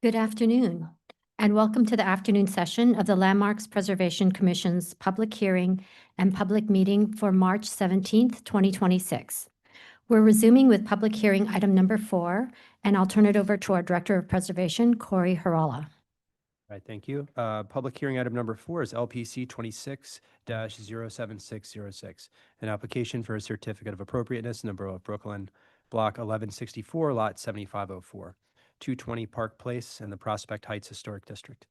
Good afternoon, and welcome to the afternoon session of the Landmarks Preservation Commission's public hearing and public meeting for March 17th, 2026. We're resuming with public hearing item number 4, and I'll turn it over to our Director of Preservation, Corey Harala. All right, thank you. Public hearing item number 4 is LPC 26-07606, an application for a certificate of appropriateness in the Borough of Brooklyn, block 1164, lot 7504, 220 Park Place in the Prospect Heights Historic District.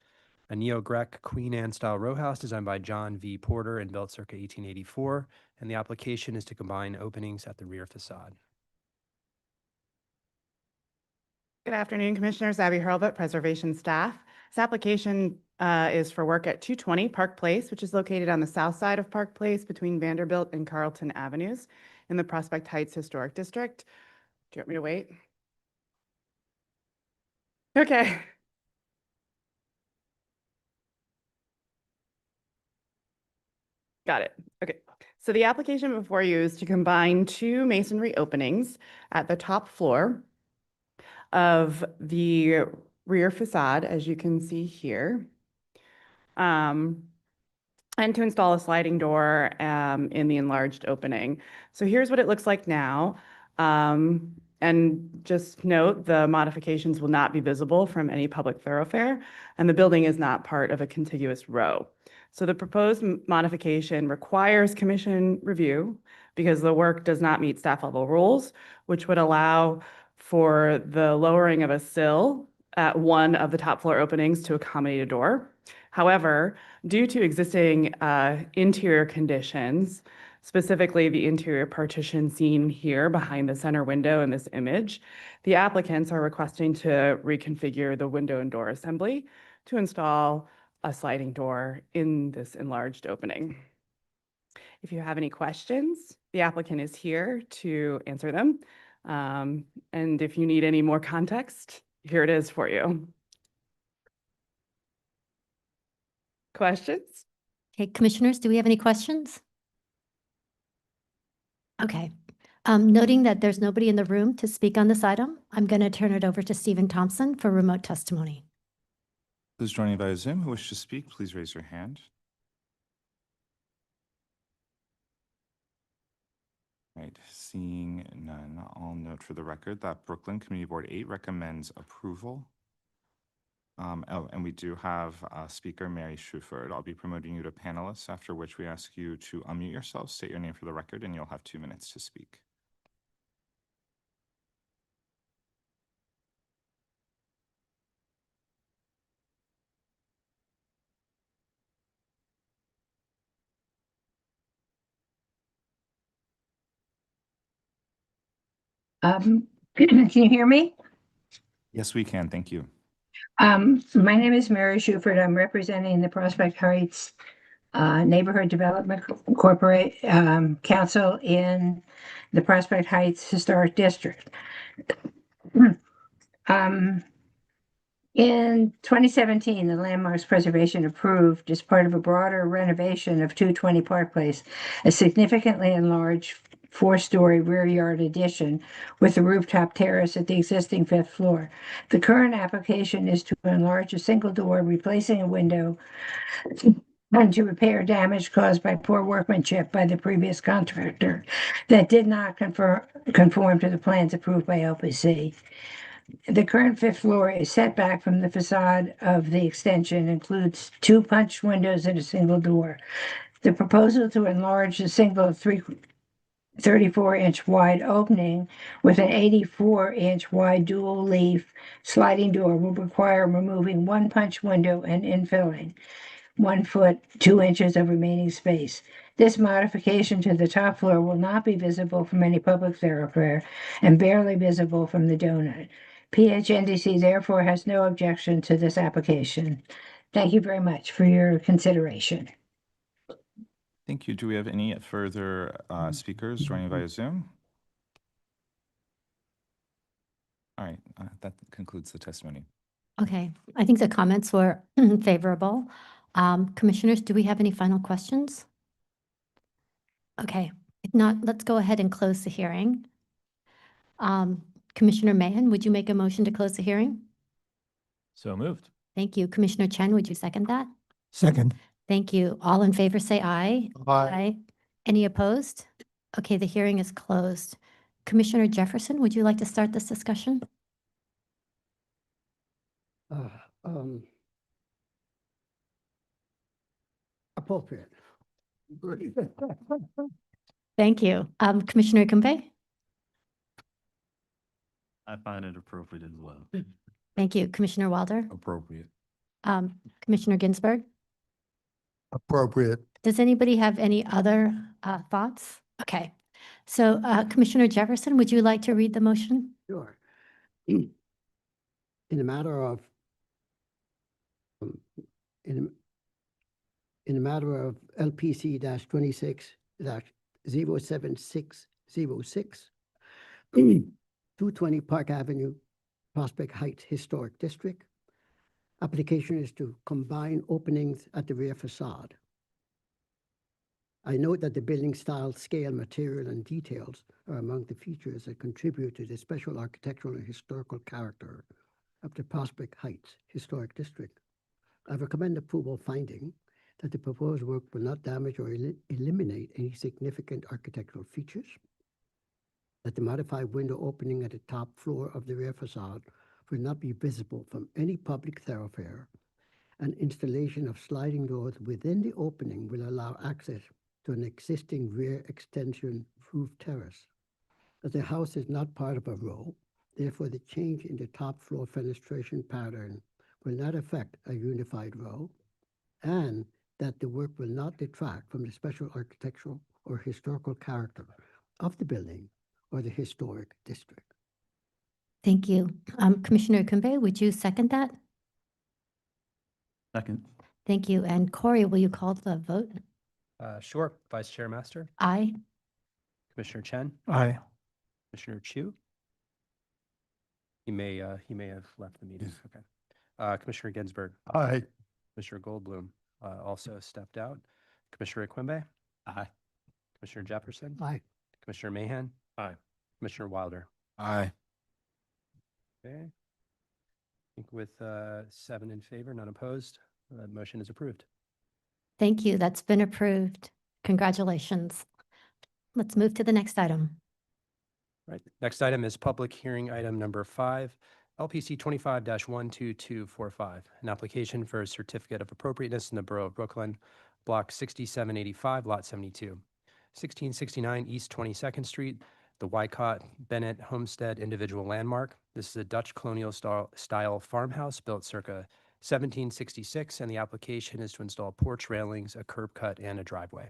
A neo-Grec Queen Anne style row house designed by John V. Porter and built circa 1884, and the application is to combine openings at the rear facade. Good afternoon, Commissioners. Abby Hurlbut, Preservation staff. This application is for work at 220 Park Place, which is located on the south side of Park Place between Vanderbilt and Carlton Avenues in the Prospect Heights Historic District. Do you want me to wait? Okay. Got it. Okay. So the application before you is to combine two masonry openings at the top floor of the rear facade, as you can see here, and to install a sliding door in the enlarged opening. So here's what it looks like now. And just note, the modifications will not be visible from any public thoroughfare, and the building is not part of a contiguous row. So the proposed modification requires commission review because the work does not meet staff level rules, which would allow for the lowering of a sill at one of the top floor openings to accommodate a door. However, due to existing interior conditions, specifically the interior partition seen here behind the center window in this image, the applicants are requesting to reconfigure the window and door assembly to install a sliding door in this enlarged opening. If you have any questions, the applicant is here to answer them. And if you need any more context, here it is for you. Questions? Okay, Commissioners, do we have any questions? Okay. Noting that there's nobody in the room to speak on this item, I'm going to turn it over to Sullivan-Thompson for remote testimony. Those joining via Zoom who wish to speak, please raise your hand. Right, seeing none, I'll note for the record that Brooklyn Community Board 8 recommends approval. And we do have speaker Mary Schuford. I'll be promoting you to panelists, after which we ask you to unmute yourself, state your name for the record, and you'll have 2 minutes to speak. Can you hear me? Yes, we can. Thank you. My name is Mary Schuford. I'm representing the Prospect Heights Neighborhood Development Council in the Prospect Heights Historic District. In 2017, the Landmarks Preservation approved, as part of a broader renovation of 220 Park Place, a significantly enlarged 4-story rear yard addition with a rooftop terrace at the existing 5th floor. The current application is to enlarge a single door, replacing a window, and to repair damage caused by poor workmanship by the previous contractor that did not conform to the plans approved by LPC. The current 5th floor is set back from the facade of the extension, includes 2 punch windows and a single door. The proposal to enlarge the single 34-inch wide opening with an 84-inch wide dual leaf sliding door will require removing 1 punch window and infilling 1 foot 2 inches of remaining space. This modification to the top floor will not be visible from any public thoroughfare and barely visible from the donut. PHNDC therefore has no objection to this application. Thank you very much for your consideration. Thank you. Do we have any further speakers joining via Zoom? All right, that concludes the testimony. Okay, I think the comments were favorable. Commissioners, do we have any final questions? Okay, if not, let's go ahead and close the hearing. Commissioner Mahan, would you make a motion to close the hearing? So moved. Thank you. Commissioner Chen, would you second that? Second. Thank you. All in favor, say aye. Aye. Any opposed? Okay, the hearing is closed. Commissioner Jefferson, would you like to start this discussion? Appropriate. Thank you. Commissioner Kumbay? I find it appropriate as well. Thank you. Commissioner Wilder? Appropriate. Commissioner Ginsburg? Appropriate. Does anybody have any other thoughts? Okay. So Commissioner Jefferson, would you like to read the motion? Sure. In a matter of in a matter of LPC 26 07606 220 Park Avenue, Prospect Heights Historic District. Application is to combine openings at the rear facade. I note that the building style, scale, material, and details are among the features that contribute to the special architectural and historical character of the Prospect Heights Historic District. I recommend approval, finding that the proposed work will not damage or eliminate any significant architectural features, that the modified window opening at the top floor of the rear facade will not be visible from any public thoroughfare, and installation of sliding doors within the opening will allow access to an existing rear extension roof terrace. As the house is not part of a row, therefore the change in the top floor fenestration pattern will not affect a unified row, and that the work will not detract from the special architectural or historical character of the building or the historic district. Thank you. Commissioner Kumbay, would you second that? Second. Thank you. And Corey, will you call the vote? Sure. Vice Chair Master, Aye. Commissioner Chen, Aye. Commissioner Chu. He may have left the meeting. Yes. Okay. Commissioner Ginsburg, Aye. Commissioner Goldblum also stepped out. Commissioner Aquimbe, Aye. Commissioner Jefferson, Aye. Commissioner Mahan. Aye. Commissioner Wilder. Aye. Okay. I think with 7 in favor, none opposed, the motion is approved. Thank you. That's been approved. Congratulations. Let's move to the next item. Right. Next item is public hearing item number 5, LPC 25-12245, an application for a certificate of appropriateness in the Borough of Brooklyn, Block 6785, Lot 72, 1669 East 22nd Street, the Wyckoff-Bennett Homestead individual landmark. This is a Dutch colonial style farmhouse built circa 1766, and the application is to install porch railings, a curb cut, and a driveway.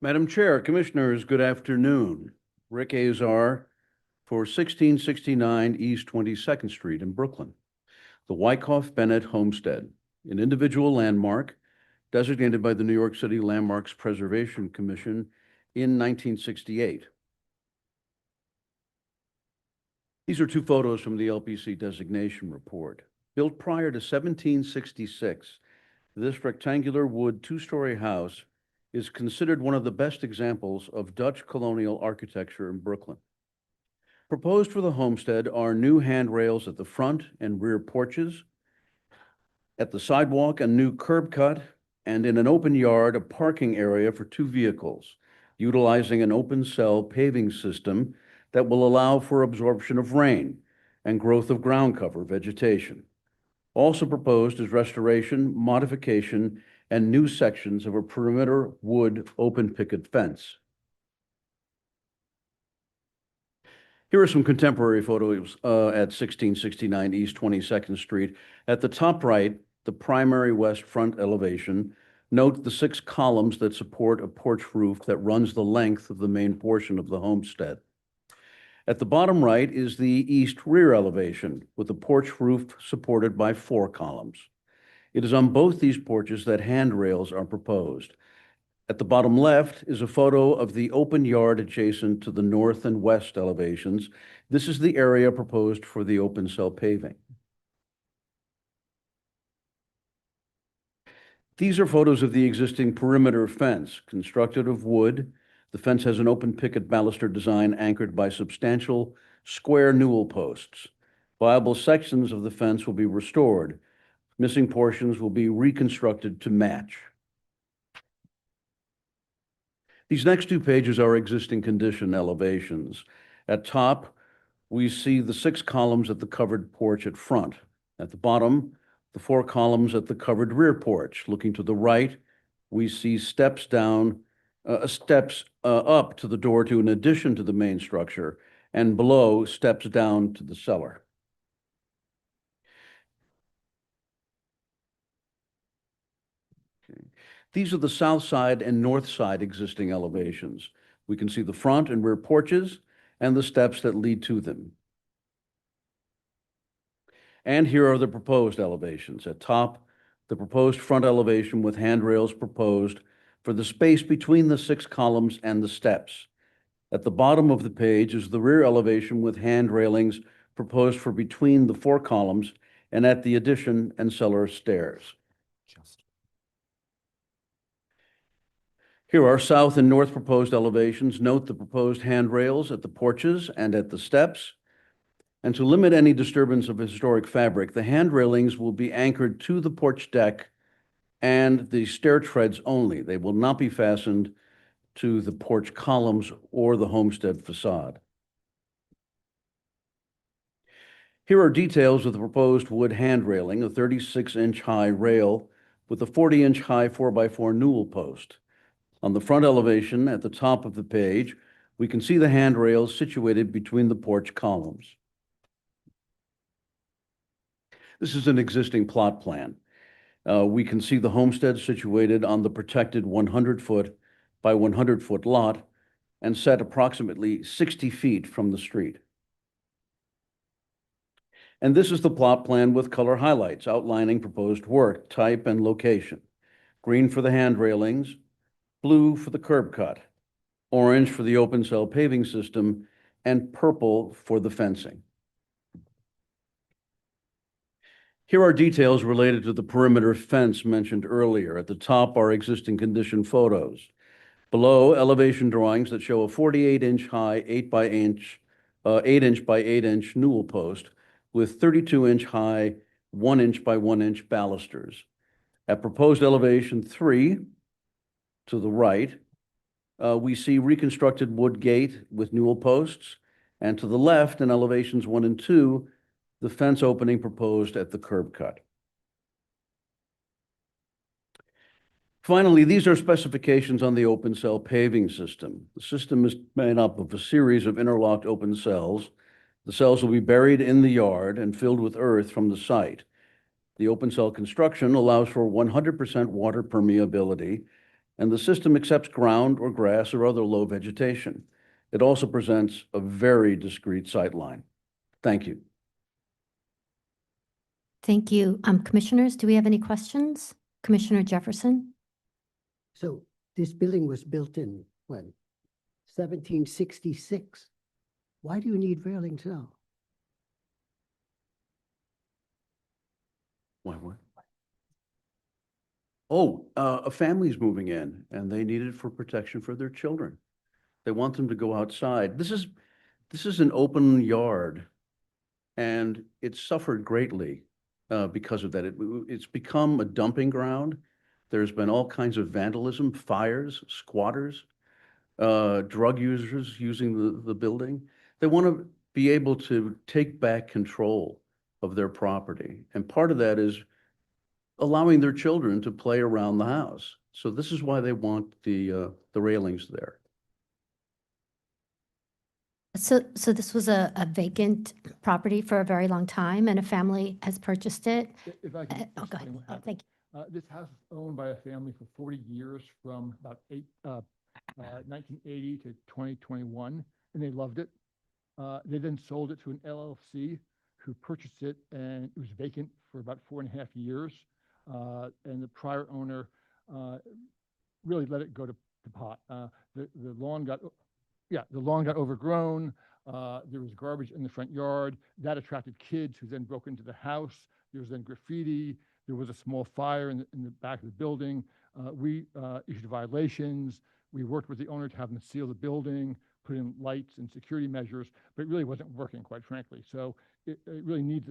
Madam Chair, Commissioners, good afternoon. Rick Azar for 1669 East 22nd Street in Brooklyn. The Wyckoff-Bennett Homestead, an individual landmark designated by the New York City Landmarks Preservation Commission in 1968. These are 2 photos from the LPC designation report. Built prior to 1766, this rectangular wood 2-story house is considered one of the best examples of Dutch colonial architecture in Brooklyn. Proposed for the homestead are new handrails at the front and rear porches, at the sidewalk, a new curb cut, and in an open yard, a parking area for 2 vehicles, utilizing an open cell paving system that will allow for absorption of rain and growth of ground cover vegetation. Also proposed is restoration, modification, and new sections of a perimeter wood open picket fence. Here are some contemporary photos at 1669 East 22nd Street. At the top right, the primary west front elevation. Note the 6 columns that support a porch roof that runs the length of the main portion of the homestead. At the bottom right is the east rear elevation, with the porch roof supported by 4 columns. It is on both these porches that handrails are proposed. At the bottom left is a photo of the open yard adjacent to the north and west elevations. This is the area proposed for the open cell paving. These are photos of the existing perimeter fence, constructed of wood. The fence has an open picket baluster design anchored by substantial square newel posts. Viable sections of the fence will be restored. Missing portions will be reconstructed to match. These next two pages are existing condition elevations. At top, we see the 6 columns at the covered porch at front. At the bottom, the 4 columns at the covered rear porch. Looking to the right, we see steps down, up to the door to an addition to the main structure, and below, steps down to the cellar. Okay. These are the south side and north side existing elevations. We can see the front and rear porches and the steps that lead to them. And here are the proposed elevations. At top, the proposed front elevation with handrails proposed for the space between the 6 columns and the steps. At the bottom of the page is the rear elevation with hand railings proposed for between the 4 columns and at the addition and cellar stairs. Here are south and north proposed elevations. Note the proposed handrails at the porches and at the steps. And to limit any disturbance of historic fabric, the hand railings will be anchored to the porch deck and the stair treads only. They will not be fastened to the porch columns or the homestead facade. Here are details of the proposed wood hand railing, a 36-inch high rail with a 40-inch high 4x4 newel post. On the front elevation at the top of the page, we can see the handrails situated between the porch columns. This is an existing plot plan. We can see the homestead situated on the protected 100-foot by 100-foot lot and set approximately 60 feet from the street. And this is the plot plan with color highlights outlining proposed work, type, and location. Green for the hand railings, blue for the curb cut, orange for the open cell paving system, and purple for the fencing. Here are details related to the perimeter fence mentioned earlier. At the top are existing condition photos. Below, elevation drawings that show a 48-inch high 8-inch by 8-inch newel post with 32-inch high 1-inch by 1-inch balusters. At proposed elevation 3, to the right, we see reconstructed wood gate with newel posts, and to the left in elevations 1 and 2, the fence opening proposed at the curb cut. Finally, these are specifications on the open cell paving system. The system is made up of a series of interlocked open cells. The cells will be buried in the yard and filled with earth from the site. The open cell construction allows for 100% water permeability, and the system accepts ground or grass or other low vegetation. It also presents a very discrete sightline. Thank you. Thank you. Commissioners, do we have any questions? Commissioner Jefferson? So this building was built in when? 1766. Why do you need railings now? Why what? Oh, a family's moving in and they need it for protection for their children. They want them to go outside. This is an open yard and it's suffered greatly because of that. It's become a dumping ground. There's been all kinds of vandalism, fires, squatters, drug users using the building. They want to be able to take back control of their property. And part of that is allowing their children to play around the house. So this is why they want the railings there. So this was a vacant property for a very long time and a family has purchased it? If I can Oh, go ahead. explain what happened. Thank you. This house was owned by a family for 40 years from about 1980 to 2021, and they loved it. They then sold it to an LLC who purchased it, and it was vacant for about 4.5 years. And the prior owner really let it go to pot. The lawn got overgrown. There was garbage in the front yard. That attracted kids who then broke into the house. There was then graffiti. There was a small fire in the back of the building. We issued violations. We worked with the owner to have them seal the building, put in lights and security measures, but it really wasn't working, quite frankly. So it really needs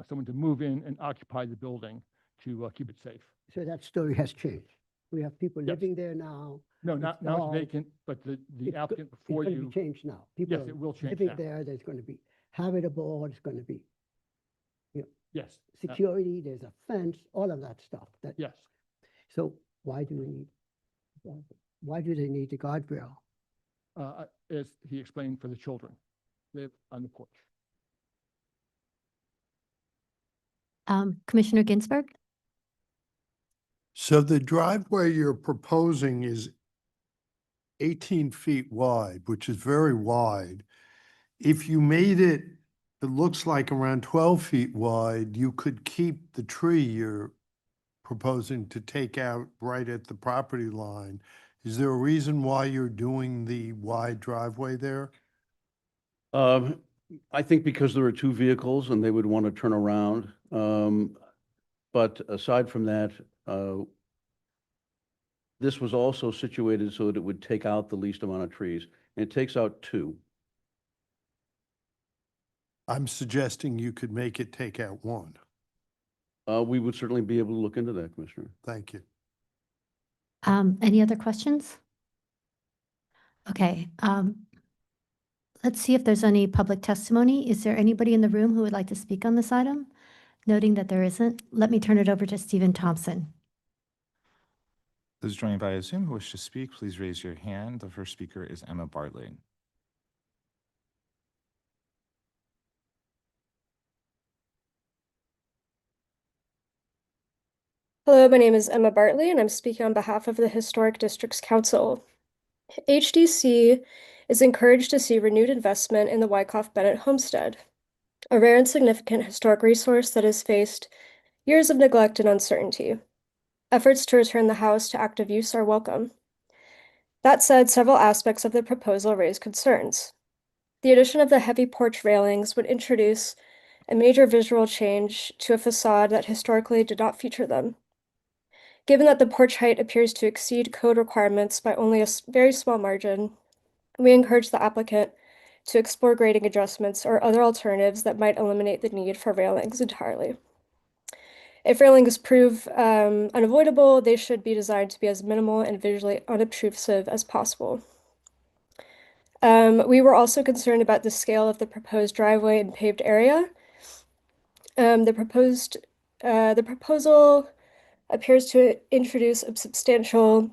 someone to move in and occupy the building to keep it safe. So that story has changed. We have people Yes. living there now. No, It's now all- it's vacant, but the It's go- applicant before It's going to you, be changed now. People yes, are it will change living now. there. There's going to be habitable. It's going to be Yes, security. There's a fence. All of that stuff. yes. So why do they need the guardrail? As he explained, for the children, live on the porch. Commissioner Ginsburg? So the driveway you're proposing is 18 feet wide, which is very wide. If you made it, it looks like around 12 feet wide, you could keep the tree you're proposing to take out right at the property line. Is there a reason why you're doing the wide driveway there? I think because there are two vehicles and they would want to turn around. But aside from that, this was also situated so that it would take out the least amount of trees, and it takes out two. I'm suggesting you could make it take out one. We would certainly be able to look into that, Commissioner. Thank you. Any other questions? Okay, let's see if there's any public testimony. Is there anybody in the room who would like to speak on this item? Noting that there isn't, let me turn it over to Sullivan-Thompson. Those joining via Zoom who wish to speak, please raise your hand. The first speaker is Emma Bartley. Hello, my name is Emma Bartley, and I'm speaking on behalf of the Historic Districts Council. HDC is encouraged to see renewed investment in the Wyckoff-Bennett Homestead, a rare and significant historic resource that has faced years of neglect and uncertainty. Efforts to return the house to active use are welcome. That said, several aspects of the proposal raise concerns. The addition of the heavy porch railings would introduce a major visual change to a facade that historically did not feature them. Given that the porch height appears to exceed code requirements by only a very small margin, we encourage the applicant to explore grading adjustments or other alternatives that might eliminate the need for railings entirely. If railings prove unavoidable, they should be designed to be as minimal and visually unobtrusive as possible. We were also concerned about the scale of the proposed driveway and paved area. The proposal appears to introduce a substantial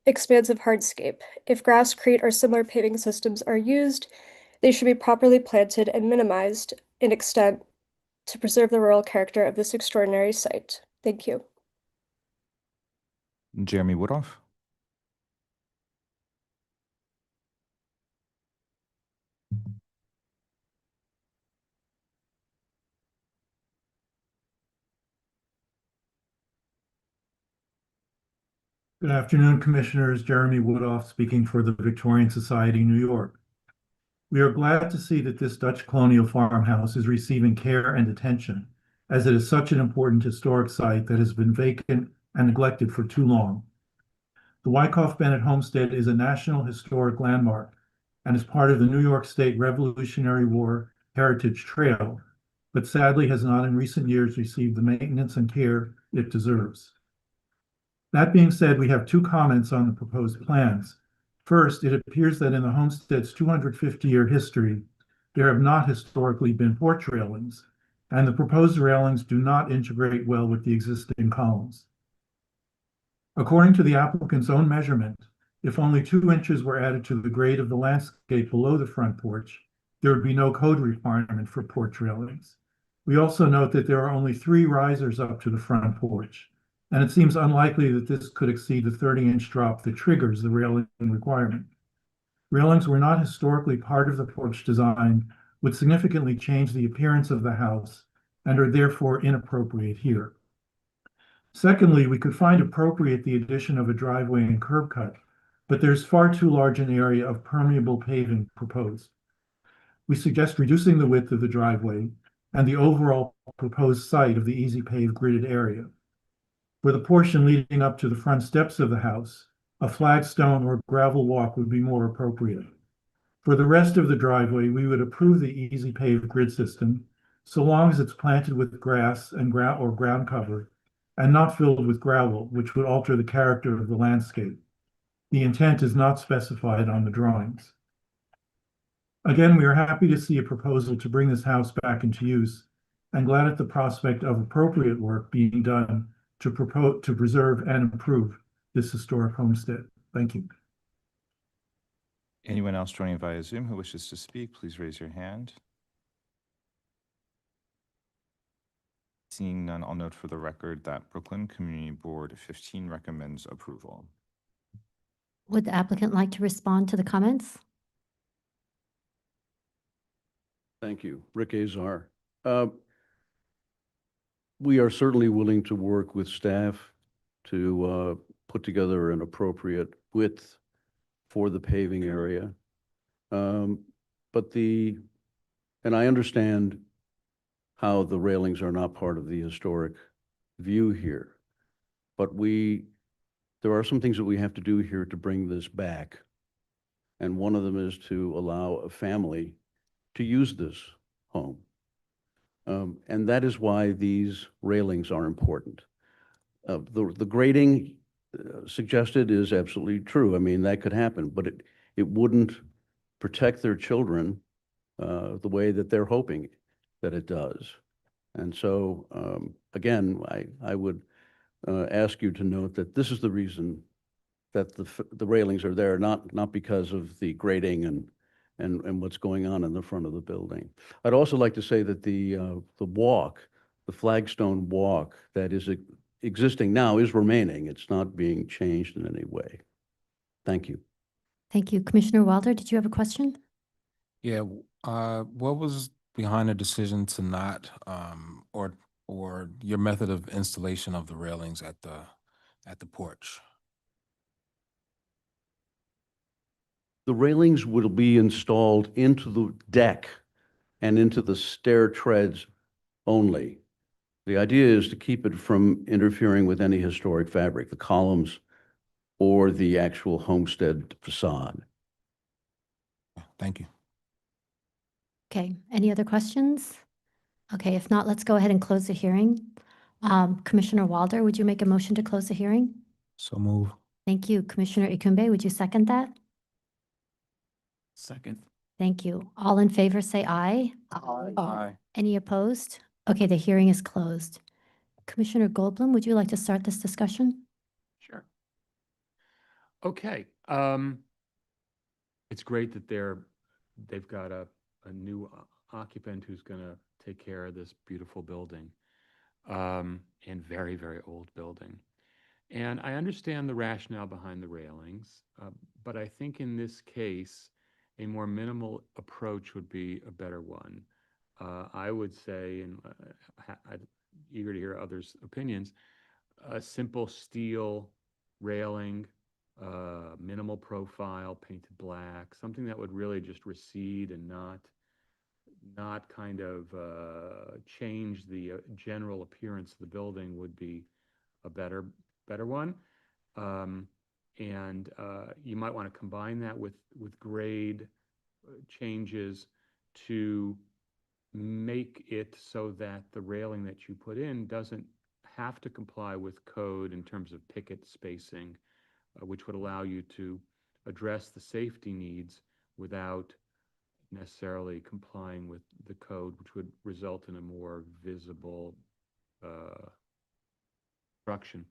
expansive hardscape. If grasscrete or similar paving systems are used, they should be properly planted and minimized in extent to preserve the rural character of this extraordinary site. Thank you. Jeremy Woodhoff. Good afternoon, Commissioners. Jeremy Woodhoff speaking for the Victorian Society, New York. We are glad to see that this Dutch colonial farmhouse is receiving care and attention, as it is such an important historic site that has been vacant and neglected for too long. The Wyckoff-Bennett Homestead is a National Historic Landmark and is part of the New York State Revolutionary War Heritage Trail, but sadly has not in recent years received the maintenance and care it deserves. That being said, we have two comments on the proposed plans. First, it appears that in the homestead's 250-year history, there have not historically been porch railings, and the proposed railings do not integrate well with the existing columns. According to the applicant's own measurement, if only 2 inches were added to the grade of the landscape below the front porch, there would be no code requirement for porch railings. We also note that there are only 3 risers up to the front porch, and it seems unlikely that this could exceed the 30-inch drop that triggers the railing requirement. Railings were not historically part of the porch design, would significantly change the appearance of the house, and are therefore inappropriate here. Secondly, we could find appropriate the addition of a driveway and curb cut, but there's far too large an area of permeable paving proposed. We suggest reducing the width of the driveway and the overall proposed site of the easy paved gridded area, For the portion leading up to the front steps of the house, a flagstone or gravel walk would be more appropriate. For the rest of the driveway, we would approve the easy paved grid system, so long as it's planted with grass and ground cover, and not filled with gravel, which would alter the character of the landscape. The intent is not specified on the drawings. Again, we are happy to see a proposal to bring this house back into use, and glad at the prospect of appropriate work being done to preserve and improve this historic homestead. Thank you. Anyone else joining via Zoom who wishes to speak, please raise your hand. Seeing none, I'll note for the record that Brooklyn Community Board 15 recommends approval. Would the applicant like to respond to the comments? Thank you. Rick Azar. We are certainly willing to work with staff to put together an appropriate width for the paving area. And I understand how the railings are not part of the historic view here, but there are some things that we have to do here to bring this back. And one of them is to allow a family to use this home. And that is why these railings are important. The grading suggested is absolutely true. I mean, that could happen, but it wouldn't protect their children the way that they're hoping that it does. And so, again, I would ask you to note that this is the reason that the railings are there, not because of the grading and what's going on in the front of the building. I'd also like to say that the flagstone walk that is existing now is remaining. It's not being changed in any way. Thank you. Thank you. Commissioner Wilder, did you have a question? Yeah, what was behind the decision to not, or your method of installation of the railings at the porch? The railings will be installed into the deck and into the stair treads only. The idea is to keep it from interfering with any historic fabric, the columns or the actual homestead facade. Thank you. Okay, any other questions? Okay, if not, let's go ahead and close the hearing. Commissioner Wilder, would you make a motion to close the hearing? So move. Thank you. Commissioner Ikumbe, would you second that? Second. Thank you. All in favor, say aye. Aye. Any opposed? Okay, the hearing is closed. Commissioner Goldblum, would you like to start this discussion? Sure. Okay. It's great that they've got a new occupant who's going to take care of this beautiful building, and very, very old building. And I understand the rationale behind the railings, but I think in this case, a more minimal approach would be a better one. I would say, and I'm eager to hear others' opinions, a simple steel railing, minimal profile, painted black, something that would really just recede and not kind of change the general appearance of the building would be a better one. And you might want to combine that with grade changes to make it so that the railing that you put in doesn't have to comply with code in terms of picket spacing, which would allow you to address the safety needs without necessarily complying with the code, which would result in a more visible construction.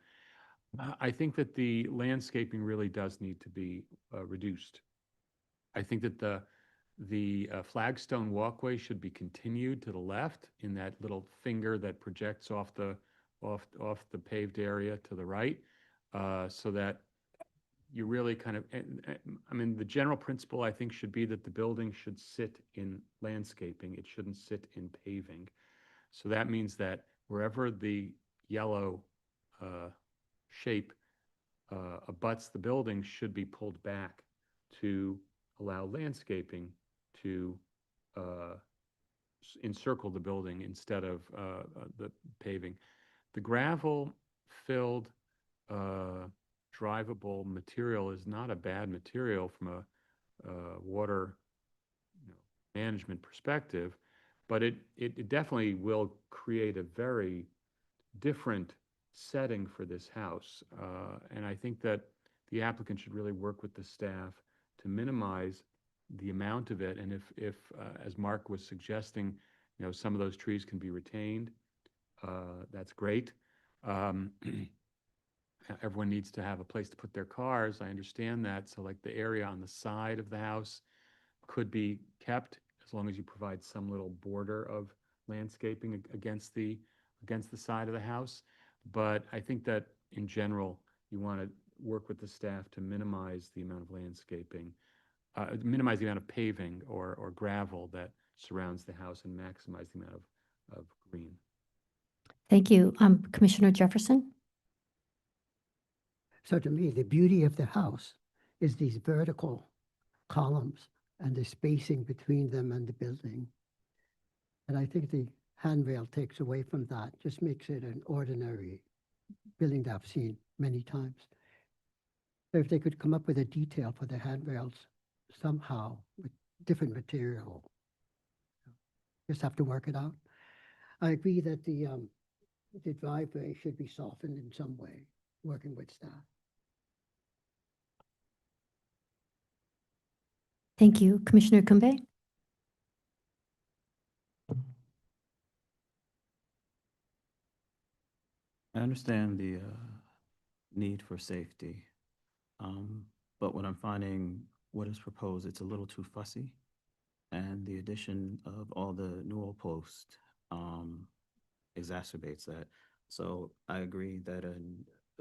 I think that the landscaping really does need to be reduced. I think that the flagstone walkway should be continued to the left in that little finger that projects off the paved area to the right, so that you really kind of, I mean, the general principle I think should be that the building should sit in landscaping. It shouldn't sit in paving. So that means that wherever the yellow shape abuts the building should be pulled back to allow landscaping to encircle the building instead of the paving. The gravel filled, drivable material is not a bad material from a water management perspective, but it definitely will create a very different setting for this house. And I think that the applicant should really work with the staff to minimize the amount of it. And if as Mark was suggesting, some of those trees can be retained, that's great. Everyone needs to have a place to put their cars. I understand that. So like the area on the side of the house could be kept as long as you provide some little border of landscaping against the side of the house. But I think that in general, you want to work with the staff to minimize the amount of landscaping, minimize the amount of paving or gravel that surrounds the house and maximize the amount of green. Thank you. Commissioner Jefferson? So to me, the beauty of the house is these vertical columns and the spacing between them and the building. And I think the handrail takes away from that, just makes it an ordinary building that I've seen many times. So if they could come up with a detail for the handrails somehow with different material, just have to work it out. I agree that the driveway should be softened in some way, working with staff. Thank you. Commissioner Kumbe? I understand the need for safety, but what I'm finding, what is proposed, it's a little too fussy, and the addition of all the newel posts exacerbates that. So I agree that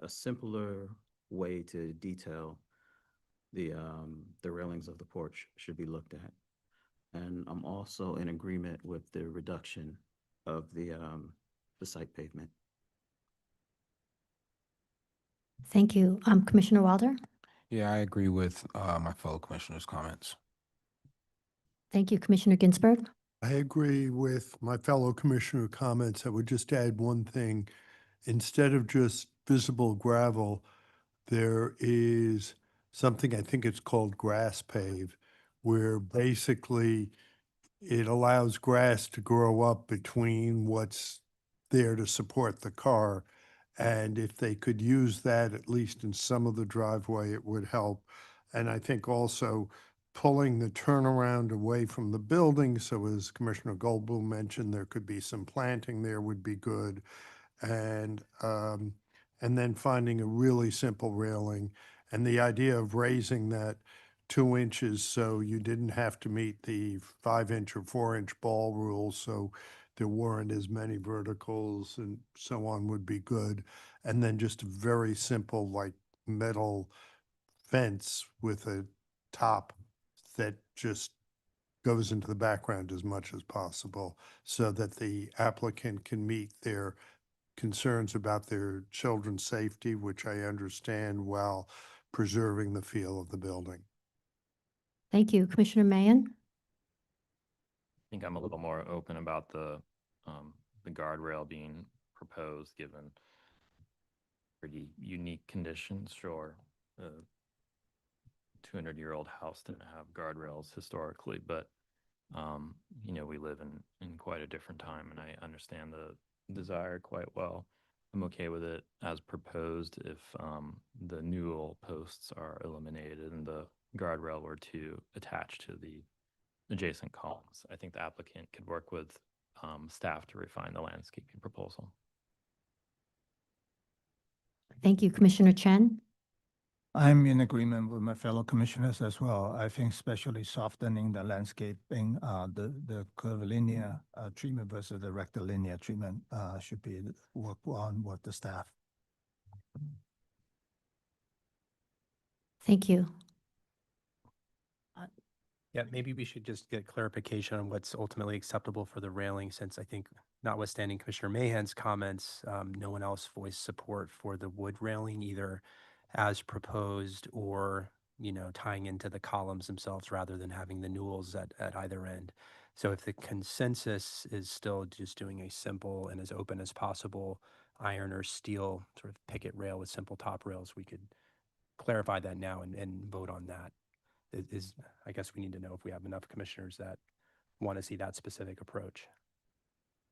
a simpler way to detail the railings of the porch should be looked at. And I'm also in agreement with the reduction of the site pavement. Thank you. Commissioner Wilder? Yeah, I agree with my fellow commissioners' comments. Thank you. Commissioner Ginsburg? I agree with my fellow commissioner comments. I would just add one thing. Instead of just visible gravel, there is something, I think it's called grass pave, where basically it allows grass to grow up between what's there to support the car. And if they could use that, at least in some of the driveway, it would help. And I think also pulling the turnaround away from the building, so as Commissioner Goldblum mentioned, there could be some planting there would be good. And then finding a really simple railing. And the idea of raising that 2 inches so you didn't have to meet the 5-inch or 4-inch ball rule, so there weren't as many verticals and so on would be good. And then just a very simple like metal fence with a top that just goes into the background as much as possible so that the applicant can meet their concerns about their children's safety, which I understand, while preserving the feel of the building. Thank you. Commissioner Mayen? I think I'm a little more open about the guardrail being proposed, given pretty unique conditions. Sure, a 200-year-old house didn't have guardrails historically, but we live in quite a different time, and I understand the desire quite well. I'm okay with it as proposed if the newel posts are eliminated and the guardrail were to attach to the adjacent columns. I think the applicant could work with staff to refine the landscaping proposal. Thank you. Commissioner Chen? I'm in agreement with my fellow commissioners as well. I think especially softening the landscaping, the curvilinear treatment versus the rectilinear treatment should be worked on with the staff. Thank you. Yeah, maybe we should just get clarification on what's ultimately acceptable for the railing, since I think notwithstanding Commissioner Mahan's comments, no one else voiced support for the wood railing, either as proposed or, tying into the columns themselves rather than having the newels at either end. So if the consensus is still just doing a simple and as open as possible iron or steel sort of picket rail with simple top rails, we could clarify that now and vote on that. I guess we need to know if we have enough commissioners that want to see that specific approach.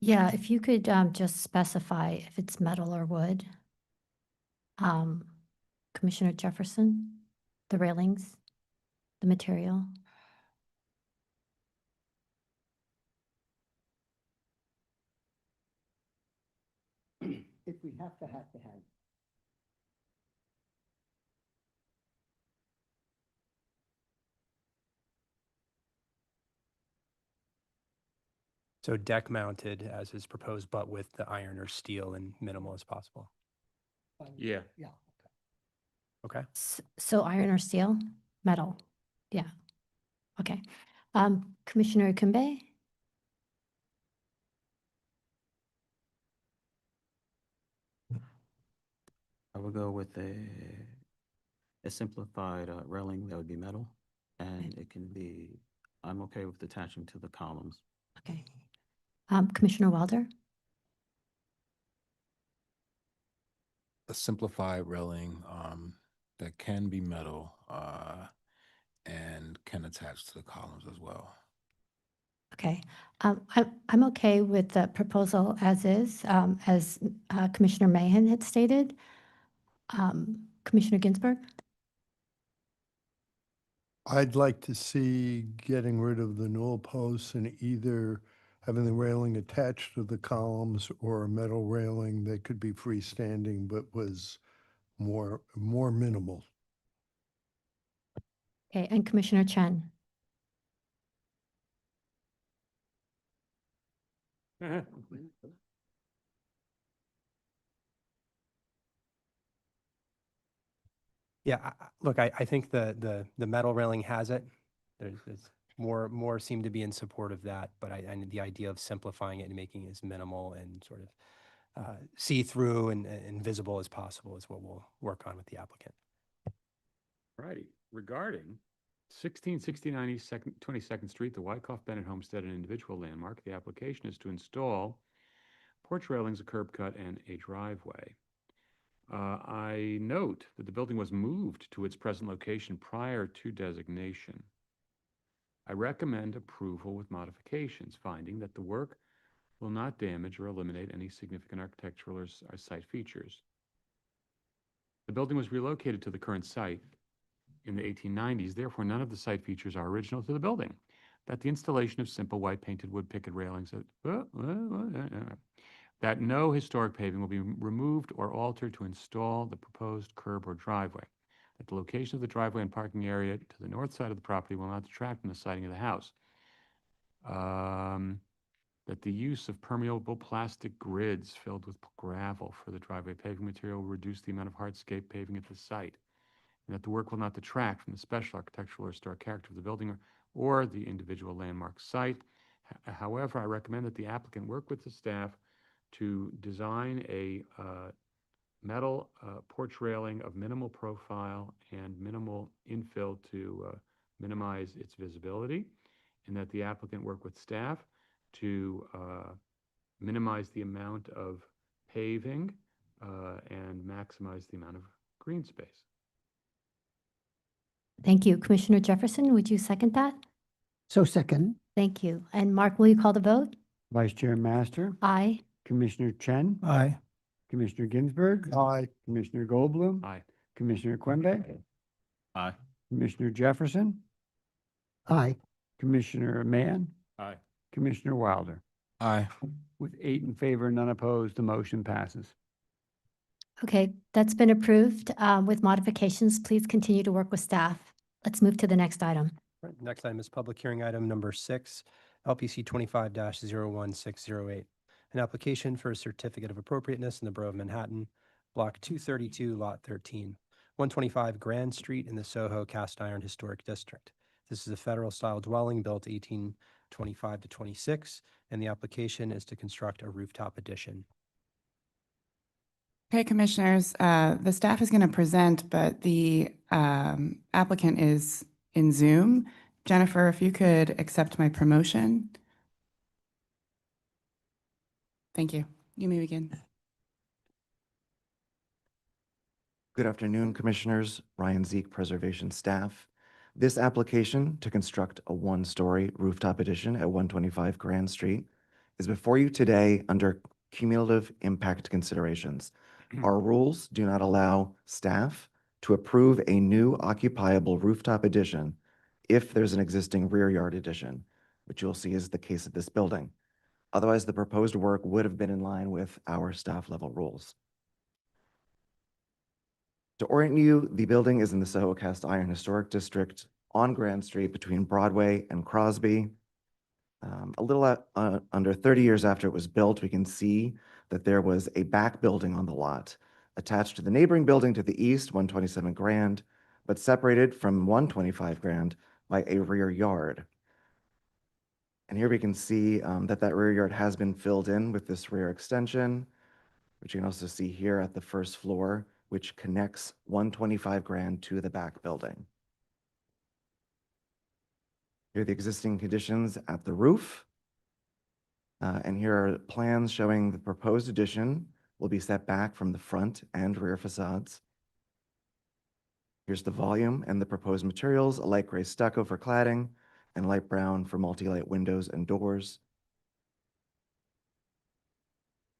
Yeah, if you could just specify if it's metal or wood. Commissioner Jefferson, the railings, the material. If we have to have. So deck mounted as is proposed, but with the iron or steel and minimal as possible. Yeah. Yeah. Okay. So iron or steel, metal. Yeah. Okay. Commissioner Kimbe? I would go with a simplified railing that would be metal, and it can be, I'm okay with attaching to the columns. Okay. Commissioner Wilder? A simplified railing that can be metal and can attach to the columns as well. Okay. I'm okay with the proposal as is, as Commissioner Mahan had stated. Commissioner Ginsburg? I'd like to see getting rid of the newel posts and either having the railing attached to the columns or a metal railing that could be freestanding but was more minimal. Okay, and Commissioner Chen? Yeah, look, I think the metal railing has it. There's more seem to be in support of that, but I the idea of simplifying it and making it as minimal and sort of see-through and visible as possible is what we'll work on with the applicant. Righty. Regarding 1669 East 22nd Street, the Wyckoff-Bennett Homestead, an individual landmark, the application is to install porch railings, a curb cut, and a driveway. I note that the building was moved to its present location prior to designation. I recommend approval with modifications, finding that the work will not damage or eliminate any significant architectural or site features. The building was relocated to the current site in the 1890s, therefore none of the site features are original to the building. That the installation of simple white painted wood picket railings that no historic paving will be removed or altered to install the proposed curb or driveway. That the location of the driveway and parking area to the north side of the property will not detract from the siding of the house. That the use of permeable plastic grids filled with gravel for the driveway paving material will reduce the amount of hardscape paving at the site. And that the work will not detract from the special architectural or historic character of the building or the individual landmark site. However, I recommend that the applicant work with the staff to design a metal porch railing of minimal profile and minimal infill to minimize its visibility, and that the applicant work with staff to minimize the amount of paving and maximize the amount of green space. Thank you. Commissioner Jefferson, would you second that? So second. Thank you. And Mark, will you call the vote? Vice Chair Master, Aye. Commissioner Chen, Aye. Commissioner Ginsburg, Aye. Commissioner Goldblum, Aye. Commissioner Quimby, Aye. Commissioner Jefferson, Aye. Commissioner Mann, Aye. Commissioner Wilder. Aye. With 8 in favor, none opposed, the motion passes. Okay, that's been approved. With modifications, please continue to work with staff. Let's move to the next item. Right, next item is public hearing item number 6, LPC 25-01608. An application for a certificate of appropriateness in the Borough of Manhattan, Block 232, Lot 13, 125 Grand Street in the Soho Cast Iron Historic District. This is a federal-style dwelling built 1825 to 26, and the application is to construct a rooftop addition. Okay, Commissioners, the staff is going to present, but the applicant is in Zoom. Jennifer, if you could accept my promotion. Thank you. You may begin. Good afternoon, Commissioners. Ryan Zeke, Preservation Staff. This application to construct a one-story rooftop addition at 125 Grand Street is before you today under cumulative impact considerations. Our rules do not allow staff to approve a new occupiable rooftop addition if there's an existing rear yard addition, which you'll see is the case of this building. Otherwise, the proposed work would have been in line with our staff level rules. To orient you, the building is in the Soho-Cast Iron Historic District on Grand Street between Broadway and Crosby. A little under 30 years after it was built, we can see that there was a back building on the lot attached to the neighboring building to the east, 127 Grand, but separated from 125 Grand by a rear yard. And here we can see that rear yard has been filled in with this rear extension, which you can also see here at the first floor, which connects 125 Grand to the back building. Here are the existing conditions at the roof. And here are plans showing the proposed addition will be set back from the front and rear facades. Here's the volume and the proposed materials: a light gray stucco for cladding and light brown for multi-light windows and doors.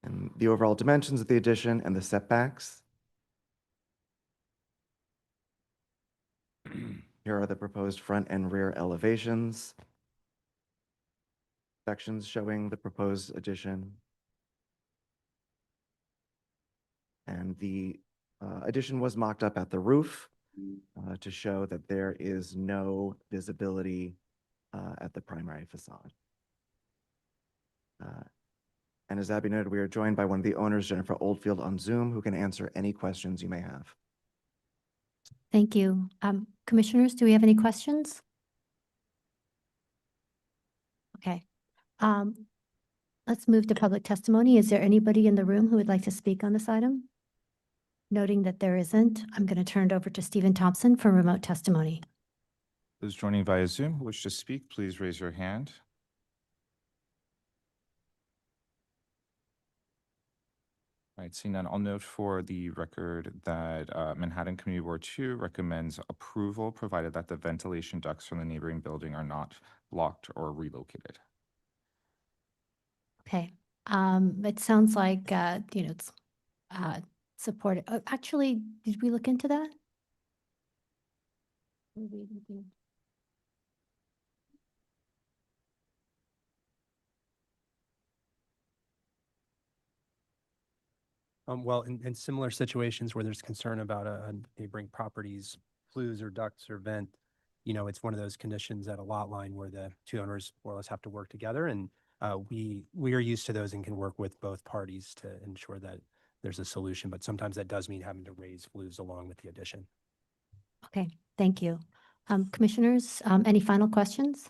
And the overall dimensions of the addition and the setbacks. Here are the proposed front and rear elevations. Sections showing the proposed addition. And the addition was mocked up at the roof to show that there is no visibility at the primary facade. And as Abby noted, we are joined by one of the owners, Jennifer Oldfield, on Zoom, who can answer any questions you may have. Thank you. Commissioners, do we have any questions? Okay. Let's move to public testimony. Is there anybody in the room who would like to speak on this item? Noting that there isn't, I'm going to turn it over to Sullivan-Thompson for remote testimony. Those joining via Zoom who wish to speak, please raise your hand. All right, seeing none, I'll note for the record that Manhattan Community Board 2 recommends approval, provided that the ventilation ducts from the neighboring building are not blocked or relocated. Okay. It sounds like, it's supported. Actually, did we look into that? Well, in similar situations where there's concern about a neighboring property's flues or ducts or vent, it's one of those conditions at a lot line where the two owners more or less have to work together. And we are used to those and can work with both parties to ensure that there's a solution. But sometimes that does mean having to raise flues along with the addition. Okay, thank you. Commissioners, any final questions?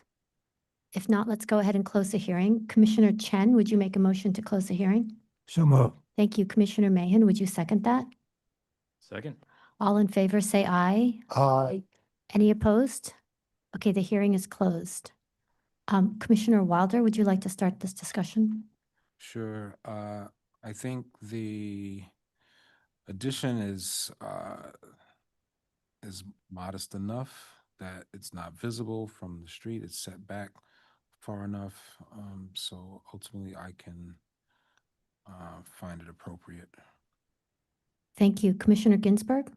If not, let's go ahead and close the hearing. Commissioner Chen, would you make a motion to close the hearing? So moved. Thank you. Commissioner Mahan, would you second that? Second. All in favor, say aye. Aye. Any opposed? Okay, the hearing is closed. Commissioner Wilder, would you like to start this discussion? Sure. I think the addition is modest enough that it's not visible from the street. It's set back far enough. So ultimately I can find it appropriate. Thank you. Commissioner Ginsburg?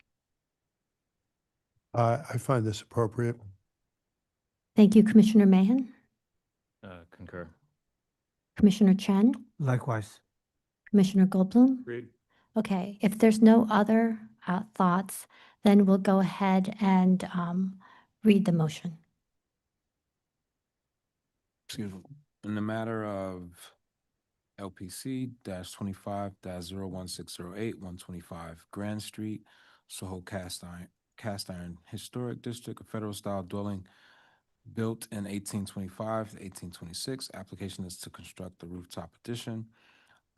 I find this appropriate. Thank you. Commissioner Mahan? Concur. Commissioner Chen? Likewise. Commissioner Goldblum? Agreed. Okay, if there's no other thoughts, then we'll go ahead and read the motion. Excuse me. In the matter of LPC -25-01608, 125 Grand Street, Soho-Cast Iron Historic District, a federal style dwelling built in 1825 to 1826. Application is to construct the rooftop addition.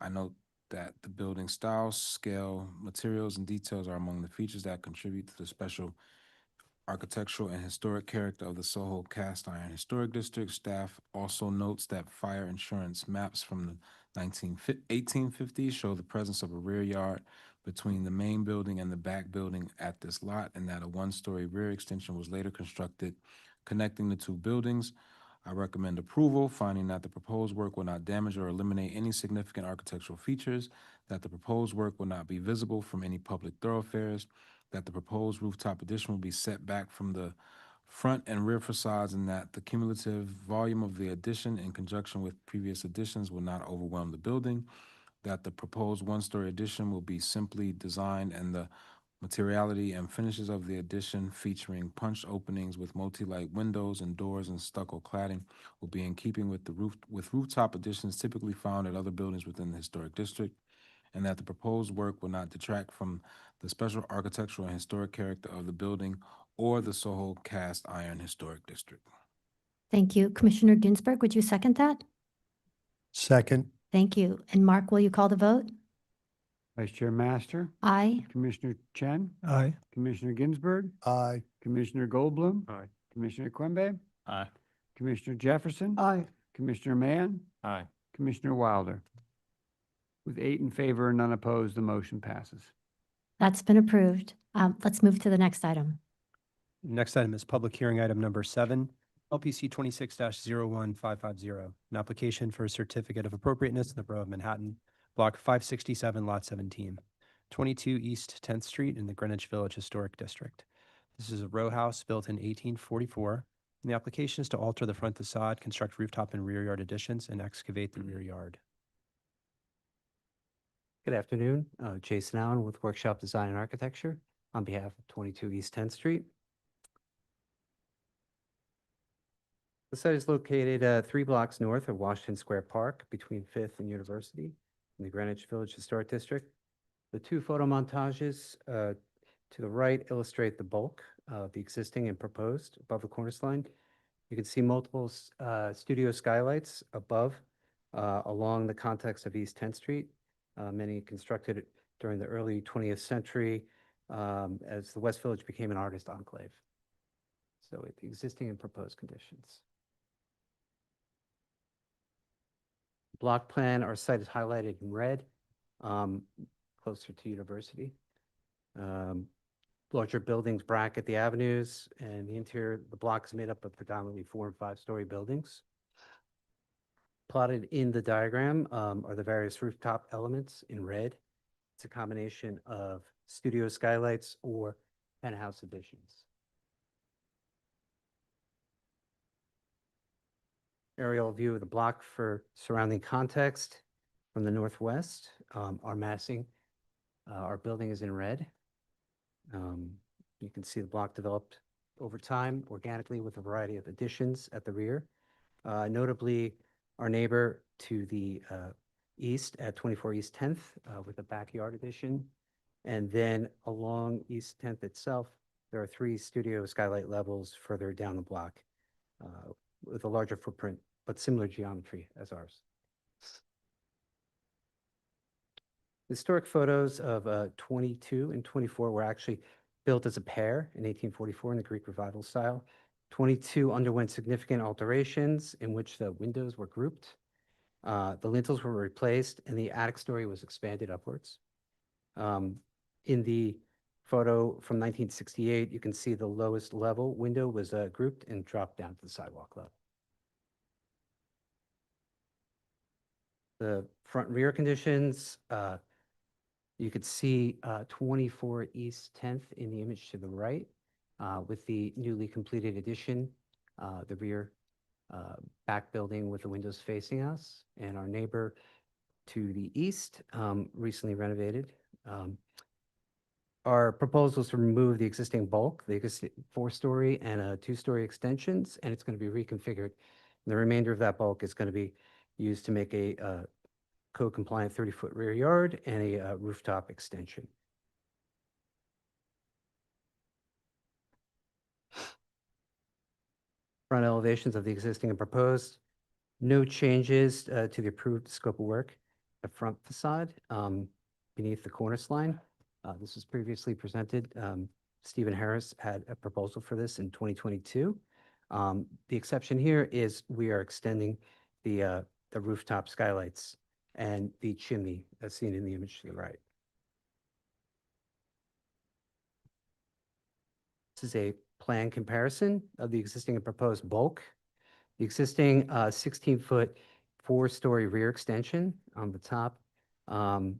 I note that the building style, scale, materials, and details are among the features that contribute to the special architectural and historic character of the Soho-Cast Iron Historic District. Staff also notes that fire insurance maps from the 1850s show the presence of a rear yard between the main building and the back building at this lot, and that a one-story rear extension was later constructed connecting the two buildings. I recommend approval, finding that the proposed work will not damage or eliminate any significant architectural features, that the proposed work will not be visible from any public thoroughfares, that the proposed rooftop addition will be set back from the front and rear facades, and that the cumulative volume of the addition in conjunction with previous additions will not overwhelm the building, that the proposed one-story addition will be simply designed, and the materiality and finishes of the addition featuring punched openings with multi-light windows and doors and stucco cladding will be in keeping with rooftop additions typically found at other buildings within the historic district, and that the proposed work will not detract from the special architectural and historic character of the building or the Soho-Cast Iron Historic District. Thank you. Commissioner Ginsburg, would you second that? Second. Thank you. And Mark, will you call the vote? Vice Chair Master, Aye. Commissioner Chen, Aye. Commissioner Ginsburg, Aye. Commissioner Goldblum, Aye. Commissioner Quimby, Aye. Commissioner Jefferson, Aye. Commissioner Mann, Aye. Commissioner Wilder. With 8 in favor and none opposed, the motion passes. That's been approved. Let's move to the next item. Next item is public hearing item number 7, LPC 26-01550, an application for a certificate of appropriateness in the Borough of Manhattan, Block 567, Lot 17, 22 East 10th Street in the Greenwich Village Historic District. This is a row house built in 1844. And the application is to alter the front facade, construct rooftop and rear yard additions, and excavate the rear yard. Good afternoon, Jason Allen with Workshop Design and Architecture on behalf of 22 East 10th Street. The site is located 3 blocks north of Washington Square Park between 5th and University in the Greenwich Village Historic District. The 2 photo montages to the right illustrate the bulk of the existing and proposed above the cornice line. You can see multiple studio skylights above along the context of East 10th Street. Many constructed during the early 20th century as the West Village became an artist enclave. So the existing and proposed conditions. Block plan, our site is highlighted in red, closer to University. Larger buildings bracket the avenues, and the interior, the block is made up of predominantly 4- and 5-story buildings. Plotted in the diagram are the various rooftop elements in red. It's a combination of studio skylights or penthouse additions. Aerial view of the block for surrounding context from the northwest. Our massing, our building is in red. You can see the block developed over time organically with a variety of additions at the rear. Notably, our neighbor to the east at 24 East 10th with a backyard addition. And then along East 10th itself, there are 3 studio skylight levels further down the block with a larger footprint, but similar geometry as ours. Historic photos of 22 and 24 were actually built as a pair in 1844 in the Greek Revival style. 22 underwent significant alterations in which the windows were grouped, the lintels were replaced, and the attic story was expanded upwards. In the photo from 1968, you can see the lowest level window was grouped and dropped down to the sidewalk level. The front and rear conditions, you could see 24 East 10th in the image to the right with the newly completed addition, the rear back building with the windows facing us, and our neighbor to the east, recently renovated. Our proposal is to remove the existing bulk, the existing 4-story and 2-story extensions, and it's going to be reconfigured. The remainder of that bulk is going to be used to make a code-compliant 30-foot rear yard and a rooftop extension. Front elevations of the existing and proposed. No changes to the approved scope of work. The front facade beneath the cornice line. This was previously presented. Stephen Harris had a proposal for this in 2022. The exception here is we are extending the rooftop skylights and the chimney as seen in the image to the right. This is a plan comparison of the existing and proposed bulk. The existing 16-foot, 4-story rear extension on the top to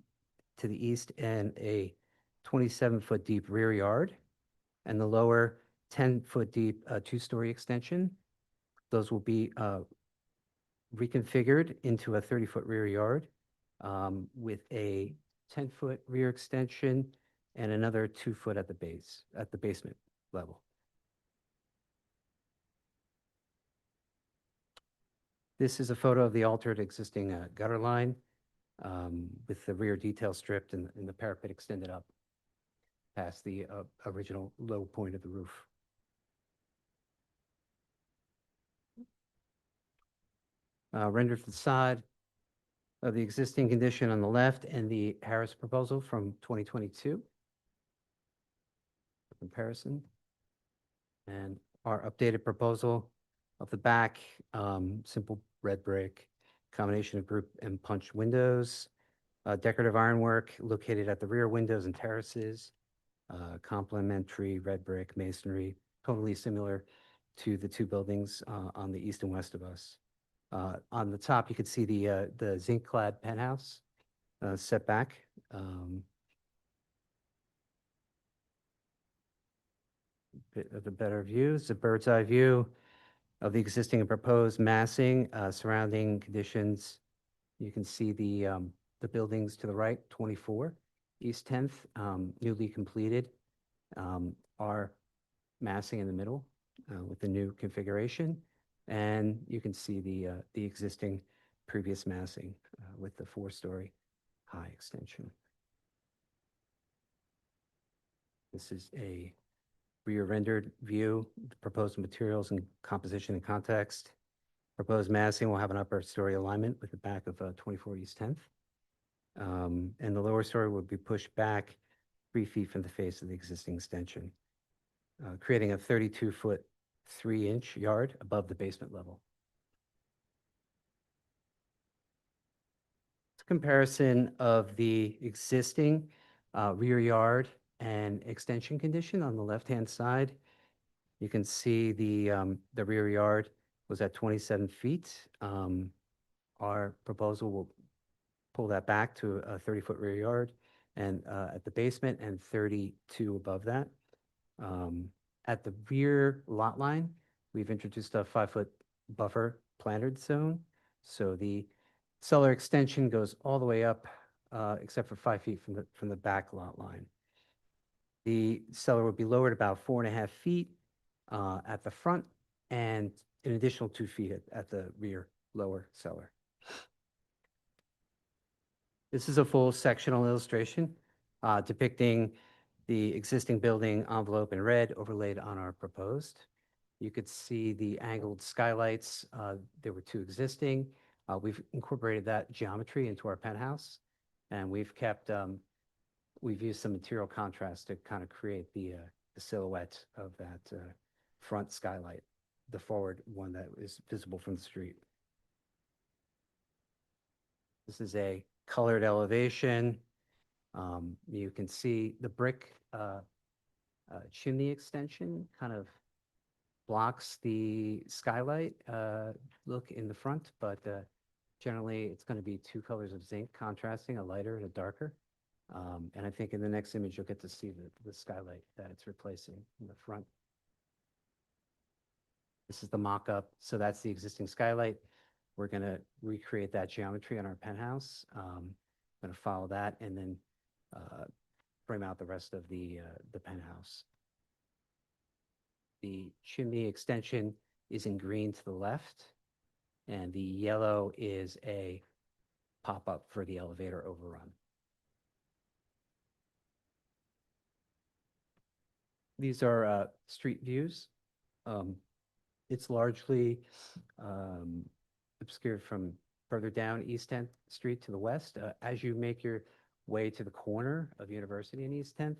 the east, and a 27-foot deep rear yard, and the lower 10-foot deep 2-story extension. Those will be reconfigured into a 30-foot rear yard with a 10-foot rear extension and another 2 foot at the base, at the basement level. This is a photo of the altered existing gutter line with the rear detail stripped and the parapet extended up past the original low point of the roof. Rendered facade of the existing condition on the left and the Harris proposal from 2022. Comparison. And our updated proposal of the back, simple red brick, combination of group and punch windows, decorative ironwork located at the rear windows and terraces, complementary red brick masonry, totally similar to the two buildings on the east and west of us. On the top, you can see the zinc-clad penthouse setback. Bit of a better view. It's a bird's eye view of the existing and proposed massing, surrounding conditions. You can see the buildings to the right, 24 East 10th, newly completed. Our massing in the middle with the new configuration. And you can see the existing previous massing with the 4-story high extension. This is a rear rendered view, the proposed materials and composition and context. Proposed massing will have an upper story alignment with the back of 24 East 10th. And the lower story will be pushed back 3 feet from the face of the existing extension, creating a 32-foot, 3-inch yard above the basement level. It's a comparison of the existing rear yard and extension condition on the left-hand side. You can see the rear yard was at 27 feet. Our proposal will pull that back to a 30-foot rear yard and at the basement, and 32 above that. At the rear lot line, we've introduced a 5-foot buffer planted zone. So the cellar extension goes all the way up, except for 5 feet from the back lot line. The cellar would be lowered about 4.5 feet at the front, and an additional 2 feet at the rear lower cellar. This is a full sectional illustration depicting the existing building envelope in red overlaid on our proposed. You could see the angled skylights. There were 2 existing. We've incorporated that geometry into our penthouse, and we've kept, we've used some material contrast to kind of create the silhouette of that front skylight, the forward one that is visible from the street. This is a colored elevation. You can see the brick chimney extension kind of blocks the skylight look in the front, but generally it's going to be 2 colors of zinc contrasting, a lighter and a darker. And I think in the next image you'll get to see the skylight that it's replacing in the front. This is the mock-up. So that's the existing skylight. We're going to recreate that geometry on our penthouse. I'm going to follow that and then frame out the rest of the penthouse. The chimney extension is in green to the left, and the yellow is a pop-up for the elevator overrun. These are street views. It's largely obscured from further down East 10th Street to the west. As you make your way to the corner of University and East 10th,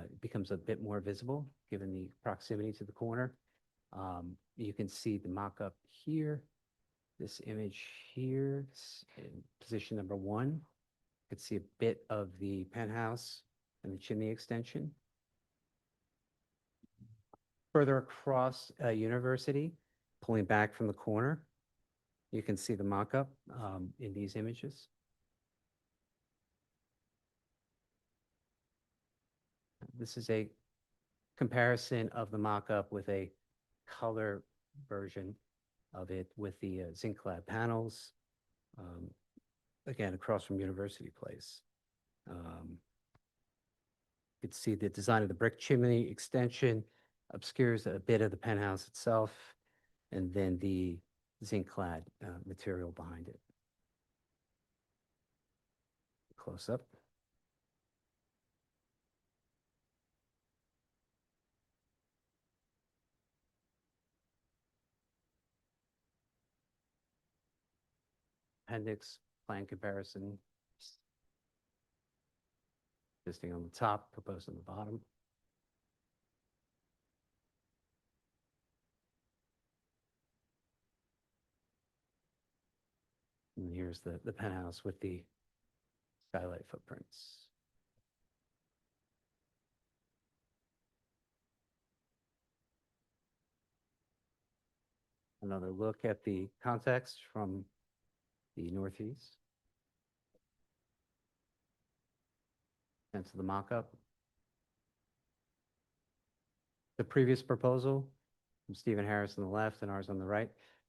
it becomes a bit more visible given the proximity to the corner. You can see the mock-up here, this image here, in position number 1. You can see a bit of the penthouse and the chimney extension. Further across University, pulling back from the corner, you can see the mock-up in these images. This is a comparison of the mock-up with a color version of it with the zinc clad panels, again, across from University Place. You can see the design of the brick chimney extension obscures a bit of the penthouse itself, and then the zinc clad material behind it. Close up. Appendix plan comparison. Existing on the top, proposed on the bottom. And here's the penthouse with the skylight footprints. Another look at the context from the northeast. And to the mock-up. The previous proposal from Stephen Harris on the left and ours on the right.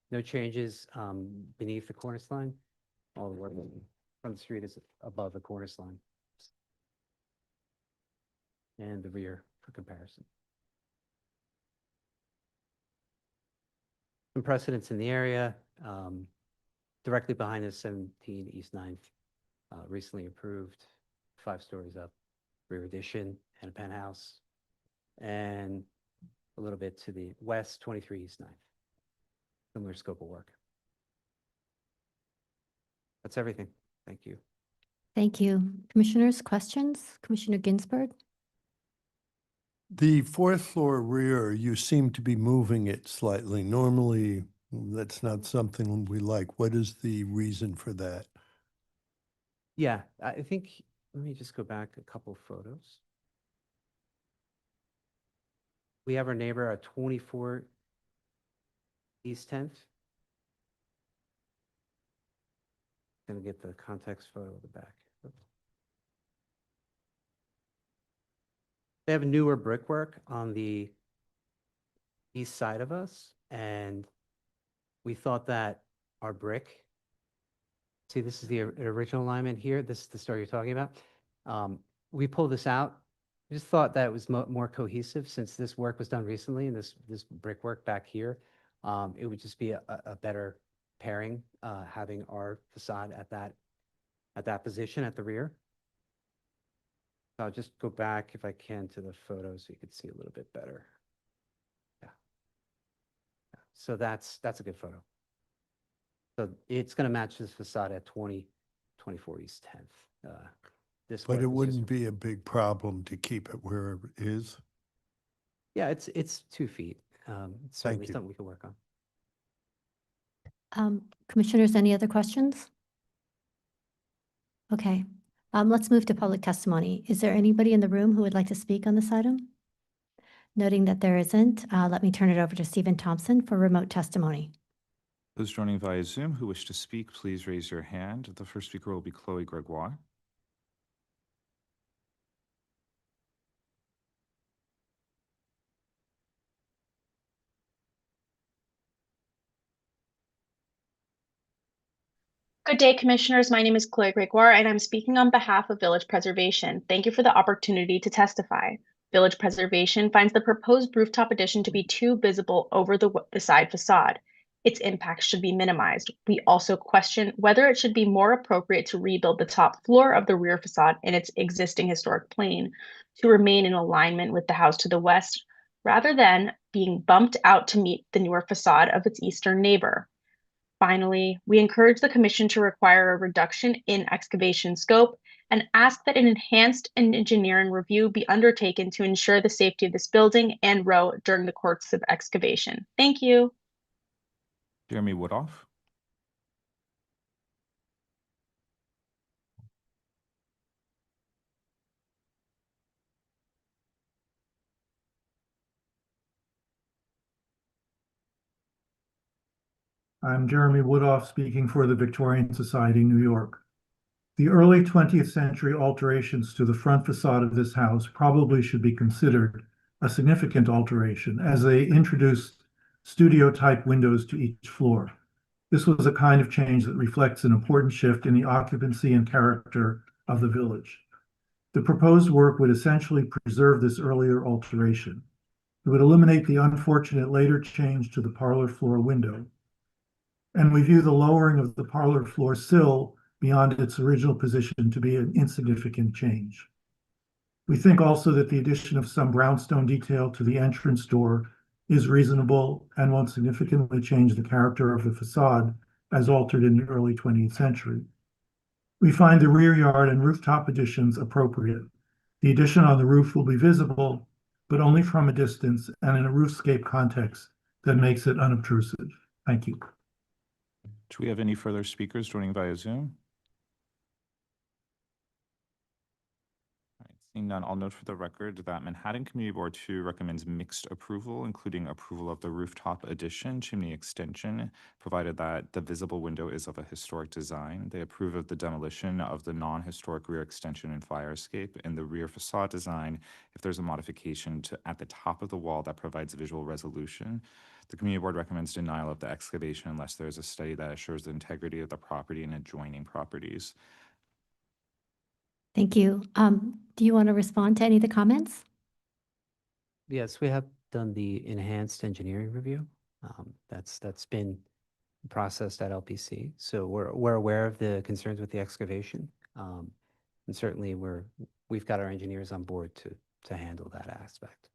No changes beneath the cornice line. All the work from the street is above the cornice line. And the rear for comparison. Some precedents in the area. Directly behind us, 17 East 9th, recently approved, 5 stories up, rear addition and a penthouse. And a little bit to the west, 23 East 9th. Similar scope of work. That's everything. Thank you. Thank you. Commissioners, questions? Commissioner Ginsburg? The fourth floor rear, you seem to be moving it slightly. Normally, that's not something we like. What is the reason for that? Yeah, I think, let me just go back a couple photos. We have our neighbor at 24 East 10th. Gonna get the context photo of the back. They have newer brickwork on the east side of us, and we thought that our brick, see, this is the original alignment here. This is the story you're talking about. We pulled this out. We just thought that it was more cohesive since this work was done recently, and this brickwork back here. It would just be a better pairing, having our facade at that position at the rear. I'll just go back if I can to the photo so you could see a little bit better. Yeah. So that's a good photo. So it's going to match this facade at 24 East 10th. But it wouldn't be a big problem to keep it where it is? Yeah, it's 2 feet. It's certainly something we can work on. Commissioners, any other questions? Okay, let's move to public testimony. Is there anybody in the room who would like to speak on this item? Noting that there isn't, let me turn it over to Sullivan-Thompson for remote testimony. Those joining via Zoom who wish to speak, please raise your hand. The first speaker will be Chloe Gregoire. Good day, Commissioners. My name is Chloe Gregoire, and I'm speaking on behalf of Village Preservation. Thank you for the opportunity to testify. Village Preservation finds the proposed rooftop addition to be too visible over the side facade. Its impact should be minimized. We also question whether it should be more appropriate to rebuild the top floor of the rear facade in its existing historic plane to remain in alignment with the house to the west, rather than being bumped out to meet the newer facade of its eastern neighbor. Finally, we encourage the Commission to require a reduction in excavation scope and ask that an enhanced engineering review be undertaken to ensure the safety of this building and row during the course of excavation. Thank you. Jeremy Woodhoff. I'm Jeremy Woodhoff, speaking for the Victorian Society, New York. The early 20th century alterations to the front facade of this house probably should be considered a significant alteration, as they introduced studio-type windows to each floor. This was a kind of change that reflects an important shift in the occupancy and character of the village. The proposed work would essentially preserve this earlier alteration. It would eliminate the unfortunate later change to the parlor floor window. And we view the lowering of the parlor floor sill beyond its original position to be an insignificant change. We think also that the addition of some brownstone detail to the entrance door is reasonable and won't significantly change the character of the facade as altered in the early 20th century. We find the rear yard and rooftop additions appropriate. The addition on the roof will be visible, but only from a distance and in a roofscape context that makes it unobtrusive. Thank you. Do we have any further speakers joining via Zoom? All right, seeing none, I'll note for the record that Manhattan Community Board 2 recommends mixed approval, including approval of the rooftop addition, chimney extension, provided that the visible window is of a historic design. They approve of the demolition of the non-historic rear extension and fire escape, and the rear facade design if there's a modification at the top of the wall that provides visual resolution. The Community Board recommends denial of the excavation unless there is a study that assures the integrity of the property and adjoining properties. Thank you. Do you want to respond to any of the comments? Yes, we have done the enhanced engineering review. That's been processed at LPC. So we're aware of the concerns with the excavation. And certainly we've got our engineers on board to handle that aspect.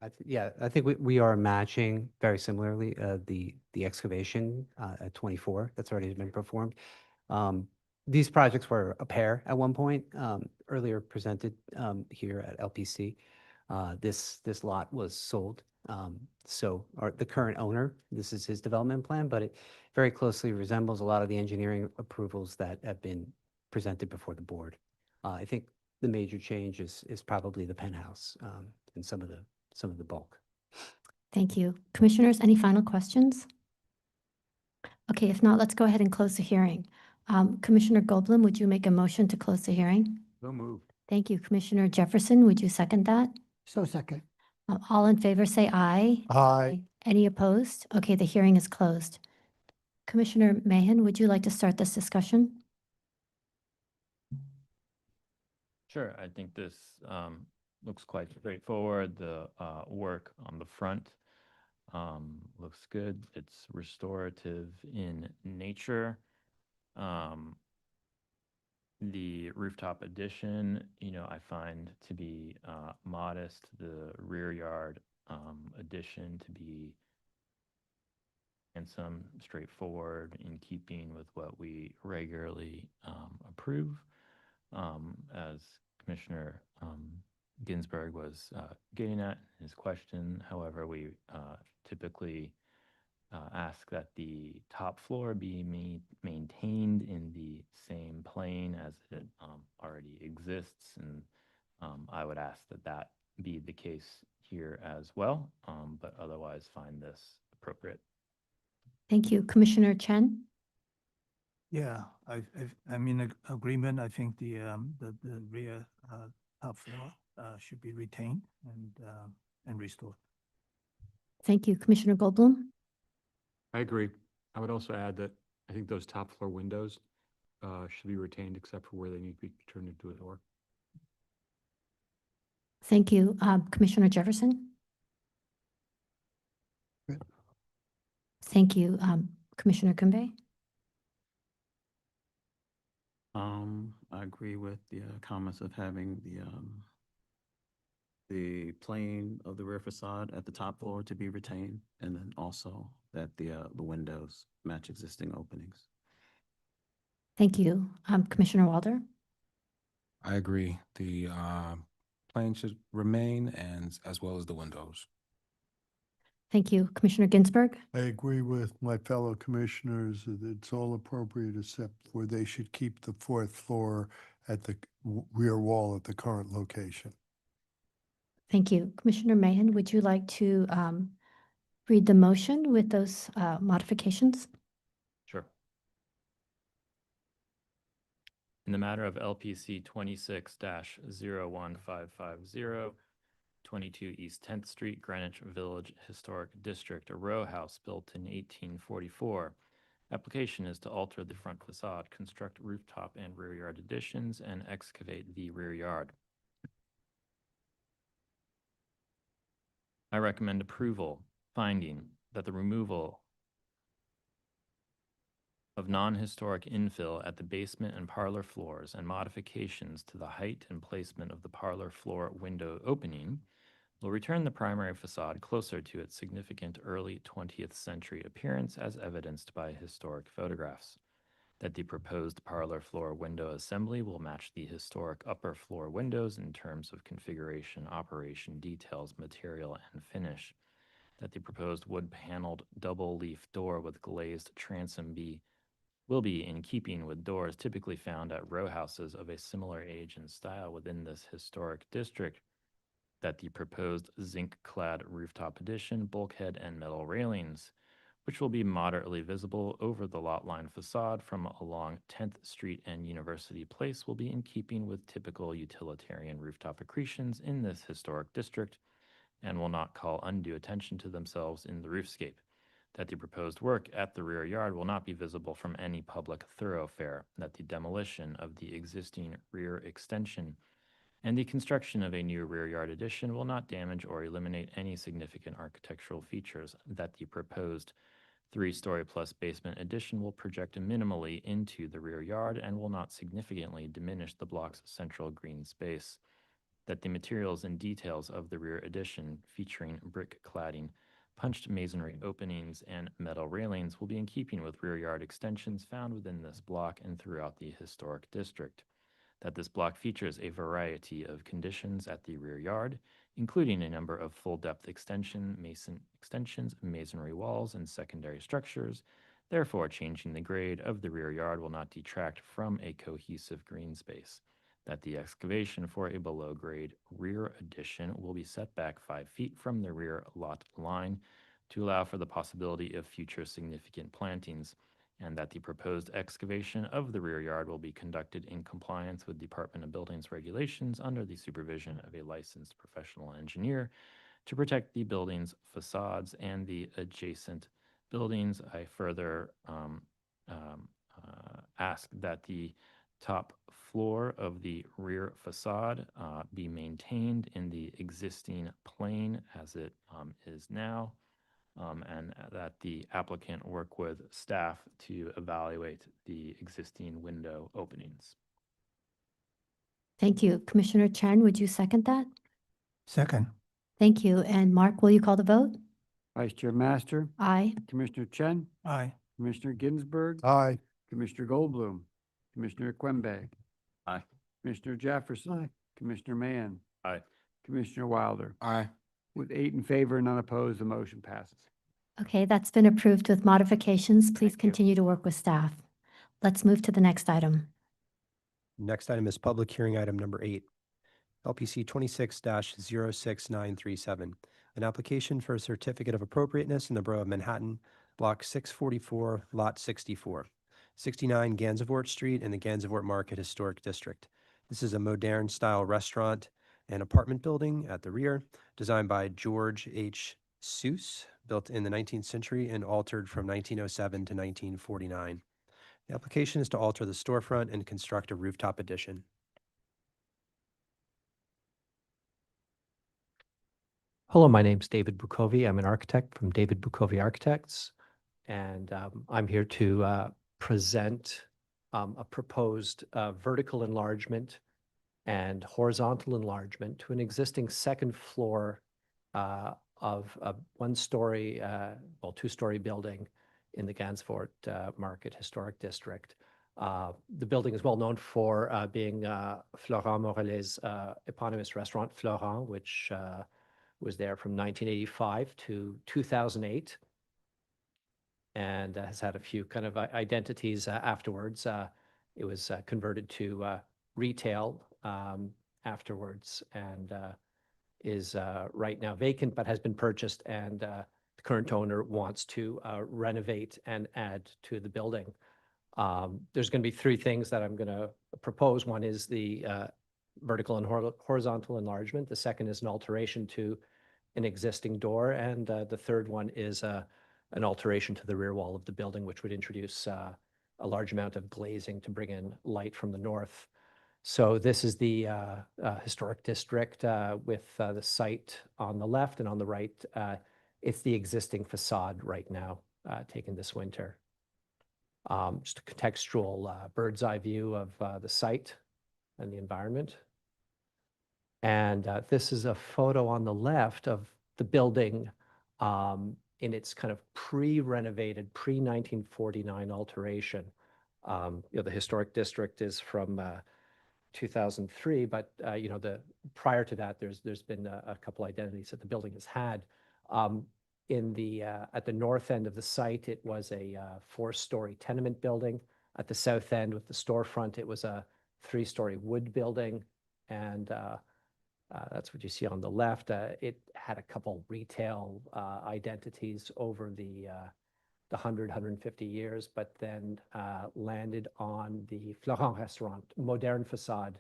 I think we are matching very similarly the excavation at 24 that's already been performed. These projects were a pair at one point, earlier presented here at LPC. This lot was sold. So the current owner, this is his development plan, but it very closely resembles a lot of the engineering approvals that have been presented before the board. I think the major change is probably the penthouse and some of the bulk. Thank you. Commissioners, any final questions? Okay, if not, let's go ahead and close the hearing. Commissioner Goldblum, would you make a motion to close the hearing? So moved. Thank you. Commissioner Jefferson, would you second that? So second. All in favor, say aye. Aye. Any opposed? Okay, the hearing is closed. Commissioner Mahan, would you like to start this discussion? Sure, I think this looks quite straightforward. The work on the front looks good. It's restorative in nature. The rooftop addition, I find to be modest. The rear yard addition to be handsome, straightforward, in keeping with what we regularly approve. As Commissioner Ginsburg was getting at his question, however, we typically ask that the top floor be maintained in the same plane as it already exists, and I would ask that be the case here as well, but otherwise find this appropriate. Thank you. Commissioner Chen? Yeah, I'm in agreement. I think the rear top floor should be retained and restored. Thank you. Commissioner Goldblum? I agree. I would also add that I think those top floor windows should be retained except for where they need to be turned into a door. Thank you. Commissioner Jefferson? Good. Thank you. Commissioner Kumbay? I agree with the comments of having the plane of the rear facade at the top floor to be retained, and then also that the windows match existing openings. Thank you. Commissioner Walder? I agree. The plane should remain, and as well as the windows. Thank you. Commissioner Ginsburg? I agree with my fellow commissioners that it's all appropriate except for they should keep the fourth floor at the rear wall at the current location. Thank you. Commissioner Mahan, would you like to read the motion with those modifications? Sure. In the matter of LPC 26-01550, 22 East 10th Street, Greenwich Village Historic District, a row house built in 1844. Application is to alter the front facade, construct rooftop and rear yard additions, and excavate the rear yard. I recommend approval, finding that the removal of non-historic infill at the basement and parlor floors and modifications to the height and placement of the parlor floor window opening will return the primary facade closer to its significant early 20th century appearance as evidenced by historic photographs. That the proposed parlor floor window assembly will match the historic upper floor windows in terms of configuration, operation, details, material, and finish. That the proposed wood-paneled double-leaf door with glazed transom will be in keeping with doors typically found at row houses of a similar age and style within this historic district. That the proposed zinc-clad rooftop addition, bulkhead, and metal railings, which will be moderately visible over the lot line facade from along 10th Street and University Place, will be in keeping with typical utilitarian rooftop accretions in this historic district and will not call undue attention to themselves in the roofscape. That the proposed work at the rear yard will not be visible from any public thoroughfare. That the demolition of the existing rear extension and the construction of a new rear yard addition will not damage or eliminate any significant architectural features. That the proposed 3-story plus basement addition will project minimally into the rear yard and will not significantly diminish the block's central green space. That the materials and details of the rear addition, featuring brick cladding, punched masonry openings, and metal railings, will be in keeping with rear yard extensions found within this block and throughout the historic district. That this block features a variety of conditions at the rear yard, including a number of full-depth extensions, masonry walls, and secondary structures. Therefore, changing the grade of the rear yard will not detract from a cohesive green space. That the excavation for a below-grade rear addition will be set back 5 feet from the rear lot line to allow for the possibility of future significant plantings, and that the proposed excavation of the rear yard will be conducted in compliance with Department of Buildings regulations under the supervision of a licensed professional engineer to protect the building's facades and the adjacent buildings. I further ask that the top floor of the rear facade be maintained in the existing plane as it is now. And that the applicant work with staff to evaluate the existing window openings. Thank you. Commissioner Chen, would you second that? Second. Thank you. And Mark, will you call the vote? Vice Chair Master, Aye. Commissioner Chen, Aye. Commissioner Ginsburg, Aye. Commissioner Goldblum, Commissioner Quembe, Aye. Commissioner Jefferson, Aye. Commissioner Mann, Aye. Commissioner Wilder. Aye. With 8 in favor, none opposed, the motion passes. Okay, that's been approved with modifications. Please continue to work with staff. Let's move to the next item. Next item is public hearing item number 8, LPC 26-06937, an application for a certificate of appropriateness in the Borough of Manhattan, Block 644, Lot 64, 69 Gansevoort Street in the Gansevoort Market Historic District. This is a modern-style restaurant and apartment building at the rear, designed by George H. Seuss, built in the 19th century and altered from 1907 to 1949. The application is to alter the storefront and construct a rooftop addition. Hello, my name's David Bukovi. I'm an architect from David Bukovi Architects, and I'm here to present a proposed vertical enlargement and horizontal enlargement to an existing second floor of a 1-story, well, 2-story building in the Gansevoort Market Historic District. The building is well known for being Florent Morellet's eponymous restaurant, Florent, which was there from 1985 to 2008, and has had a few kind of identities afterwards. It was converted to retail afterwards, and is right now vacant but has been purchased, and the current owner wants to renovate and add to the building. There's going to be three things that I'm going to propose. One is the vertical and horizontal enlargement. The second is an alteration to an existing door. And the third one is an alteration to the rear wall of the building, which would introduce a large amount of glazing to bring in light from the north. So this is the historic district with the site on the left, and on the right, it's the existing facade right now taken this winter. Just a contextual bird's eye view of the site and the environment. And this is a photo on the left of the building in its kind of pre-renovated, pre-1949 alteration. The historic district is from 2003, but prior to that, there's been a couple identities that the building has had. At the north end of the site, it was a 4-story tenement building. At the south end, with the storefront, it was a 3-story wood building, and that's what you see on the left. It had a couple retail identities over the 150 years, but then landed on the Florent restaurant, modern facade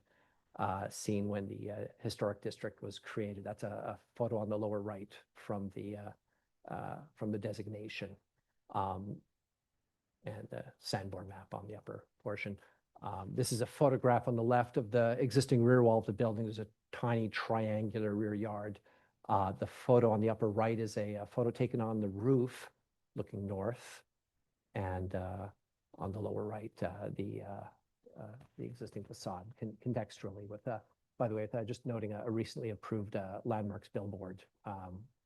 seen when the historic district was created. That's a photo on the lower right from the designation, and the Sanborn map on the upper portion. This is a photograph on the left of the existing rear wall of the building. There's a tiny triangular rear yard. The photo on the upper right is a photo taken on the roof looking north, and on the lower right, the existing facade contextually with, by the way, just noting a recently approved landmarks billboard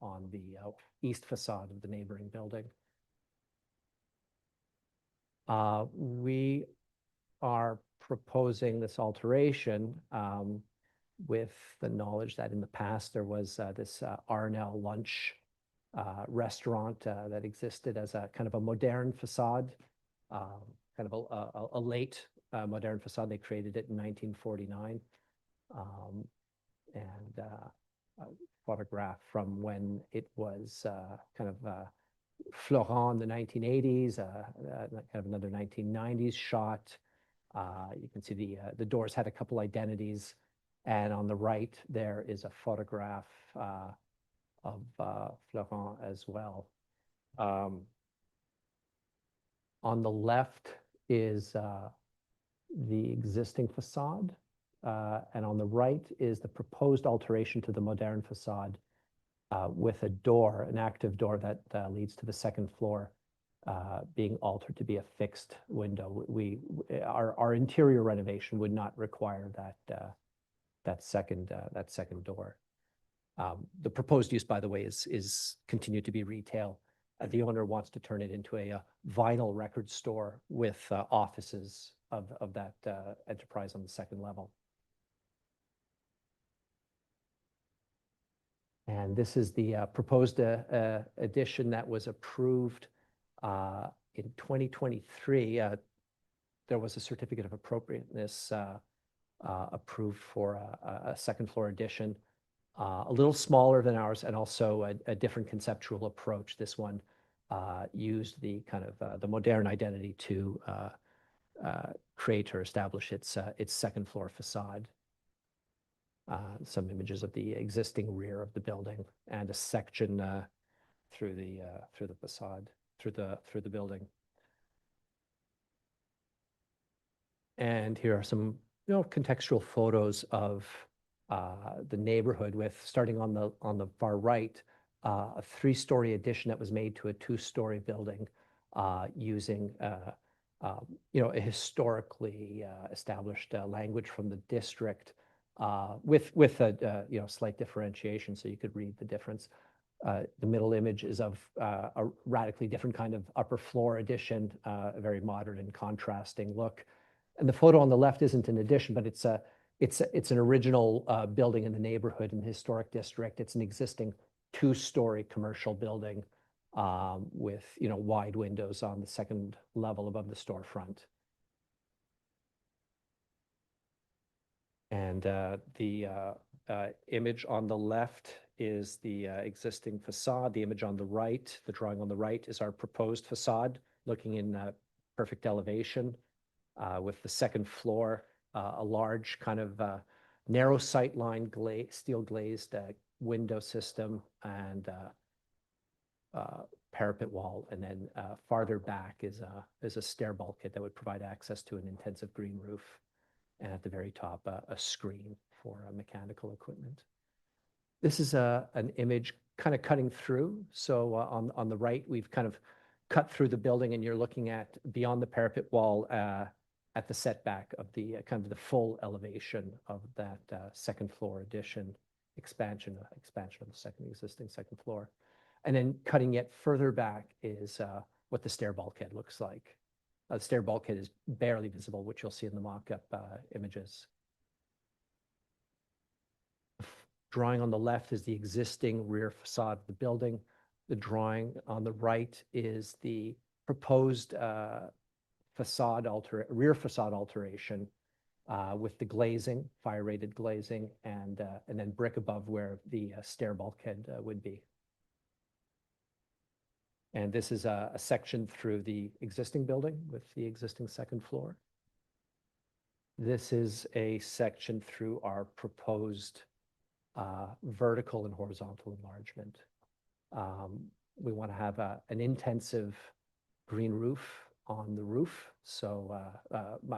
on the east facade of the neighboring building. We are proposing this alteration with the knowledge that in the past there was this R&L lunch restaurant that existed as a kind of a modern facade, kind of a late modern facade. They created it in 1949. And a photograph from when it was kind of Florent in the 1980s, kind of another 1990s shot. You can see the doors had a couple identities, and on the right there is a photograph of Florent as well. On the left is the existing facade, and on the right is the proposed alteration to the modern facade with a door, an active door that leads to the second floor, being altered to be a fixed window. Our interior renovation would not require that second door. The proposed use, by the way, is continued to be retail. The owner wants to turn it into a vinyl record store with offices of that enterprise on the second level. And this is the proposed addition that was approved in 2023. There was a certificate of appropriateness approved for a second floor addition, a little smaller than ours, and also a different conceptual approach. This one used the kind of the modern identity to create or establish its second floor facade. Some images of the existing rear of the building and a section through the facade, through the building. And here are some contextual photos of the neighborhood, with starting on the far right, a 3-story addition that was made to a 2-story building using a historically established language from the district, with a slight differentiation, so you could read the difference. The middle image is of a radically different kind of upper floor addition, a very modern and contrasting look. And the photo on the left isn't an addition, but it's an original building in the neighborhood in the historic district. It's an existing 2-story commercial building with wide windows on the second level above the storefront. And the image on the left is the existing facade. The image on the right, the drawing on the right, is our proposed facade, looking in perfect elevation with the second floor, a large kind of narrow sightline steel glazed window system and parapet wall, and then farther back is a stair bulkhead that would provide access to an intensive green roof, and at the very top a screen for mechanical equipment. This is an image kind of cutting through. So on the right, we've kind of cut through the building, and you're looking at beyond the parapet wall at the setback of the kind of the full elevation of that second floor addition, expansion of the existing second floor. And then cutting yet further back is what the stair bulkhead looks like. The stair bulkhead is barely visible, which you'll see in the mock-up images. Drawing on the left is the existing rear facade of the building. The drawing on the right is the proposed rear facade alteration with the glazing, fire-rated glazing, and then brick above where the stair bulkhead would be. And this is a section through the existing building with the existing second floor. This is a section through our proposed vertical and horizontal enlargement. We want to have an intensive green roof on the roof. So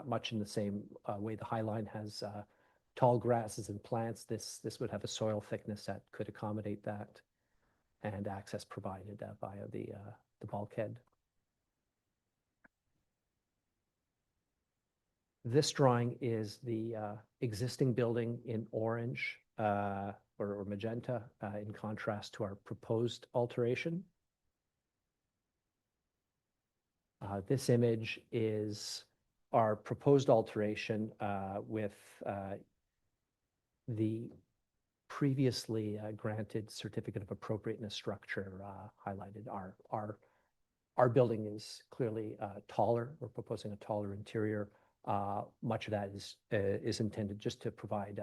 much in the same way the High Line has tall grasses and plants, this would have a soil thickness that could accommodate that, and access provided via the bulkhead. This drawing is the existing building in orange or magenta in contrast to our proposed alteration. This image is our proposed alteration with the previously granted certificate of appropriateness structure highlighted. Our building is clearly taller. We're proposing a taller interior. Much of that is intended just to provide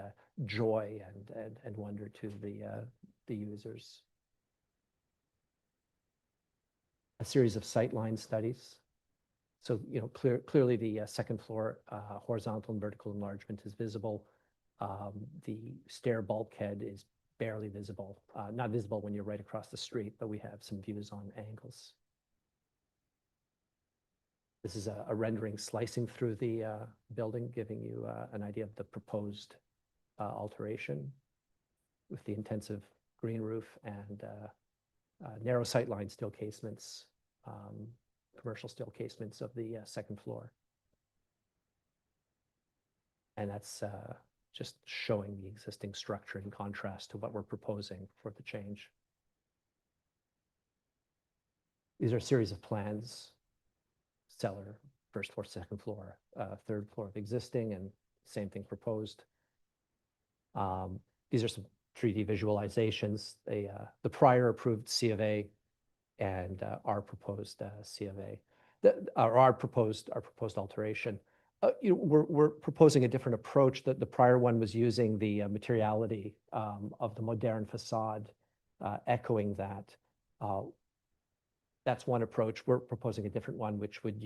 joy and wonder to the users. A series of sightline studies. So, clearly the second floor horizontal and vertical enlargement is visible. The stair bulkhead is barely visible, not visible when you're right across the street, but we have some views on angles. This is a rendering slicing through the building, giving you an idea of the proposed alteration with the intensive green roof and narrow sightline steel casements, commercial steel casements of the second floor. And that's just showing the existing structure in contrast to what we're proposing for the change. These are a series of plans: cellar, first floor, second floor, third floor of existing, and same thing proposed. These are some 3D visualizations. The prior approved C of A and our proposed C of A, our proposed alteration. We're proposing a different approach. The prior one was using the materiality of the modern facade, echoing that. That's one approach. We're proposing a different one, which would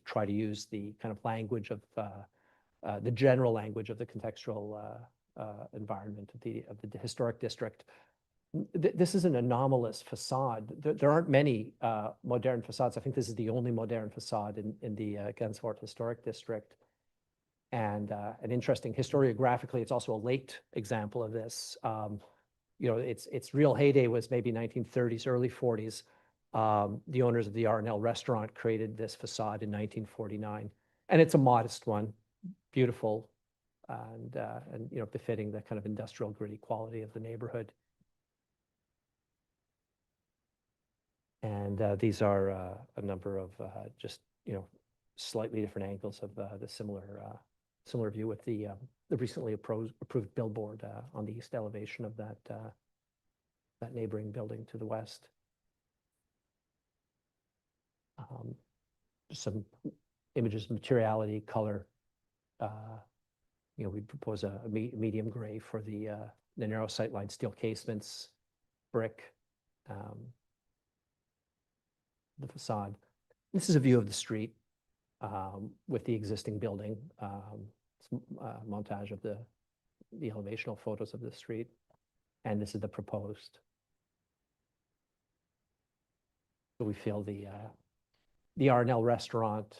try to use the kind of language of the general language of the contextual environment of the historic district. This is an anomalous facade. There aren't many modern facades. I think this is the only modern facade in the Gansevoort Historic District. And an interesting historiographically, it's also a late example of this. Its real heyday was maybe 1930s, early 40s. The owners of the R&L restaurant created this facade in 1949, and it's a modest one, beautiful, and befitting the kind of industrial gritty quality of the neighborhood. And these are a number of just slightly different angles of the similar view with the recently approved billboard on the east elevation of that neighboring building to the west. Some images of materiality, color. We propose a medium gray for the the narrow sightline steel casements, brick, the facade. This is a view of the street with the existing building. Montage of the elevational photos of the street. And this is the proposed. So we feel the Arnell restaurant,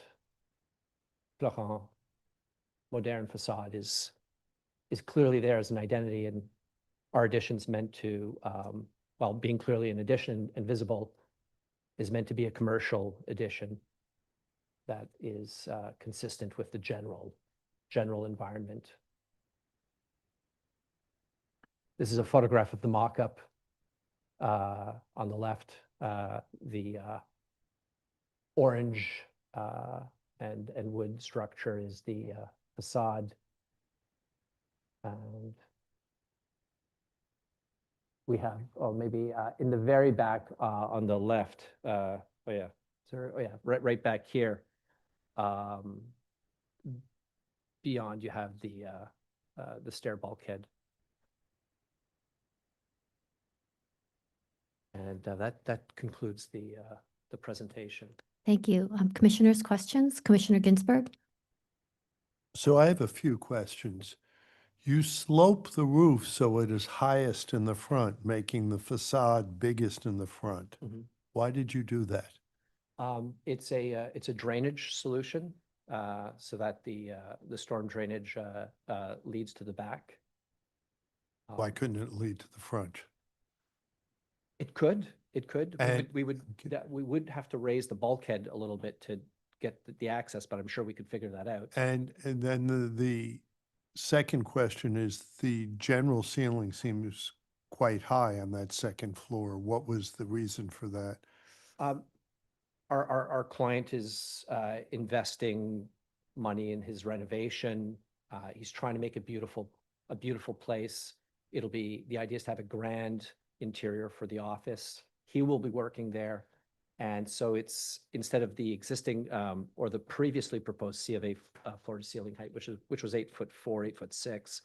Florent, modern facade is clearly there as an identity, and our addition's meant to, while being clearly an addition and visible, is meant to be a commercial addition that is consistent with the general environment. This is a photograph of the mock-up on the left. The orange and wood structure is the facade. And we have, maybe in the very back on the left, right back here. Beyond, you have the stair bulkhead. And that concludes the presentation. Thank you. Commissioners, questions? Commissioner Ginsburg? So I have a few questions. You slope the roof so it is highest in the front, making the facade biggest in the front. Mhm. Why did you do that? It's a drainage solution so that the storm drainage leads to the back. Why couldn't it lead to the front? It could. And- We would have to raise the bulkhead a little bit to get the access, but I'm sure we could figure that out. And then the second question is, the general ceiling seems quite high on that second floor. What was the reason for that? Our client is investing money in his renovation. He's trying to make a beautiful place. The idea is to have a grand interior for the office. He will be working there. And so it's, instead of the existing or the previously proposed C of A floor to ceiling height, which was 8'4", 8'6",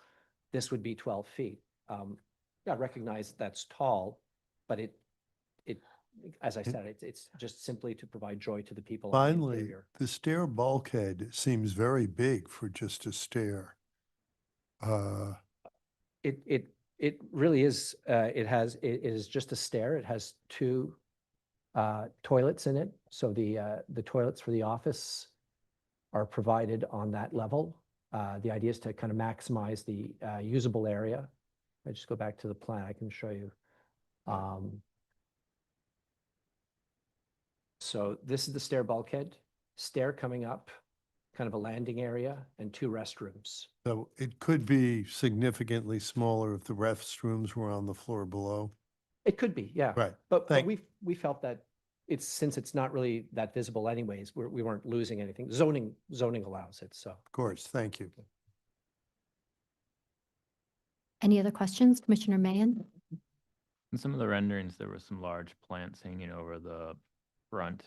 this would be 12 feet. I recognize that's tall, but it as I said, it's just simply to provide joy to the people. in the Finally, interior. the stair bulkhead seems very big for just a stair. It really is. It is just a stair. It has two toilets in it. So the toilets for the office are provided on that level. The idea is to kind of maximize the usable area. I just go back to the plan. I can show you. So this is the stair bulkhead, stair coming up, kind of a landing area, and two restrooms. So it could be significantly smaller if the restrooms were on the floor below. It could be, yeah. Right. But we felt that since it's not really that visible anyways, we weren't losing anything. Zoning allows it, so. Of course, thank you. Any other questions? Commissioner Mayan? In some of the renderings, there were some large plants hanging over the front.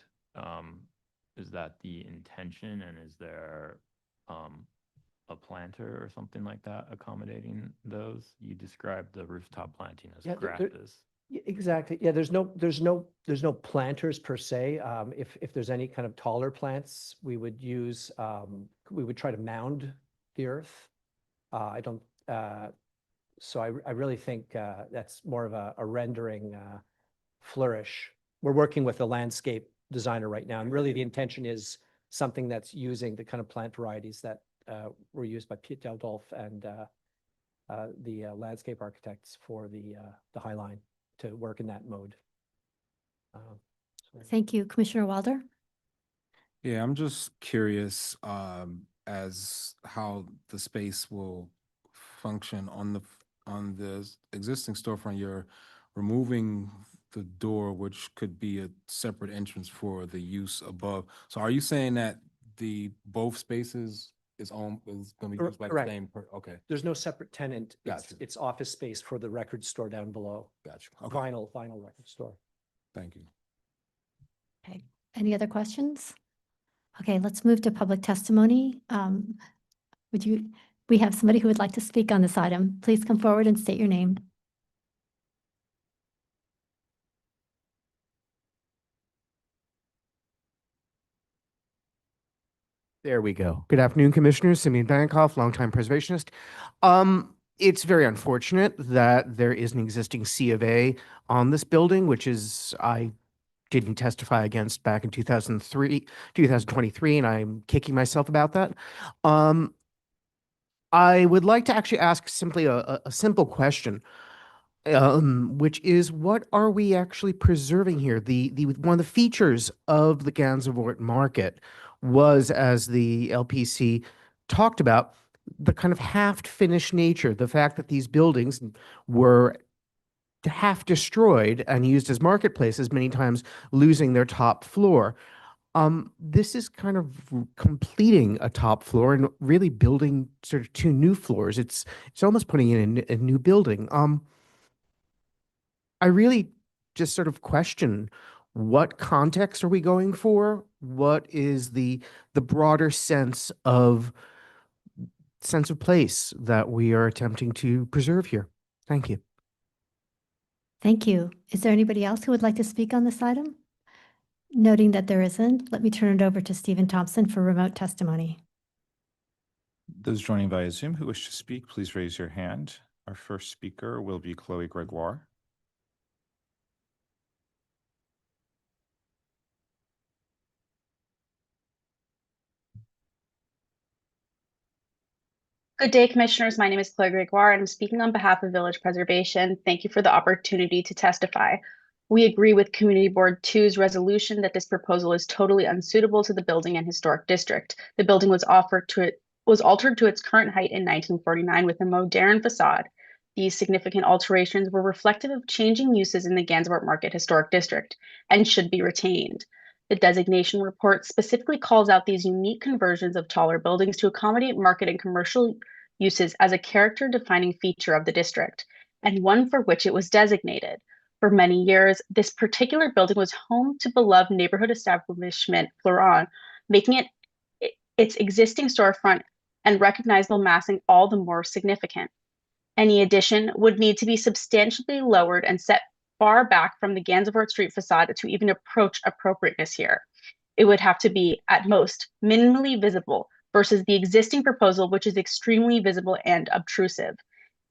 Is that the intention, and is there a planter or something like that accommodating those? You described the rooftop planting as grasses. Exactly. Yeah, there's no planters per se. If there's any kind of taller plants, we would try to mound the earth. So I really think that's more of a rendering flourish. We're working with a landscape designer right now, and really the intention is something that's using the kind of plant varieties that were used by Piet Adolf and the landscape architects for the High Line to work in that mode. Thank you. Commissioner Wilder? Yeah, I'm just curious as how the space will function on the existing storefront. You're removing the door, which could be a separate entrance for the use above. So are you saying that both spaces is going to be used by the same okay. There's no separate tenant. Gotcha. It's office space for the record store down below. Gotcha. Okay. Vinyl record store. Thank you. Okay. Any other questions? Okay, let's move to public testimony. Would We have somebody who would like to speak on this item. Please come forward and state your name. There we go. Good afternoon, Commissioners. Simeon Bankoff, longtime preservationist. It's very unfortunate that there is an existing C of A on this building, which is, I didn't testify against back in 2023, and I'm kicking myself about that. I would like to actually ask simply a simple question, which is, what are we actually preserving here? One of the features of the Gansevoort market was, as the LPC talked about, the kind of half-finished nature, the fact that these buildings were half destroyed and used as marketplaces, many times losing their top floor. This is kind of completing a top floor and really building sort of two new floors. It's almost putting in a new building. I really just sort of question, what context are we going for? What is the broader sense of place that we are attempting to preserve here? Thank you. Thank you. Is there anybody else who would like to speak on this item? Noting that there isn't, let me turn it over to Sullivan-Thompson for remote testimony. Those joining via Zoom who wish to speak, please raise your hand. Our first speaker will be Chloe Gregoire. Good day, Commissioners. My name is Chloe Gregoire, and I'm speaking on behalf of Village Preservation. Thank you for the opportunity to testify. We agree with Community Board 2's resolution that this proposal is totally unsuitable to the building and historic district. The building was altered to its current height in 1949 with a modern facade. These significant alterations were reflective of changing uses in the Gansevoort Market Historic District and should be retained. The designation report specifically calls out these unique conversions of taller buildings to accommodate market and commercial uses as a character-defining feature of the district, and one for which it was designated. For many years, this particular building was home to beloved neighborhood establishment Fleuron, making it its existing storefront and recognizable massing all the more significant. Any addition would need to be substantially lowered and set far back from the Gansevoort Street facade to even approach appropriateness here. It would have to be, at most, minimally visible versus the existing proposal, which is extremely visible and obtrusive.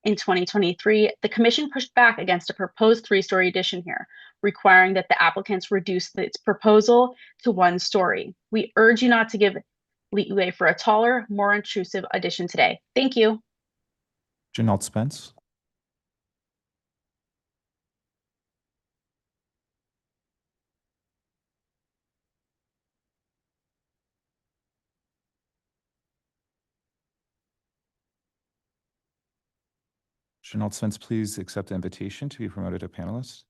In 2023, the Commission pushed back against a proposed 3-story addition here, requiring that the applicants reduce its proposal to 1 story. We urge you not to give leeway for a taller, more intrusive addition today. Thank you. Janelle Spence. Janelle Spence, please accept the invitation to be promoted to panelist.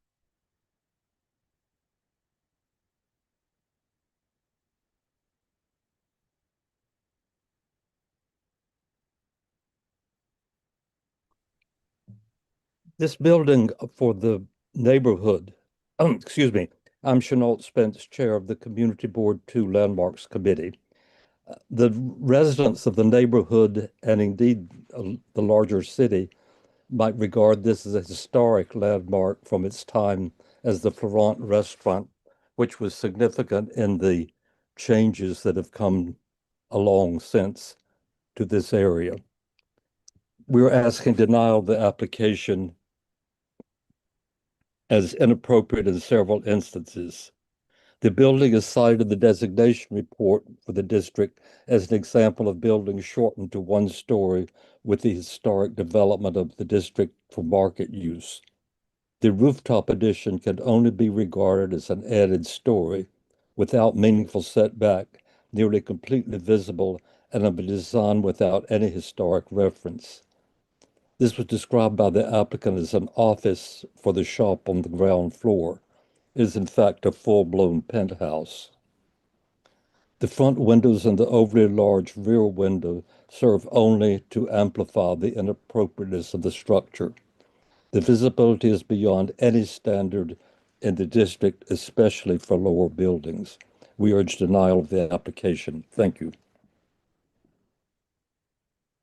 This building for the neighborhood, excuse me, I'm Chenault Spence, Chair of the Community Board 2 Landmarks Committee. The residents of the neighborhood, and indeed the larger city, might regard this as a historic landmark from its time as the Florent restaurant, which was significant in the changes that have come along since to this area. We're asking denial of the application as inappropriate in several instances. The building is cited in the designation report for the district as an example of buildings shortened to 1 story with the historic development of the district for market use. The rooftop addition can only be regarded as an added story without meaningful setback, nearly completely visible, and of a design without any historic reference. This was described by the applicant as an office for the shop on the ground floor. It is in fact a full-blown penthouse. The front windows and the overly large rear window serve only to amplify the inappropriateness of the structure. The visibility is beyond any standard in the district, especially for lower buildings. We urge denial of the application. Thank you.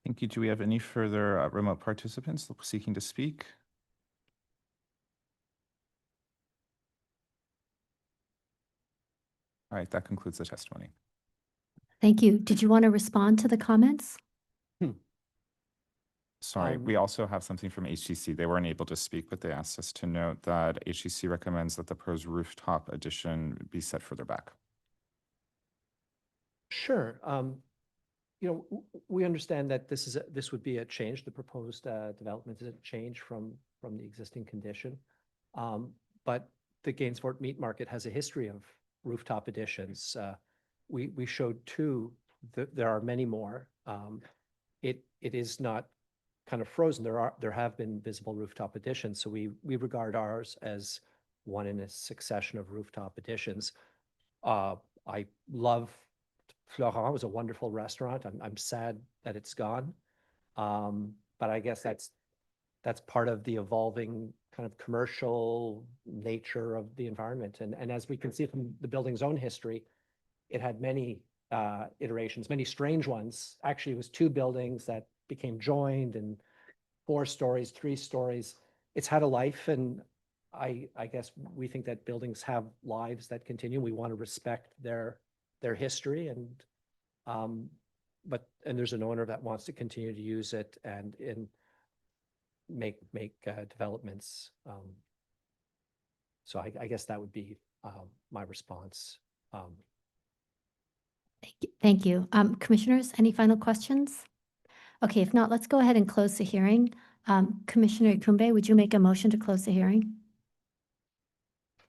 Thank you. Do we have any further remote participants seeking to speak? All right, that concludes the testimony. Thank you. Did you want to respond to the comments? Sorry, we also have something from HTC. They weren't able to speak, but they asked us to note that HTC recommends that the proposed rooftop addition be set further back. Sure. We understand that this would be a change. The proposed development is a change from the existing condition. But the Gansevoort meat market has a history of rooftop additions. We showed two. There are many more. It is not kind of frozen. There have been visible rooftop additions. So we regard ours as one in a succession of rooftop additions. I love Florent. It was a wonderful restaurant. I'm sad that it's gone. But I guess that's part of the evolving kind of commercial nature of the environment. And as we can see from the building's own history, it had many iterations, many strange ones. Actually, it was two buildings that became joined and 4 stories, 3 stories. It's had a life, and I guess we think that buildings have lives that continue. We want to respect their history, and there's an owner that wants to continue to use it and make developments. So I guess that would be my response. Thank you. Commissioners, any final questions? Okay, if not, let's go ahead and close the hearing. Commissioner Kumbe, would you make a motion to close the hearing?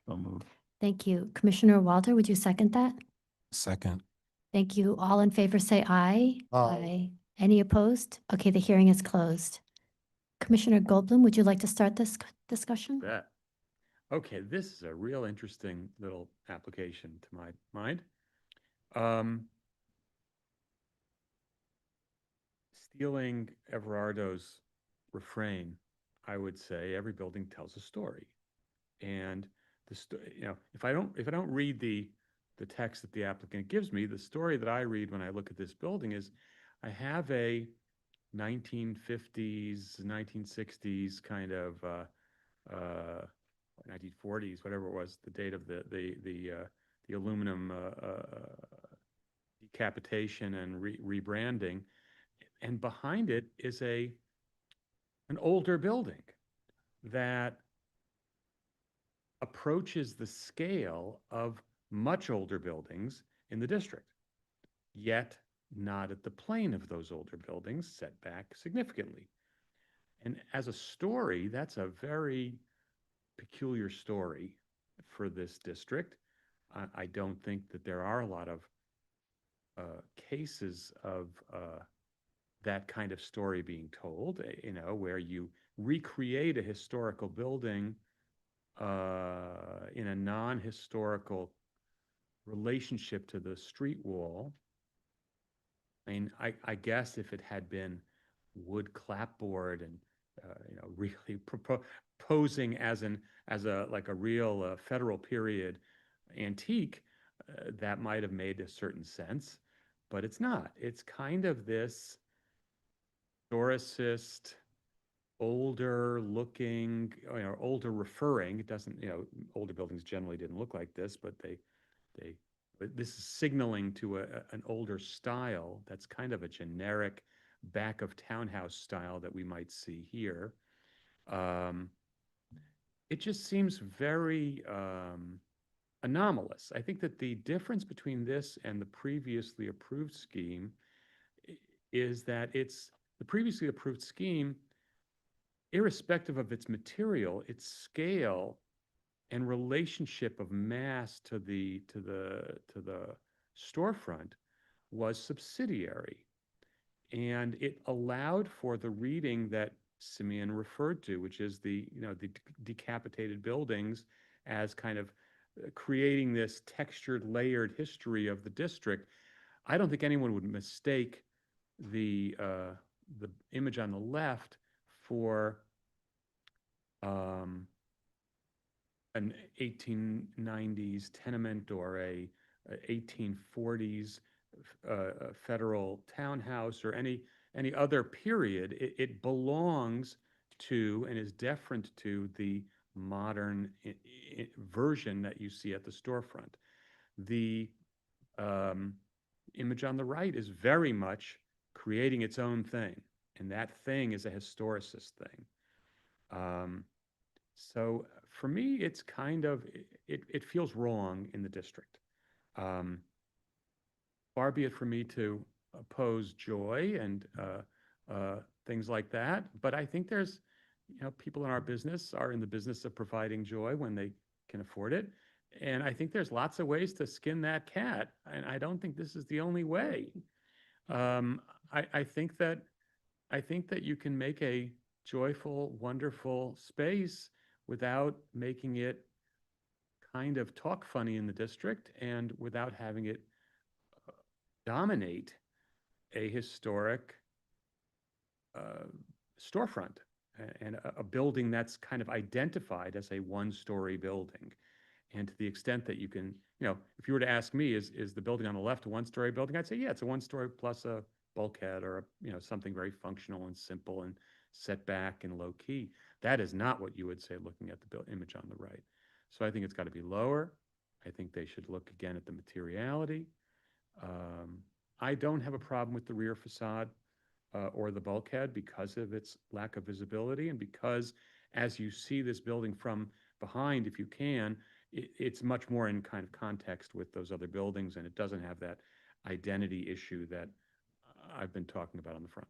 So moved. Thank you. Commissioner Walter, would you second that? Second. Thank you. All in favor say aye. Aye. Any opposed? Okay, the hearing is closed. Commissioner Goldblum, would you like to start this discussion? Bet. Okay, this is a real interesting little application to my mind. Stealing Everardo's refrain, I would say every building tells a story, and if I don't read the text that the applicant gives me, the story that I read when I look at this building is, I have a 1950s, 1960s kind of 1940s, whatever it was, the date of the aluminum decapitation and rebranding. And behind it is an older building that approaches the scale of much older buildings in the district, yet not at the plane of those older buildings, set back significantly. And as a story, that's a very peculiar story for this district. I don't think that there are a lot of cases of that kind of story being told, where you recreate a historical building in a non-historical relationship to the street wall. I mean, I guess if it had been wood clapboard and really posing as a real federal period antique, that might have made a certain sense, but it's not. It's kind of this historicist, older looking, older referring. It doesn't, older buildings generally didn't look like this, but this is signaling to an older style that's kind of a generic back of townhouse style that we might see here. It just seems very anomalous. I think that the difference between this and the previously approved scheme is that the previously approved scheme, irrespective of its material, its scale and relationship of mass to the storefront was subsidiary, and it allowed for the reading that Simeon referred to, which is the decapitated buildings as kind of creating this textured, layered history of the district. I don't think anyone would mistake the image on the left for an 1890s tenement or a 1840s federal townhouse or any other period. It belongs to and is deferent to the modern version that you see at the storefront. The image on the right is very much creating its own thing, and that thing is a historicist thing. So for me, it's kind of, it feels wrong in the district. Far be it for me to oppose joy and things like that, but I think there's, people in our business are in the business of providing joy when they can afford it. And I think there's lots of ways to skin that cat, and I don't think this is the only way. I think that you can make a joyful, wonderful space without making it kind of talk funny in the district and without having it dominate a historic storefront and a building that's kind of identified as a one-story building. And to the extent that you can, if you were to ask me, is the building on the left a one-story building? I'd say, yeah, it's a one-story plus a bulkhead or something very functional and simple and set back and low key. That is not what you would say looking at the image on the right. So I think it's got to be lower. I think they should look again at the materiality. I don't have a problem with the rear facade or the bulkhead because of its lack of visibility, and because as you see this building from behind, if you can, it's much more in kind of context with those other buildings, and it doesn't have that identity issue that I've been talking about on the front.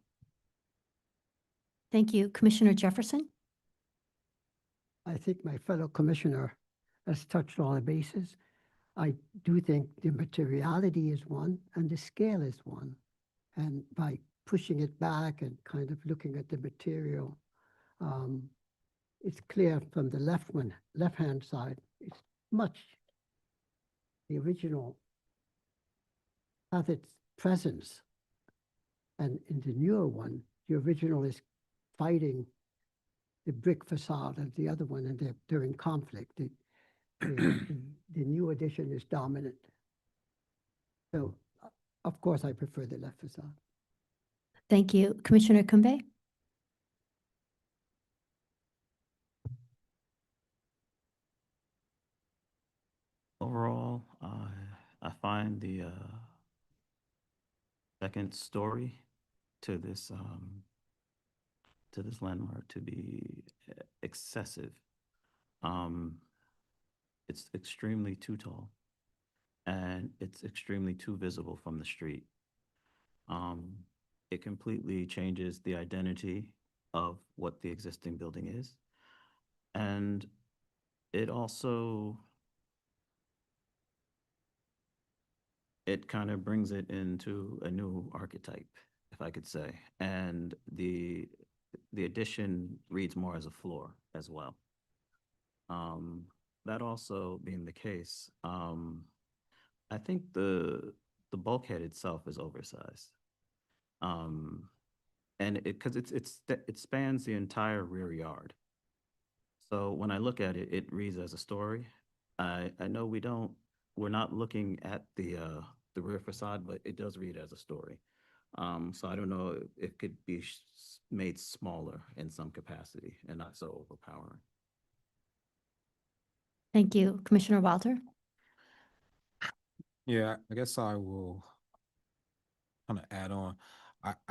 Thank you. Commissioner Jefferson? I think my fellow commissioner has touched all the bases. I do think the materiality is one and the scale is one. And by pushing it back and kind of looking at the material, it's clear from the left-hand side, it's much, the original has its presence. And in the newer one, the original is fighting the brick facade of the other one, and they're in conflict. The new edition is dominant. So, of course, I prefer the left facade. Thank you. Commissioner Kumbe? Overall, I find the second story to this landmark to be excessive. It's extremely too tall, and it's extremely too visible from the street. It completely changes the identity of what the existing building is, and it also kind of brings it into a new archetype, if I could say. And the addition reads more as a floor as well. That also being the case, I think the bulkhead itself is oversized. And because it spans the entire rear yard. So when I look at it, it reads as a story. I know we're not looking at the rear facade, but it does read as a story. So I don't know if it could be made smaller in some capacity and not so overpowering. Thank you. Commissioner Walter? Yeah, I guess I will kind of add on.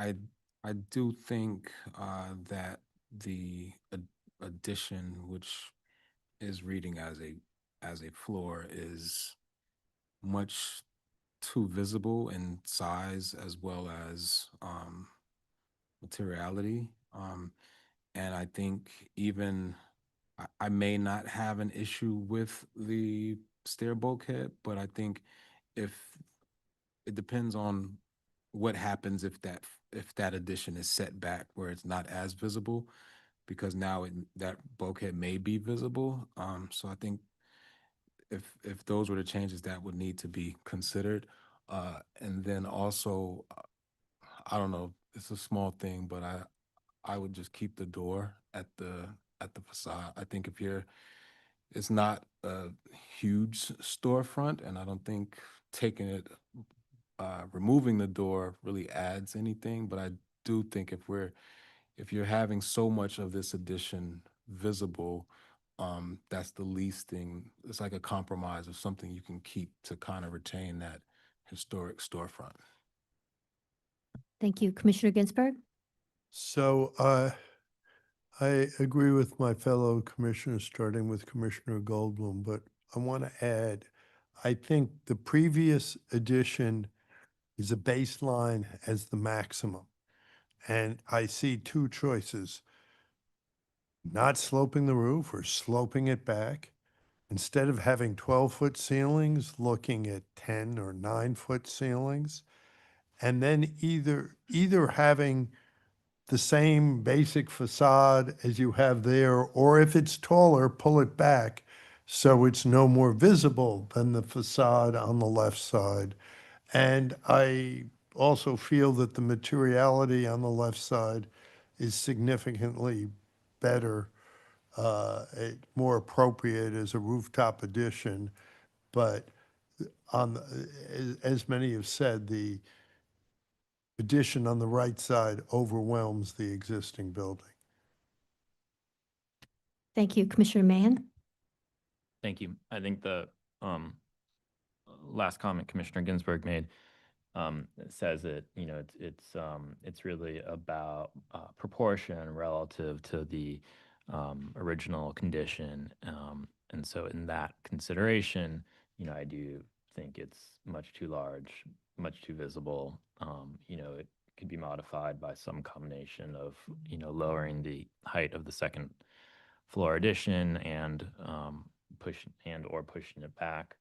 I do think that the addition, which is reading as a floor, is much too visible in size as well as materiality. And I think even I may not have an issue with the stair bulkhead, but I think if it depends on what happens if that addition is set back where it's not as visible, because now that bulkhead may be visible. So I think if those were the changes that would need to be considered. And then also, I don't know, it's a small thing, but I would just keep the door at the facade. I think it's not a huge storefront, and I don't think removing the door really adds anything, but I do think if you're having so much of this addition visible, that's the least thing. It's like a compromise of something you can keep to kind of retain that historic storefront. Thank you. Commissioner Ginsburg? So I agree with my fellow commissioners, starting with Commissioner Goldblum, but I want to add, I think the previous edition is a baseline as the maximum. And I see two choices: not sloping the roof or sloping it back. Instead of having 12-foot ceilings, looking at 10 or 9-foot ceilings, and then either having the same basic facade as you have there, or if it's taller, pull it back so it's no more visible than the facade on the left side. And I also feel that the materiality on the left side is significantly better, more appropriate as a rooftop addition. But as many have said, the addition on the right side overwhelms the existing building. Thank you. Commissioner Mahan? Thank you. I think the last comment Commissioner Ginsburg made says that, you know, it's really about proportion relative to the original condition. And so in that consideration, you know, I do think it's much too large, much too visible. You know, it could be modified by some combination of, you know, lowering the height of the second floor addition and pushing it back.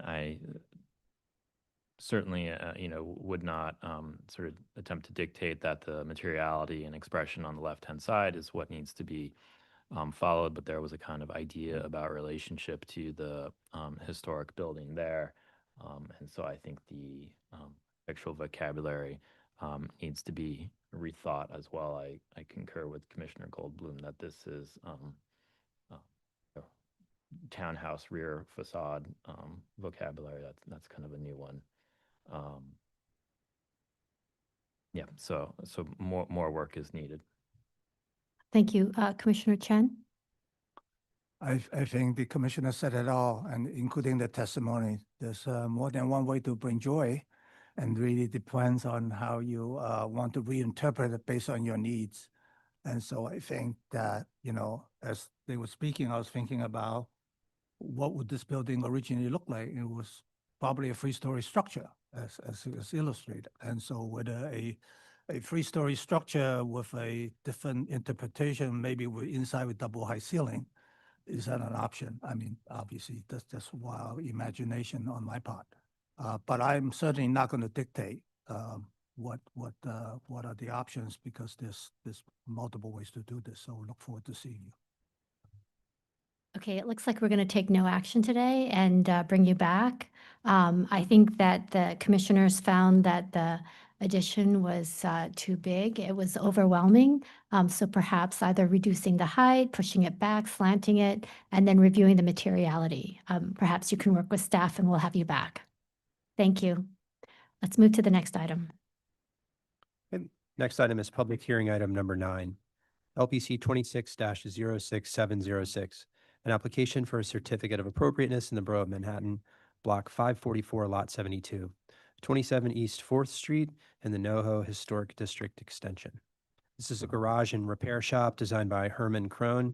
I certainly, you know, would not sort of attempt to dictate that the materiality and expression on the left-hand side is what needs to be followed, but there was a kind of idea about relationship to the historic building there. And so I think the actual vocabulary needs to be rethought as well. I concur with Commissioner Goldblum that this is townhouse rear facade vocabulary. That's kind of a new one. Yeah, so more work is needed. Thank you. Commissioner Chen? I think the commissioner said it all, and including the testimony. There's more than one way to bring joy, and really depends on how you want to reinterpret it based on your needs. And so I think that, you know, as they were speaking, I was thinking about what would this building originally look like? It was probably a 3-story structure, as illustrated. And so whether a 3-story structure with a different interpretation, maybe with inside with double high ceiling, is that an option? I mean, obviously, that's just wild imagination on my part. But I'm certainly not going to dictate what are the options, because there's multiple ways to do this. So look forward to seeing you. Okay, it looks like we're going to take no action today and bring you back. I think that the commissioners found that the addition was too big. It was overwhelming. So perhaps either reducing the height, pushing it back, slanting it, and then reviewing the materiality. Perhaps you can work with staff and we'll have you back. Thank you. Let's move to the next item. And next item is public hearing item number 9, LPC 26-06706. An application for a certificate of appropriateness in the Borough of Manhattan, Block 544, Lot 72, 27 East 4th Street in the NoHo Historic District Extension. This is a garage and repair shop designed by Herman Krohn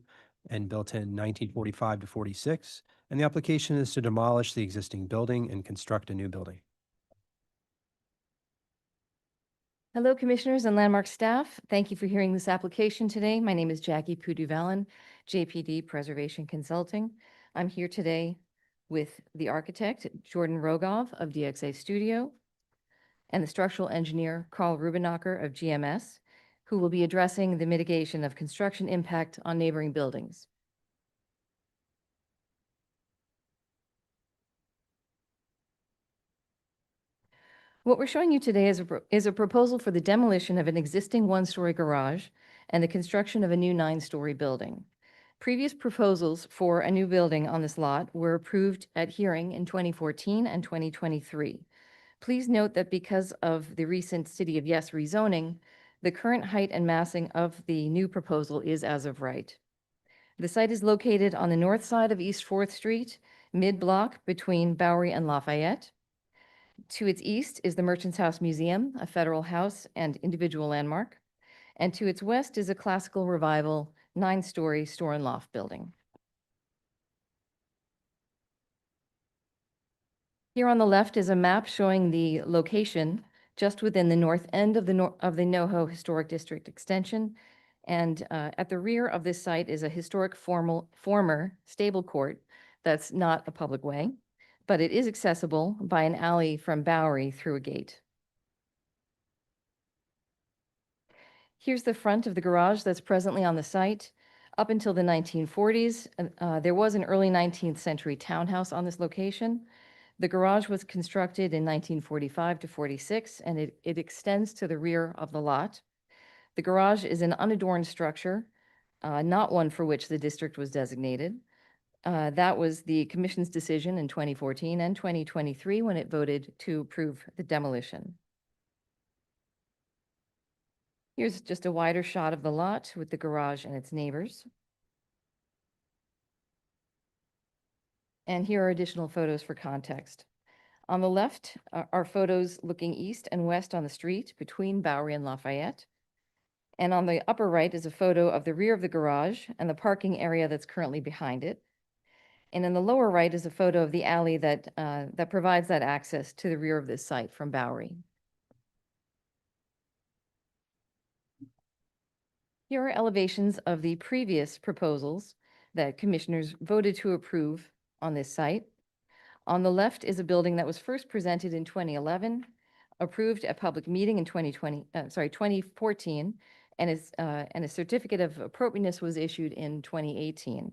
and built in 1945 to 46, and the application is to demolish the existing building and construct a new building. Hello, Commissioners and Landmark staff. Thank you for hearing this application today. My name is Jackie Puduvallen, JPD Preservation Consulting. I'm here today with the architect, Jordan Rogov of DXA Studio, and the structural engineer, Carl Rubenacher of GMS, who will be addressing the mitigation of construction impact on neighboring buildings. What we're showing you today is a proposal for the demolition of an existing 1-story garage and the construction of a new 9-story building. Previous proposals for a new building on this lot were approved at hearing in 2014 and 2023. Please note that because of the recent City of Yes rezoning, the current height and massing of the new proposal is as of right. The site is located on the north side of East 4th Street, mid-block between Bowery and Lafayette. To its east is the Merchants House Museum, a federal house and individual landmark. And to its west is a classical revival 9-story store and loft building. Here on the left is a map showing the location just within the north end of the NoHo Historic District extension. And at the rear of this site is a historic former stable court that's not a public way, but it is accessible by an alley from Bowery through a gate. Here's the front of the garage that's presently on the site. Up until the 1940s, there was an early 19th century townhouse on this location. The garage was constructed in 1945 to 46, and it extends to the rear of the lot. The garage is an unadorned structure, not one for which the district was designated. That was the Commission's decision in 2014 and 2023 when it voted to approve the demolition. Here's just a wider shot of the lot with the garage and its neighbors. And here are additional photos for context. On the left are photos looking east and west on the street between Bowery and Lafayette. And on the upper right is a photo of the rear of the garage and the parking area that's currently behind it. And in the lower right is a photo of the alley that provides that access to the rear of this site from Bowery. Here are elevations of the previous proposals that commissioners voted to approve on this site. On the left is a building that was first presented in 2011, approved at public meeting in 2014, and a certificate of appropriateness was issued in 2018.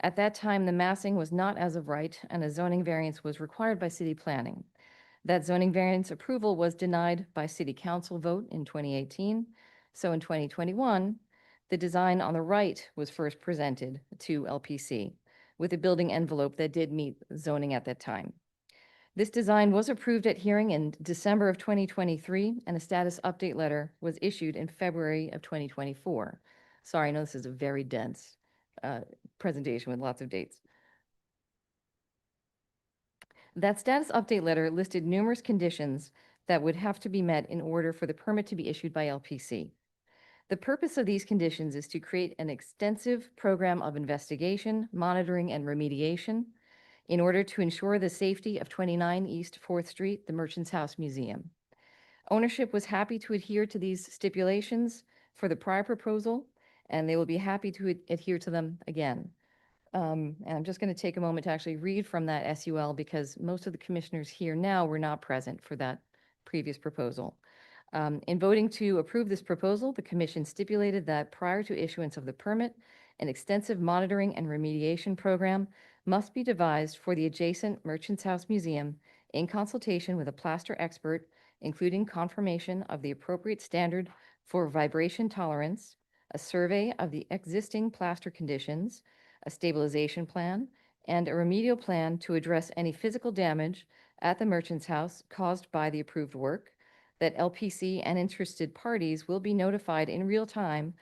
At that time, the massing was not as of right, and a zoning variance was required by city planning. That zoning variance approval was denied by city council vote in 2018. So in 2021, the design on the right was first presented to LPC with a building envelope that did meet zoning at that time. This design was approved at hearing in December of 2023, and a status update letter was issued in February of 2024. Sorry, I know this is a very dense presentation with lots of dates. That status update letter listed numerous conditions that would have to be met in order for the permit to be issued by LPC. The purpose of these conditions is to create an extensive program of investigation, monitoring, and remediation in order to ensure the safety of 29 East 4th Street, the Merchants House Museum. Ownership was happy to adhere to these stipulations for the prior proposal, and they will be happy to adhere to them again. And I'm just going to take a moment to actually read from that SUL because most of the commissioners here now were not present for that previous proposal. In voting to approve this proposal, the commission stipulated that prior to issuance of the permit, an extensive monitoring and remediation program must be devised for the adjacent Merchants House Museum in consultation with a plaster expert, including confirmation of the appropriate standard for vibration tolerance, a survey of the existing plaster conditions, a stabilization plan, and a remedial plan to address any physical damage at the Merchants House caused by the approved work, that LPC and interested parties will be notified in real time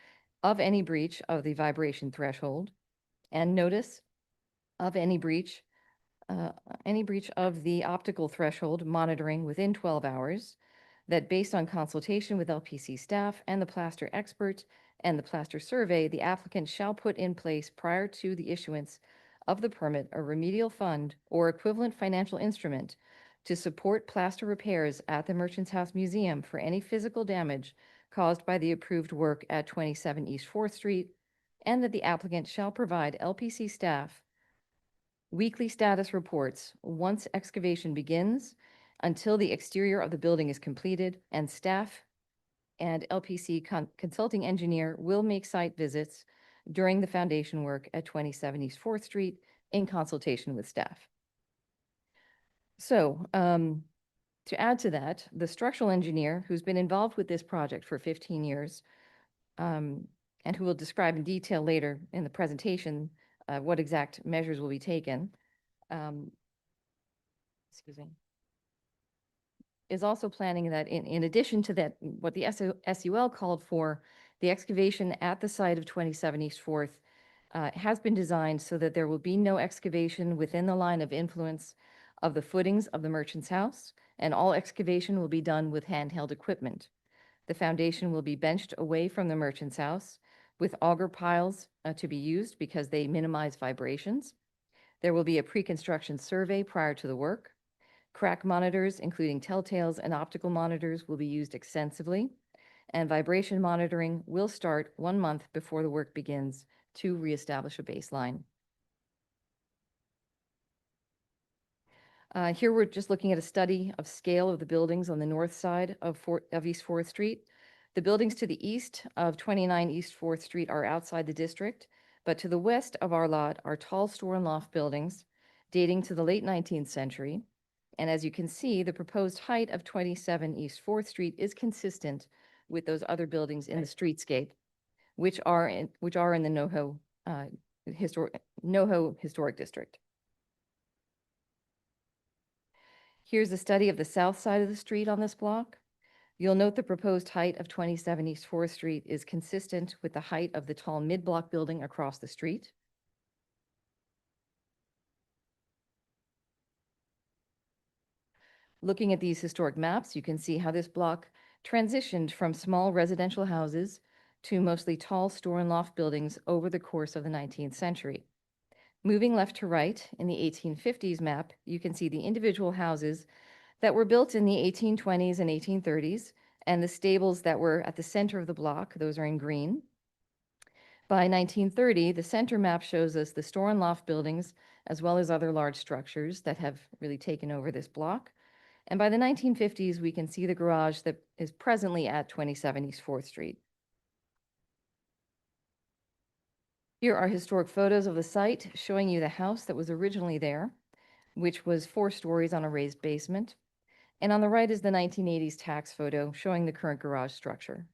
of any breach of the vibration threshold, and notice of any breach of the optical threshold monitoring within 12 hours, that based on consultation with LPC staff and the plaster expert and the plaster survey, the applicant shall put in place prior to the issuance of the permit a remedial fund or equivalent financial instrument to support plaster repairs at the Merchants House Museum for any physical damage caused by the approved work at 27 East 4th Street, and that the applicant shall provide LPC staff weekly status reports once excavation begins until the exterior of the building is completed, and staff and LPC consulting engineer will make site visits during the foundation work at 27 East 4th Street in consultation with staff. So, to add to that, the structural engineer who's been involved with this project for 15 years, and who will describe in detail later in the presentation what exact measures will be taken. Excuse me. is also planning that in addition to that, what the SUL called for, the excavation at the site of 27 East 4th has been designed so that there will be no excavation within the line of influence of the footings of the merchant's house, and all excavation will be done with handheld equipment. The foundation will be benched away from the merchant's house with auger piles to be used because they minimize vibrations. There will be a pre-construction survey prior to the work. Crack monitors, including telltales and optical monitors, will be used extensively, and vibration monitoring will start 1 month before the work begins to reestablish a baseline. Here we're just looking at a study of scale of the buildings on the north side of East 4th Street. The buildings to the east of 29 East 4th Street are outside the district, but to the west of our lot are tall store and loft buildings dating to the late 19th century. And as you can see, the proposed height of 27 East 4th Street is consistent with those other buildings in the streetscape, which are in the NoHo Historic District. Here's a study of the south side of the street on this block. You'll note the proposed height of 27 East 4th Street is consistent with the height of the tall mid-block building across the street. Looking at these historic maps, you can see how this block transitioned from small residential houses to mostly tall store and loft buildings over the course of the 19th century. Moving left to right in the 1850s map, you can see the individual houses that were built in the 1820s and 1830s, and the stables that were at the center of the block, those are in green. By 1930, the center map shows us the store and loft buildings, as well as other large structures that have really taken over this block. And by the 1950s, we can see the garage that is presently at 27 East 4th Street. Here are historic photos of the site showing you the house that was originally there, which was 4 stories on a raised basement. And on the right is the 1980s tax photo showing the current garage structure.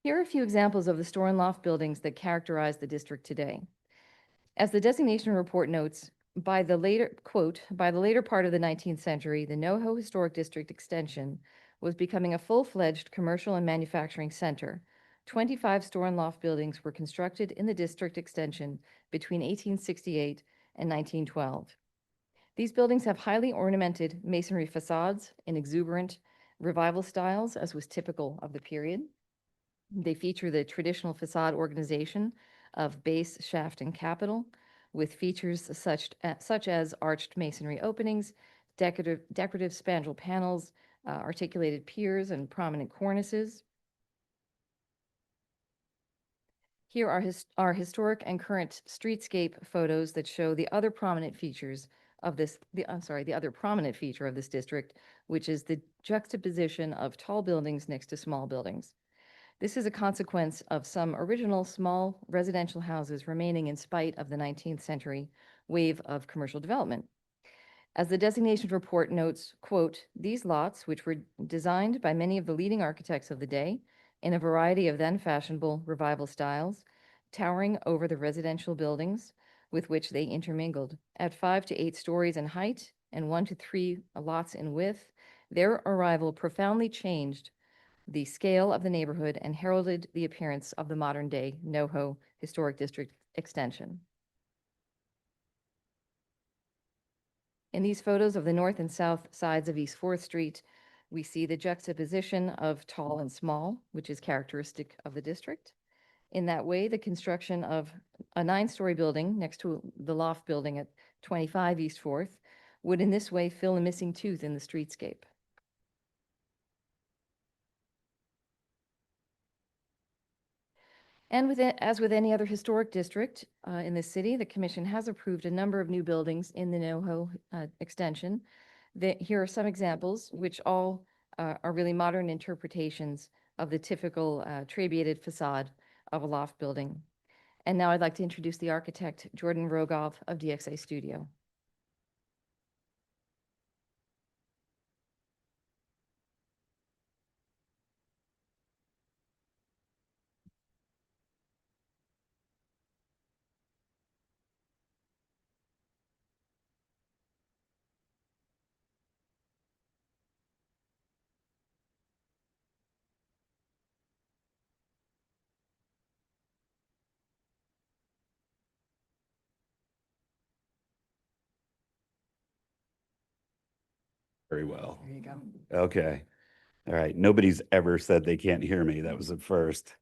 Here are a few examples of the store and loft buildings that characterize the district today. As the designation report notes, by the later part of the 19th century, the NoHo Historic District extension was becoming a full-fledged commercial and manufacturing center. 25 store and loft buildings were constructed in the district extension between 1868 and 1912. These buildings have highly ornamented masonry facades in exuberant revival styles, as was typical of the period. They feature the traditional facade organization of base, shaft, and capital, with features such as arched masonry openings, decorative spandrel panels, articulated piers, and prominent cornices. Here are historic and current streetscape photos that show the other prominent features of this, the other prominent feature of this district, which is the juxtaposition of tall buildings next to small buildings. This is a consequence of some original small residential houses remaining in spite of the 19th century wave of commercial development. As the designation report notes, quote, "These lots, which were designed by many of the leading architects of the day in a variety of then fashionable revival styles, towering over the residential buildings with which they intermingled, at 5 to 8 stories in height and 1 to 3 lots in width, their arrival profoundly changed the scale of the neighborhood and heralded the appearance of the modern-day NoHo Historic District extension." In these photos of the north and south sides of East 4th Street, we see the juxtaposition of tall and small, which is characteristic of the district. In that way, the construction of a 9-story building next to the loft building at 25 East 4th would in this way fill a missing tooth in the streetscape. And as with any other historic district in the city, the Commission has approved a number of new buildings in the NoHo extension. Here are some examples, which all are really modern interpretations of the typical trabeated facade of a loft building. And now I'd like to introduce the architect, Jordan Rogoff of DXA Studio. Very well. There you go. Okay. All right. Nobody's ever said they can't hear me. That was a first.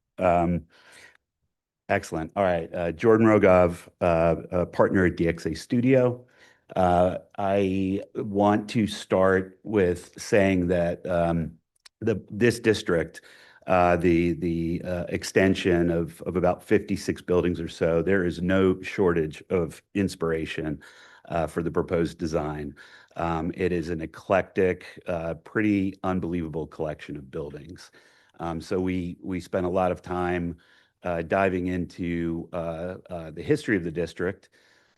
Excellent. All right. Jordan Rogov, a partner at DXA Studio. I want to start with saying that this district, the extension of about 56 buildings or so, there is no shortage of inspiration for the proposed design. It is an eclectic, pretty unbelievable collection of buildings. So we spent a lot of time diving into the history of the district.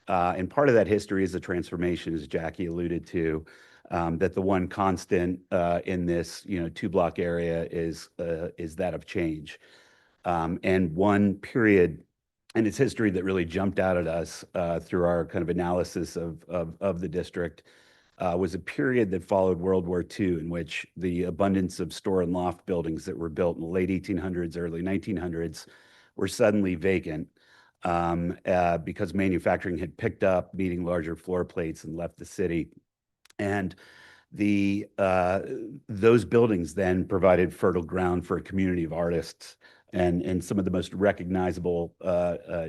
And part of that history is the transformation, as Jackie alluded to, that the one constant in this, two-block area is that of change. And one period in its history that really jumped out at us through our kind of analysis of the district was a period that followed World War II, in which the abundance of store and loft buildings that were built in the late 1800s, early 1900s were suddenly vacant because manufacturing had picked up, needing larger floor plates, and left the city. And those buildings then provided fertile ground for a community of artists and some of the most recognizable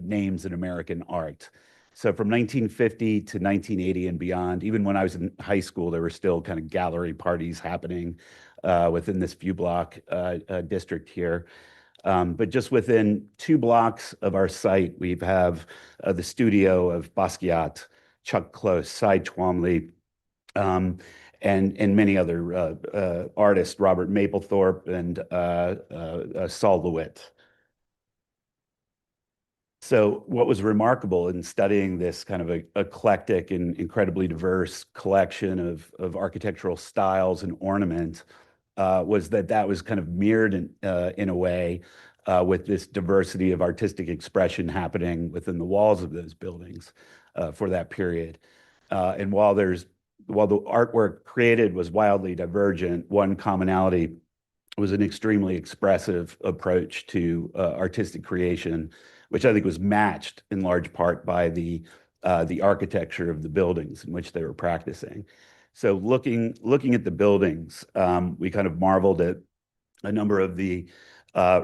names in American art. So from 1950 to 1980 and beyond, even when I was in high school, there were still kind of gallery parties happening within this few block district here. But just within 2 blocks of our site, we have the studio of Basquiat, Chuck Close, Cy Twombly, and many other artists, Robert Mapplethorpe and Saul LeWitt. So what was remarkable in studying this kind of eclectic and incredibly diverse collection of architectural styles and ornament was that was kind of mirrored in a way with this diversity of artistic expression happening within the walls of those buildings for that period. And while the artwork created was wildly divergent, one commonality was an extremely expressive approach to artistic creation, which I think was matched in large part by the architecture of the buildings in which they were practicing. So looking at the buildings, we kind of marveled at a number of the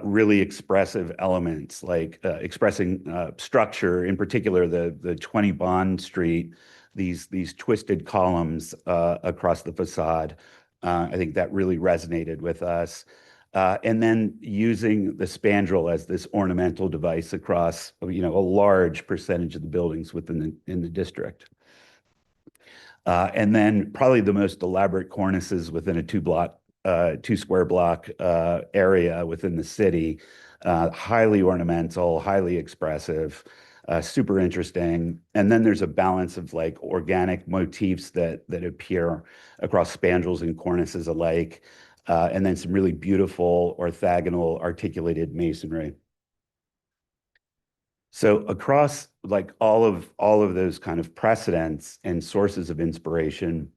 really expressive elements, like expressing structure, in particular the 20 Bond Street, these twisted columns across the facade. I think that really resonated with us. And then using the spandrel as this ornamental device across, a large percentage of the buildings in the district. And then probably the most elaborate cornices within a 2 square block area within the city, highly ornamental, highly expressive, super interesting. And then there's a balance of like organic motifs that appear across spandrels and cornices alike. And then some really beautiful orthogonal articulated masonry. So across like all of those kind of precedents and sources of inspiration,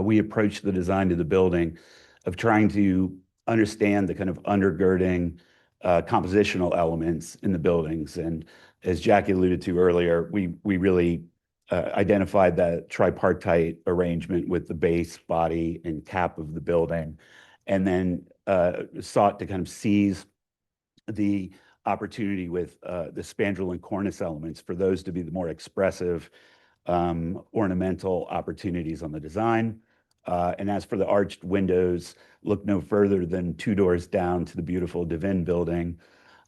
we approached the design of the building of trying to understand the kind of undergirding compositional elements in the buildings. And as Jackie alluded to earlier, we really identified that tripartite arrangement with the base, body, and cap of the building, and then sought to kind of seize the opportunity with the spandrel and cornice elements for those to be the more expressive ornamental opportunities on the design. And as for the arched windows, look no further than 2 doors down to the beautiful Devin building.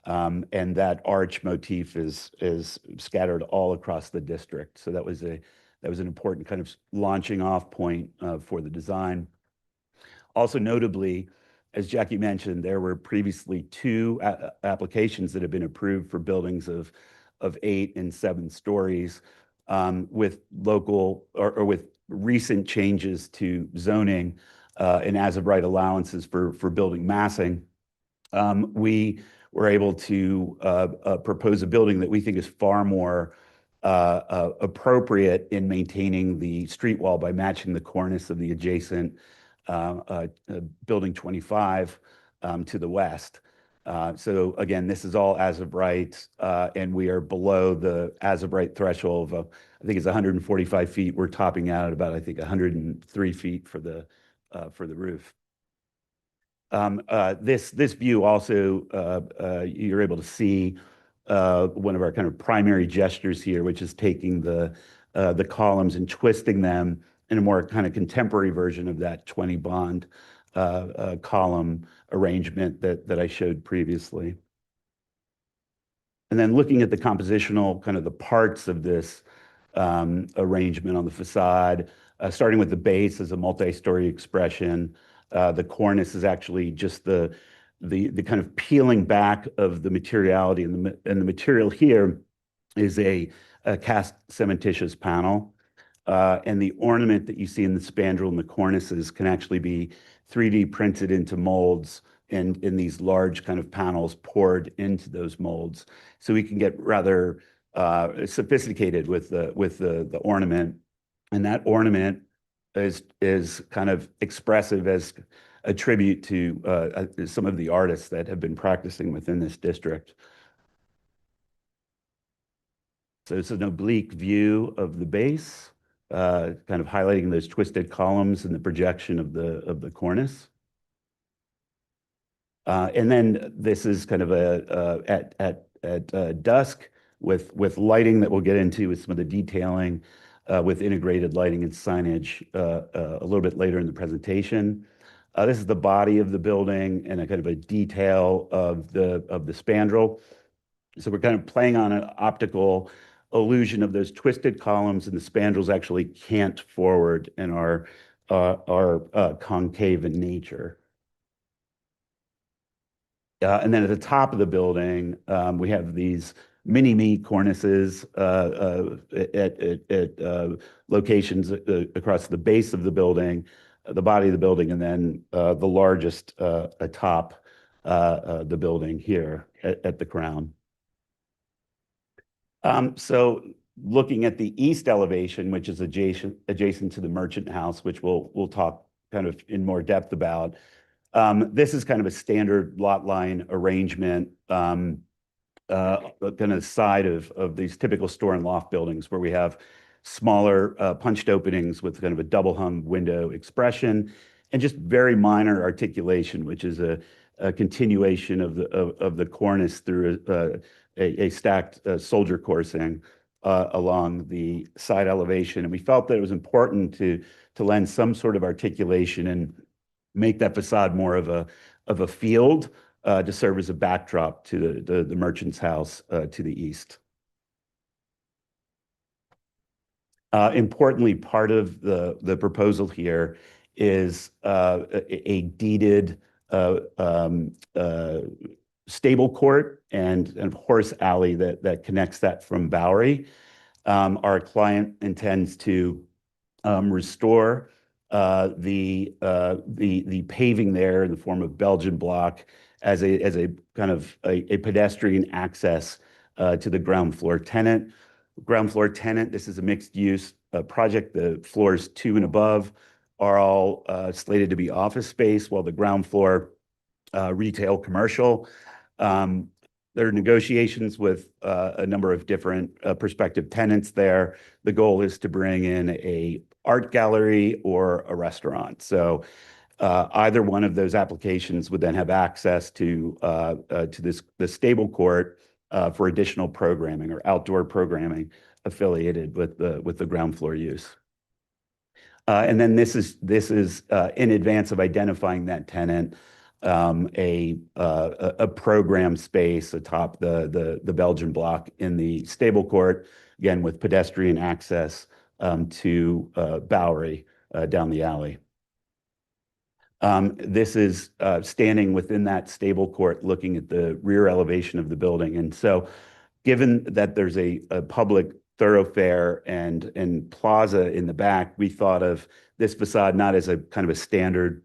And that arch motif is scattered all across the district. So that was an important kind of launching off point for the design. Also notably, as Jackie mentioned, there were previously 2 applications that have been approved for buildings of 8 and 7 stories with local or with recent changes to zoning and as of right allowances for building massing. We were able to propose a building that we think is far more appropriate in maintaining the street wall by matching the cornice of the adjacent building 25 to the west. So again, this is all as of right, and we are below the as of right threshold of, I think it's 145 feet. We're topping out at about, I think, 103 feet for the roof. This view also, you're able to see one of our kind of primary gestures here, which is taking the columns and twisting them in a more kind of contemporary version of that 20 bond column arrangement that I showed previously. And then looking at the compositional, kind of the parts of this arrangement on the facade, starting with the base as a multi-story expression. The cornice is actually just the kind of peeling back of the materiality, and the material here is a cast cementitious panel. And the ornament that you see in the spandrel and the cornices can actually be 3D printed into molds and in these large kind of panels poured into those molds. So we can get rather sophisticated with the ornament. And that ornament is kind of expressive as a tribute to some of the artists that have been practicing within this district. So it's an oblique view of the base, kind of highlighting those twisted columns and the projection of the cornice. And then this is kind of at dusk with lighting that we'll get into with some of the detailing with integrated lighting and signage a little bit later in the presentation. This is the body of the building and a kind of a detail of the spandrel. So we're kind of playing on an optical illusion of those twisted columns, and the spandrels actually cant forward and are concave in nature. And then at the top of the building, we have these mini-me cornices at locations across the base of the building, the body of the building, and then the largest atop the building here at the crown. So looking at the east elevation, which is adjacent to the merchant house, which we'll talk kind of in more depth about. This is kind of a standard lot line arrangement, kind of side of these typical store and loft buildings where we have smaller punched openings with kind of a double hung window expression and just very minor articulation, which is a continuation of the cornice through a stacked soldier coursing along the side elevation. And we felt that it was important to lend some sort of articulation and make that facade more of a field to serve as a backdrop to the merchant's house to the east. Importantly, part of the proposal here is a deeded stable court and horse alley that connects that from Bowery. Our client intends to restore the paving there in the form of Belgian block as a kind of a pedestrian access to the ground floor tenant. Ground floor tenant, this is a mixed use project. The floors 2 and above are all slated to be office space, while the ground floor retail commercial. There are negotiations with a number of different prospective tenants there. The goal is to bring in a art gallery or a restaurant. So either one of those applications would then have access to the stable court for additional programming or outdoor programming affiliated with the ground floor use. And then this is in advance of identifying that tenant, a program space atop the Belgian block in the stable court, again with pedestrian access to Bowery down the alley. This is standing within that stable court looking at the rear elevation of the building. And so given that there's a public thoroughfare and plaza in the back, we thought of this facade not as a kind of a standard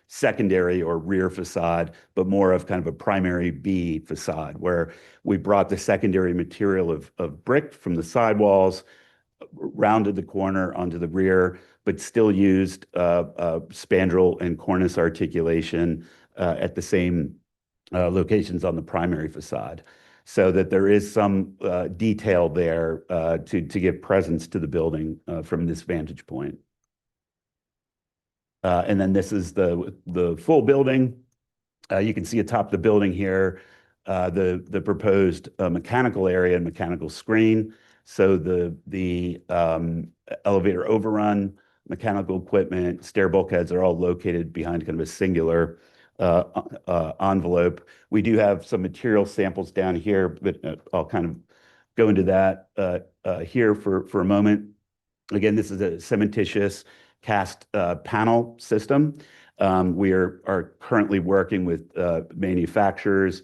secondary or rear facade, but more of kind of a primary B facade, where we brought the secondary material of brick from the sidewalls, rounded the corner onto the rear, but still used spandrel and cornice articulation at the same locations on the primary facade, so that there is some detail there to give presence to the building from this vantage point. And then this is the full building. You can see atop the building here the proposed mechanical area and mechanical screen. So the elevator overrun, mechanical equipment, stair bulkheads are all located behind kind of a singular envelope. We do have some material samples down here, but I'll kind of go into that here for a moment. Again, this is a cementitious cast panel system. We are currently working with manufacturers.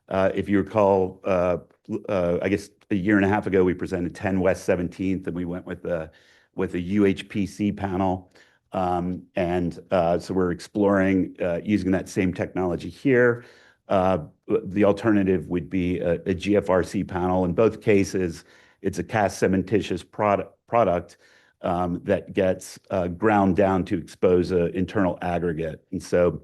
If you recall, I guess a year and a half ago, we presented 10 West 17th, and we went with a UHPC panel. So we're exploring using that same technology here. The alternative would be a GFRC panel. In both cases, it's a cast cementitious product that gets ground down to expose an internal aggregate. And so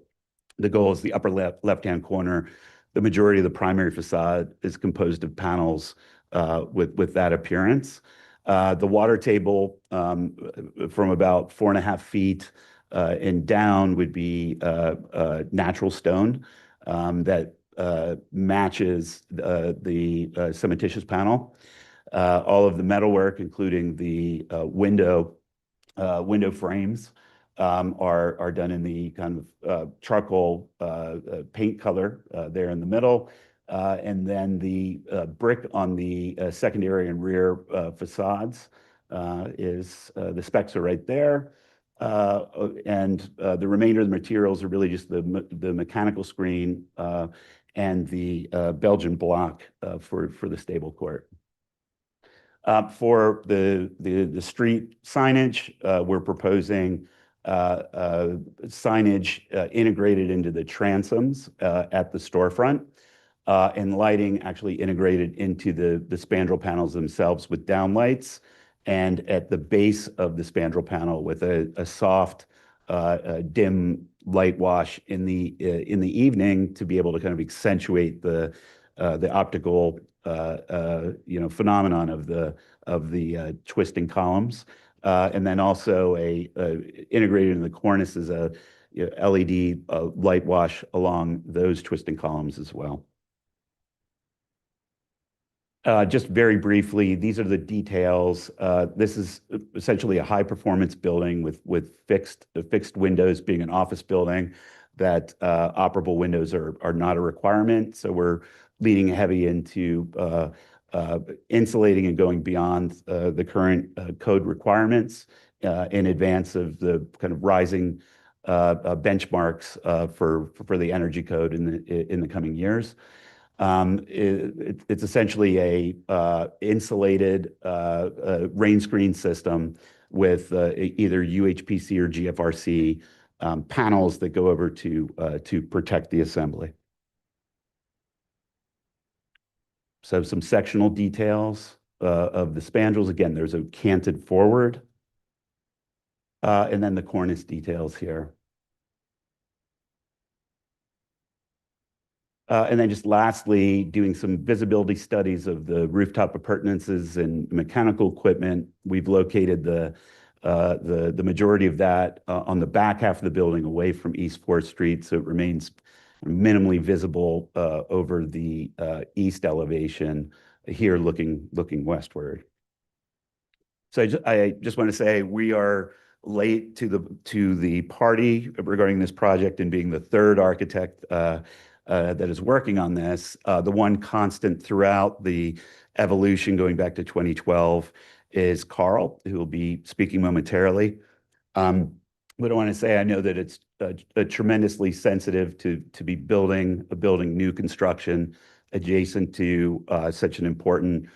the goal is the upper left-hand corner. The majority of the primary facade is composed of panels with that appearance. The water table from about 4.5 feet and down would be natural stone that matches the cementitious panel. All of the metalwork, including the window frames, are done in the kind of charcoal paint color there in the middle. And then the brick on the secondary and rear facades is the specs are right there. And the remainder of the materials are really just the mechanical screen and the Belgian block for the stable court. For the street signage, we're proposing signage integrated into the transoms at the storefront, and lighting actually integrated into the spandrel panels themselves with downlights, and at the base of the spandrel panel with a soft, dim light wash in the evening to be able to kind of accentuate the optical phenomenon of the twisting columns. And then also integrated in the cornice is a LED light wash along those twisting columns as well. Just very briefly, these are the details. This is essentially a high-performance building with fixed windows, being an office building, that operable windows are not a requirement. So we're leaning heavy into insulating and going beyond the current code requirements in advance of the kind of rising benchmarks for the energy code in the coming years. It's essentially a insulated rain screen system with either UHPC or GFRC panels that go over to protect the assembly. So some sectional details of the spandrels. Again, there's a canted forward, and then the cornice details here. And then just lastly, doing some visibility studies of the rooftop appurtenances and mechanical equipment. We've located the majority of that on the back half of the building away from East 4th Street, so it remains minimally visible over the east elevation here looking westward. So I just want to say we are late to the party regarding this project, and being the third architect that is working on this. The one constant throughout the evolution going back to 2012 is Carl, who will be speaking momentarily. What I want to say, I know that it's tremendously sensitive to be building new construction adjacent to such an important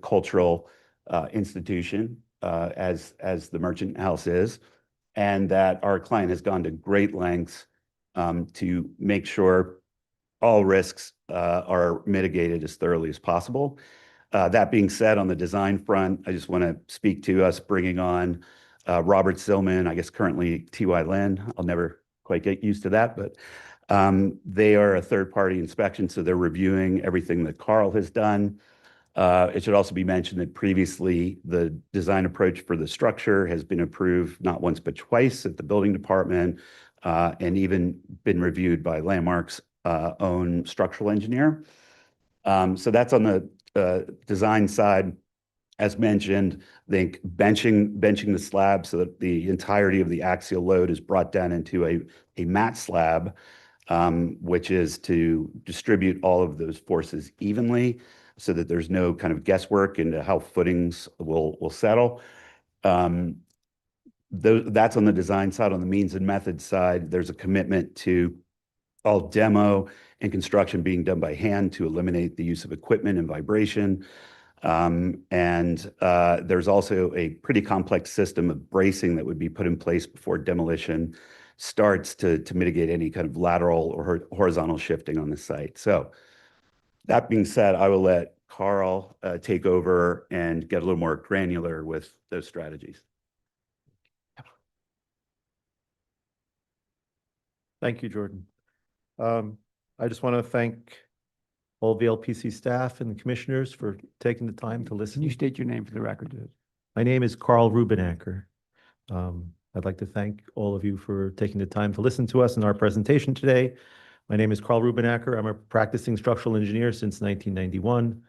cultural institution as the Merchant House is, and that our client has gone to great lengths to make sure all risks are mitigated as thoroughly as possible. That being said, on the design front, I just want to speak to us bringing on Robert Silman, I guess currently T.Y. Lin. I'll never quite get used to that, but They are a third-party inspection, so they're reviewing everything that Carl has done. It should also be mentioned that previously the design approach for the structure has been approved not once but twice at the building department, and even been reviewed by Landmark's own structural engineer. So that's on the design side. As mentioned, I think benching the slab so that the entirety of the axial load is brought down into a mat slab, which is to distribute all of those forces evenly so that there's no kind of guesswork into how footings will settle. That's on the design side. On the means and methods side, there's a commitment to all demo and construction being done by hand to eliminate the use of equipment and vibration. There's also a pretty complex system of bracing that would be put in place before demolition starts to mitigate any kind of lateral or horizontal shifting on the site. So that being said, I will let Carl take over and get a little more granular with those strategies. Thank you, Jordan. I just want to thank all the LPC staff and the commissioners for taking the time to listen. Can you state your name for the record? My name is Carl Rubenacker. I'd like to thank all of you for taking the time to listen to us in our presentation today. My name is Carl Rubenacker. I'm a practicing structural engineer since 1991.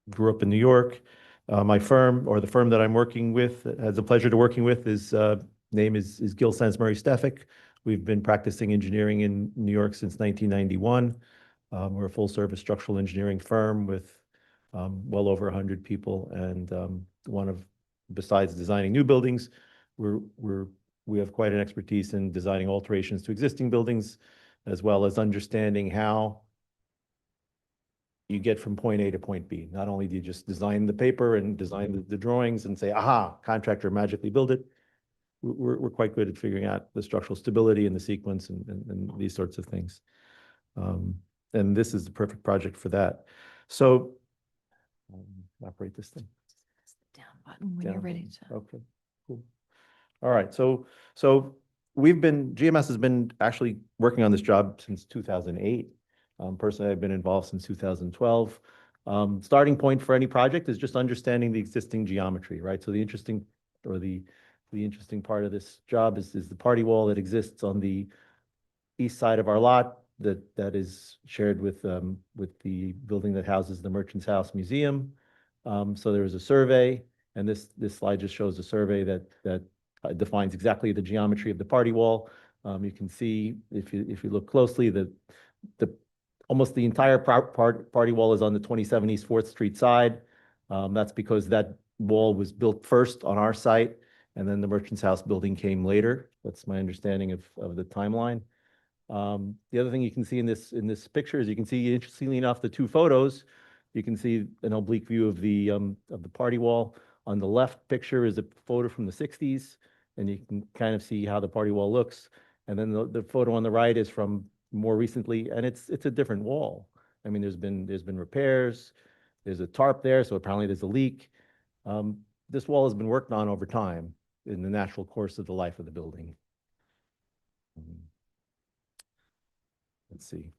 Grew up in New York. My firm, or the firm that I'm working with, has the pleasure to working with, name is Gill Sansbury Stefik. We've been practicing engineering in New York since 1991. We're a full-service structural engineering firm with well over 100 people, and besides designing new buildings, we have quite an expertise in designing alterations to existing buildings, as well as understanding how you get from point A to point B. Not only do you just design the paper and design the drawings and say, aha, contractor magically build it. We're quite good at figuring out the structural stability and the sequence and these sorts of things. And this is the perfect project for that. So operate this thing. Down button when you're ready to. Okay, cool. All right, so GMS has been actually working on this job since 2008. Personally, I've been involved since 2012. Starting point for any project is just understanding the existing geometry, right? So the interesting part of this job is the party wall that exists on the east side of our lot that is shared with the building that houses the Merchants House Museum. So there was a survey, and this slide just shows a survey that defines exactly the geometry of the party wall. You can see, if you look closely, that almost the entire party wall is on the 27 East 4th Street side. That's because that wall was built first on our site, and then the Merchants House building came later. That's my understanding of the timeline. The other thing you can see in this picture is you can see, interestingly enough, the two photos. You can see an oblique view of the party wall. On the left picture is a photo from the 60s, and you can kind of see how the party wall looks. And then the photo on the right is from more recently, and it's a different wall. I mean, there's been repairs. There's a tarp there, so apparently there's a leak. This wall has been worked on over time in the natural course of the life of the building. Let's see.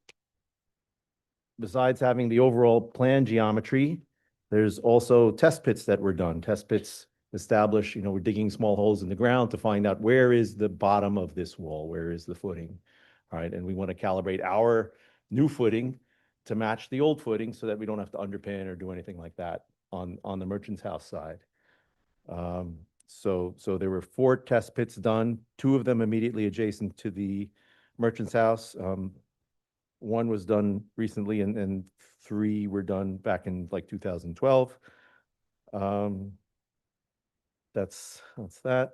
Besides having the overall plan geometry, there's also test pits that were done. Test pits establish, we're digging small holes in the ground to find out where is the bottom of this wall, where is the footing, all right? And we want to calibrate our new footing to match the old footing so that we don't have to underpin or do anything like that on the Merchants House side. So there were 4 test pits done, 2 of them immediately adjacent to the Merchants House. 1 was done recently, and 3 were done back in like 2012. That's that.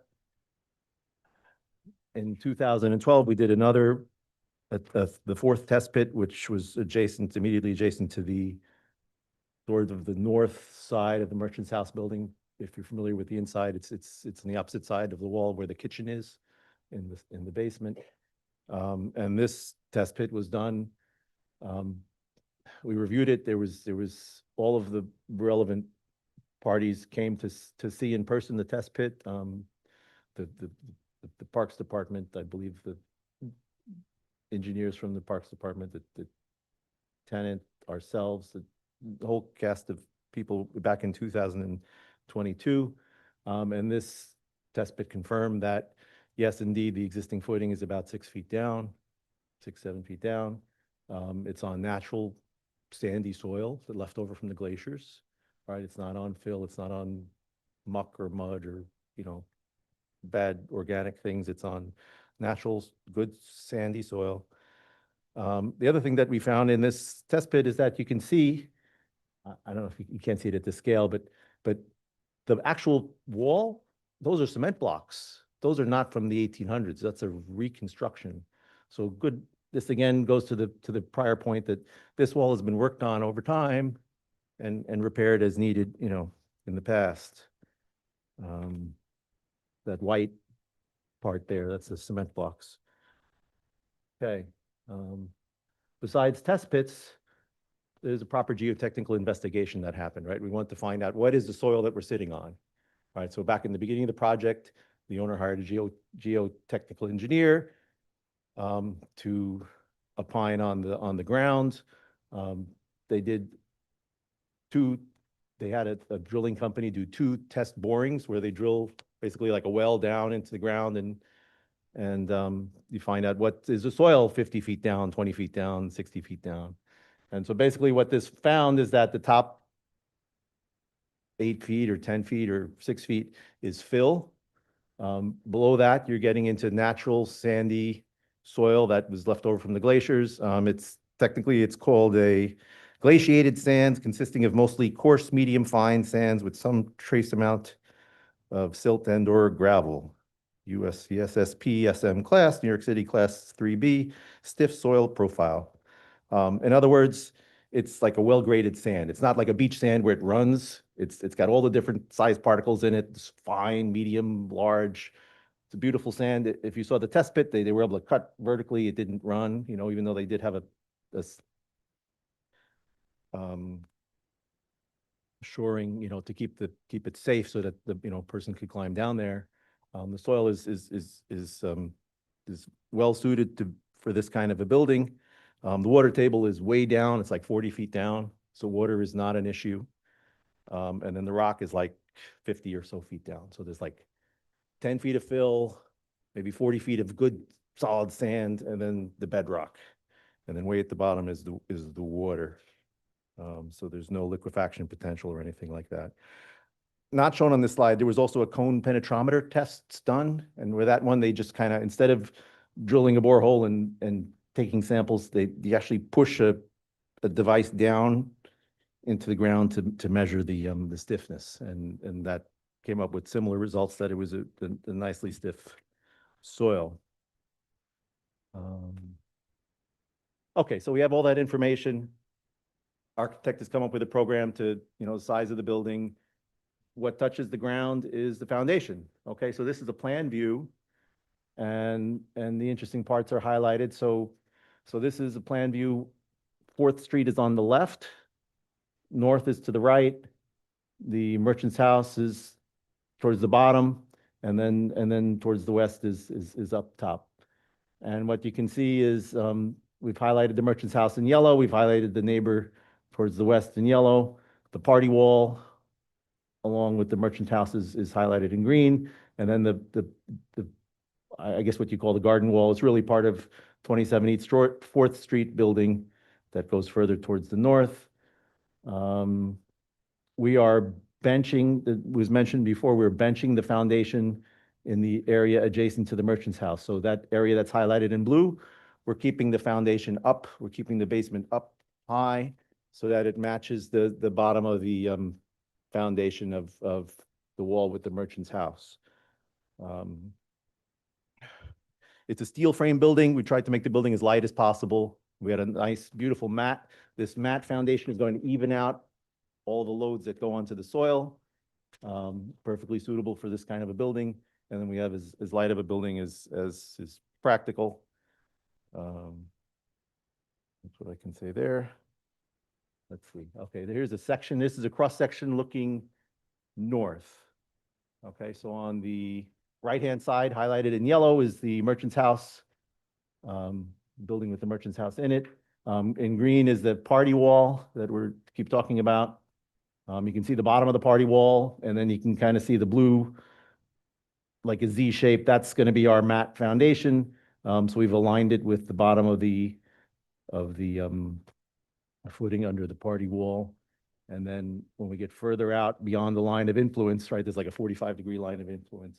In 2012, we did another, the 4th test pit, which was immediately adjacent to the sort of the north side of the Merchants House building. If you're familiar with the inside, it's on the opposite side of the wall where the kitchen is, in the basement. And this test pit was done. We reviewed it. There was all of the relevant parties came to see in person the test pit. The Parks Department, I believe the engineers from the Parks Department, the tenant, ourselves, the whole cast of people back in 2022. And this test pit confirmed that, yes, indeed, the existing footing is about 6 feet down, 7 feet down. It's on natural sandy soil that left over from the glaciers, right? It's not on fill, it's not on muck or mud or, bad organic things. It's on natural, good sandy soil. The other thing that we found in this test pit is that you can see, I don't know if you can't see it at this scale, but the actual wall, those are cement blocks. Those are not from the 1800s. That's a reconstruction. So good. This again goes to the prior point that this wall has been worked on over time and repaired as needed, in the past. That white part there, that's the cement blocks. Okay. Besides test pits, there's a proper geotechnical investigation that happened, right? We want to find out what is the soil that we're sitting on, right? So back in the beginning of the project, the owner hired a geotechnical engineer to opine on the ground. They had a drilling company do 2 test borings where they drill basically like a well down into the ground, and you find out what is the soil 50 feet down, 20 feet down, 60 feet down. And so basically what this found is that the top 8 feet or 10 feet or 6 feet is fill. Below that, you're getting into natural sandy soil that was left over from the glaciers. It's called a glaciated sands, consisting of mostly coarse, medium, fine sands with some trace amount of silt and or gravel. USCSSP SM class, New York City class 3B, stiff soil profile. In other words, it's like a well-graded sand. It's not like a beach sand where it runs. It's got all the different size particles in it. It's fine, medium, large. It's a beautiful sand. If you saw the test pit, they were able to cut vertically. It didn't run, even though they did have a shoring, to keep it safe so that the person could climb down there. The soil is well suited for this kind of a building. The water table is way down. It's like 40 feet down, so water is not an issue. And then the rock is like 50 or so feet down. So there's like 10 feet of fill, maybe 40 feet of good solid sand, and then the bedrock. And then way at the bottom is the water. So there's no liquefaction potential or anything like that. Not shown on this slide, there was also a cone penetrometer tests done. And with that one, they just kind of, instead of drilling a borehole and taking samples, they actually push a device down into the ground to measure the stiffness. And that came up with similar results, that it was a nicely stiff soil. Okay, so we have all that information. Architect has come up with a program to, the size of the building. What touches the ground is the foundation. Okay, so this is a plan view, and the interesting parts are highlighted. So this is a plan view. 4th Street is on the left, north is to the right, the merchant's house is towards the bottom, and then towards the west is up top. And what you can see is we've highlighted the merchant's house in yellow. We've highlighted the neighbor towards the west in yellow. The party wall along with the merchant house is highlighted in green. And then the I guess what you call the garden wall is really part of 27 East 4th Street building that goes further towards the north. We are benching, it was mentioned before, we're benching the foundation in the area adjacent to the merchant's house. So that area that's highlighted in blue, we're keeping the foundation up, we're keeping the basement up high so that it matches the bottom of the foundation of the wall with the merchant's house. It's a steel frame building. We tried to make the building as light as possible. We had a nice, beautiful mat. This mat foundation is going to even out all the loads that go onto the soil. Perfectly suitable for this kind of a building. And then we have as light of a building as is practical. That's what I can say there. Let's see. Okay, here's a section. This is a cross section looking north. Okay, so on the right-hand side, highlighted in yellow, is the merchant's house. building with the merchant's house in it. In green is the party wall that we're keep talking about. You can see the bottom of the party wall, and then you can kind of see the blue, like a Z shape. That's going to be our mat foundation. So we've aligned it with the bottom of the footing under the party wall. And then when we get further out beyond the line of influence, right, there's like a 45-degree line of influence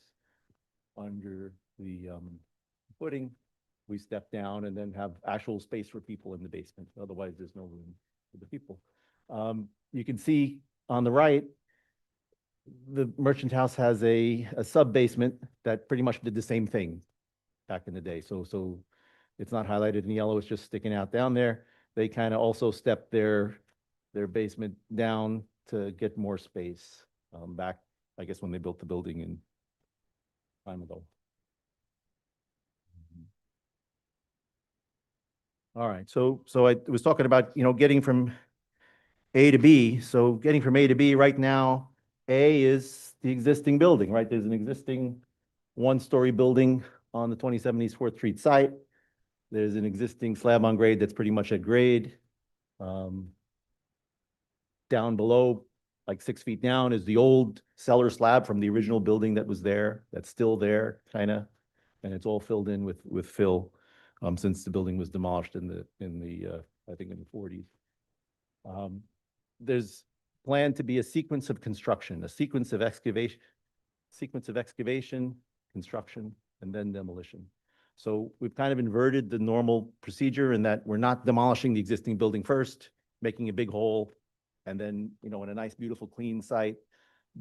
under the footing. We step down and then have actual space for people in the basement. Otherwise, there's no room for the people. You can see on the right, the merchant house has a sub-basement that pretty much did the same thing back in the day. So it's not highlighted in yellow, it's just sticking out down there. They kind of also stepped their basement down to get more space back, I guess, when they built the building in time ago. All right, so I was talking about, getting from A to B. So getting from A to B right now, A is the existing building, right? There's an existing one-story building on the 27 East 4th Street site. There's an existing slab on grade that's pretty much at grade. Down below, like 6 feet down, is the old cellar slab from the original building that was there, that's still there, kind of, and it's all filled in with fill since the building was demolished in the I think in the 40s. There's planned to be a sequence of construction, a sequence of excavation, construction, and then demolition. So we've kind of inverted the normal procedure in that we're not demolishing the existing building first, making a big hole, and then, in a nice, beautiful, clean site,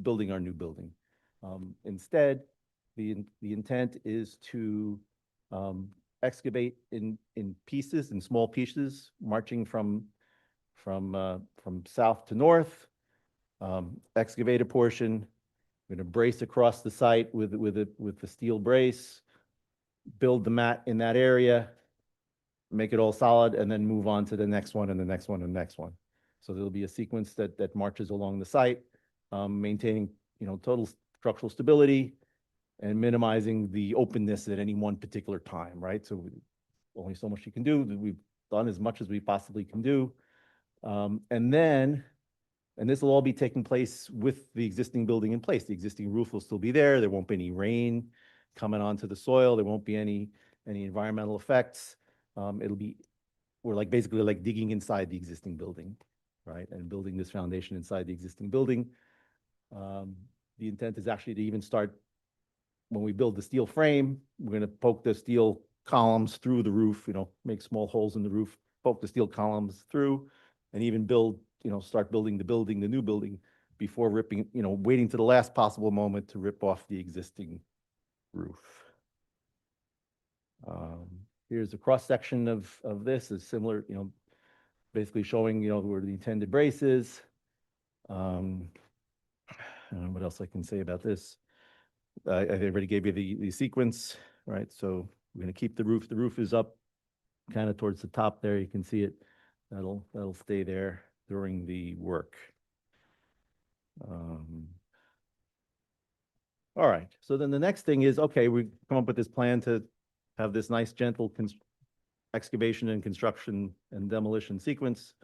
building our new building. Instead, the intent is to excavate in pieces, in small pieces, marching from south to north, excavate a portion. We're going to brace across the site with the steel brace, build the mat in that area, make it all solid, and then move on to the next one and the next one and the next one. So there'll be a sequence that marches along the site, maintaining total structural stability and minimizing the openness at any one particular time, right? So only so much you can do. We've done as much as we possibly can do. And this will all be taking place with the existing building in place. The existing roof will still be there. There won't be any rain coming onto the soil. There won't be any environmental effects. We're basically like digging inside the existing building, right? And building this foundation inside the existing building. The intent is actually to even start, when we build the steel frame, we're going to poke the steel columns through the roof, make small holes in the roof, poke the steel columns through, and even start building the new building before ripping, waiting to the last possible moment to rip off the existing roof. Here's a cross section of this. Is similar, basically showing, where the intended brace is. I don't know what else I can say about this. I already gave you the sequence, right? So we're going to keep the roof. The roof is up kind of towards the top there. You can see it. That'll stay there during the work. All right. So then the next thing is, okay, we come up with this plan to have this nice, gentle excavation and construction and demolition sequence.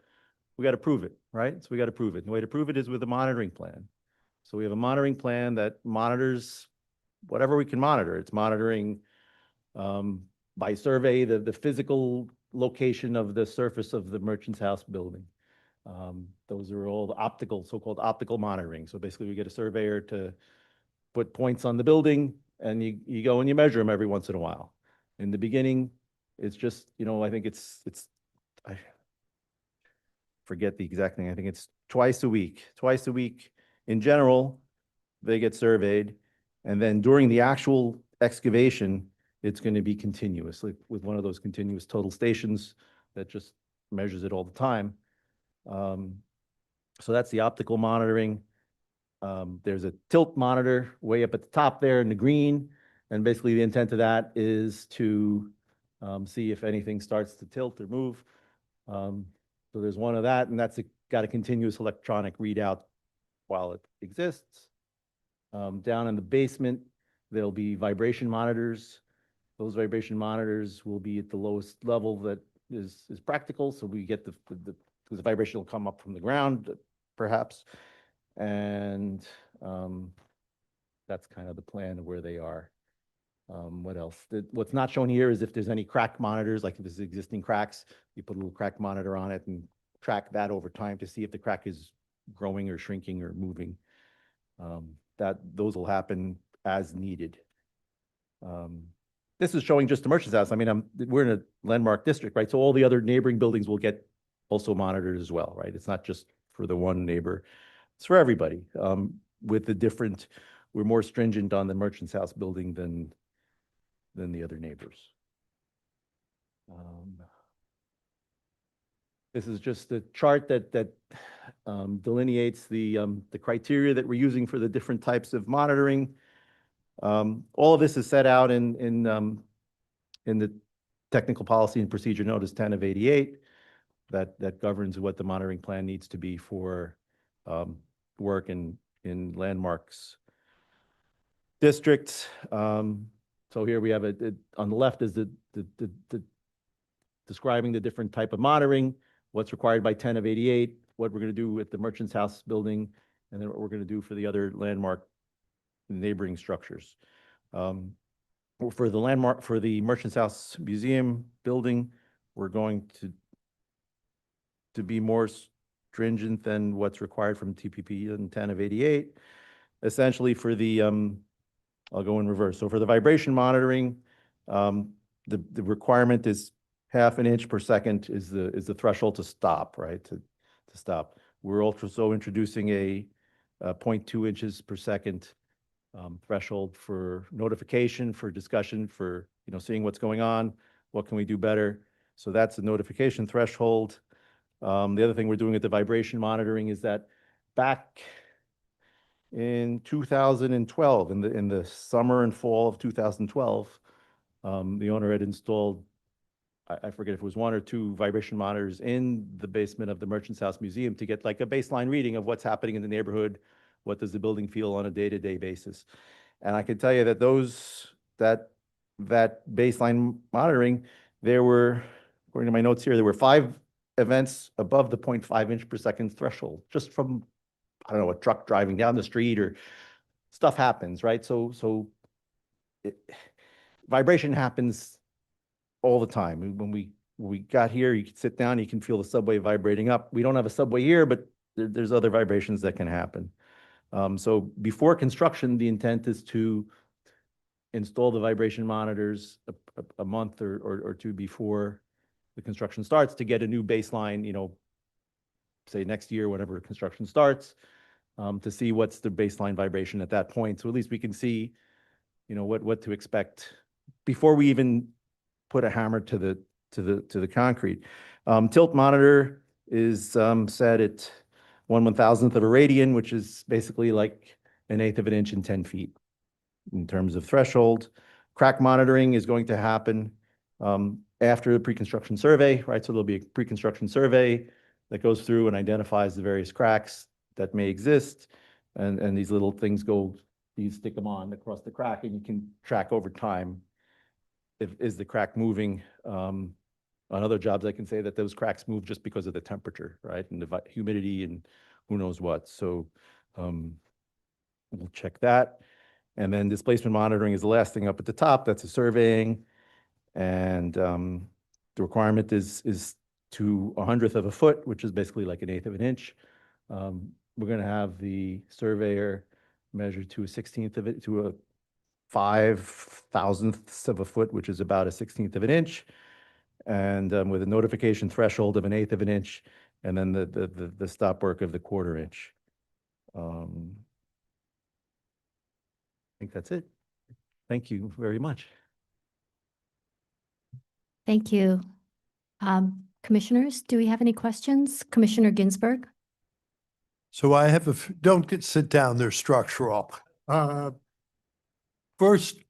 We got to prove it, right? So we got to prove it. And the way to prove it is with a monitoring plan. So we have a monitoring plan that monitors whatever we can monitor. It's monitoring by survey the physical location of the surface of the merchant's house building. Those are all the so-called optical monitoring. So basically we get a surveyor to put points on the building, and you go and you measure them every once in a while. In the beginning, it's just, I think I forget the exact thing. I think it's twice a week. Twice a week in general, they get surveyed. And then during the actual excavation, it's going to be continuous, like with one of those continuous total stations that just measures it all the time. So that's the optical monitoring. There's a tilt monitor way up at the top there in the green. And basically the intent of that is to see if anything starts to tilt or move. So there's one of that, and that's got a continuous electronic readout while it exists. Down in the basement, there'll be vibration monitors. those vibration monitors will be at the lowest level that is practical, so we get because the vibration will come up from the ground, perhaps, and that's kind of the plan of where they are. What else? What's not shown here is if there's any crack monitors, like if there's existing cracks, you put a little crack monitor on it and track that over time to see if the crack is growing or shrinking or moving. Those will happen as needed. This is showing just the merchant's house. I mean, we're in a landmark district, right? So all the other neighboring buildings will get also monitored as well, right? It's not just for the one neighbor. It's for everybody. With the different, we're more stringent on the merchant's house building than the other neighbors. This is just a chart that delineates the criteria that we're using for the different types of monitoring. All of this is set out in the technical policy and procedure notice 10 of 88 that governs what the monitoring plan needs to be for work in landmarks districts. So here we have on the left is the describing the different type of monitoring, what's required by 10 of 88, what we're going to do with the merchant's house building, and then what we're going to do for the other landmark neighboring structures. For the merchant's house museum building, we're going to be more stringent than what's required from TPP and 10 of 88. Essentially for the I'll go in reverse. So for the vibration monitoring, the requirement is 1/2 inch per second is the threshold to stop, right? To stop. We're also introducing a 0.2 inches per second threshold for notification, for discussion, for seeing what's going on, what can we do better. So that's a notification threshold. The other thing we're doing with the vibration monitoring is that back in 2012, in the summer and fall of 2012, the owner had installed, I forget if it was 1 or 2 vibration monitors in the basement of the Merchant's House Museum to get like a baseline reading of what's happening in the neighborhood, what does the building feel on a day-to-day basis. And I can tell you that that baseline monitoring, there were, according to my notes here, there were 5 events above the 0.5 inch per second threshold, just from, I don't know, a truck driving down the street or stuff happens, right? So vibration happens all the time. When we got here, you can sit down, you can feel the subway vibrating up. We don't have a subway here, but there's other vibrations that can happen. So before construction, the intent is to install the vibration monitors a month or 2 before the construction starts to get a new baseline, say next year, whenever construction starts, to see what's the baseline vibration at that point. So at least we can see, what to expect before we even put a hammer to the concrete. Tilt monitor is set at 1/1000th of a radian, which is basically like 1/8 of an inch and 10 feet in terms of threshold. Crack monitoring is going to happen after the pre-construction survey, right? So there'll be a pre-construction survey that goes through and identifies the various cracks that may exist. And these little things you stick them on across the crack and you can track over time is the crack moving. On other jobs, I can say that those cracks move just because of the temperature, right? And the humidity and who knows what. So we'll check that. And then displacement monitoring is the last thing up at the top. That's a surveying. And the requirement is to 1/100th of a foot, which is basically like 1/8 of an inch. We're going to have the surveyor measure to a 1/16th of it, to a 5,000ths of a foot, which is about a 1/16th of an inch. And with a notification threshold of 1/8 of an inch, and then the stop work of the 1/4 inch. I think that's it. Thank you very much. Thank you. Commissioners, do we have any questions? Commissioner Ginsburg? So I have don't sit down, they're structural. First,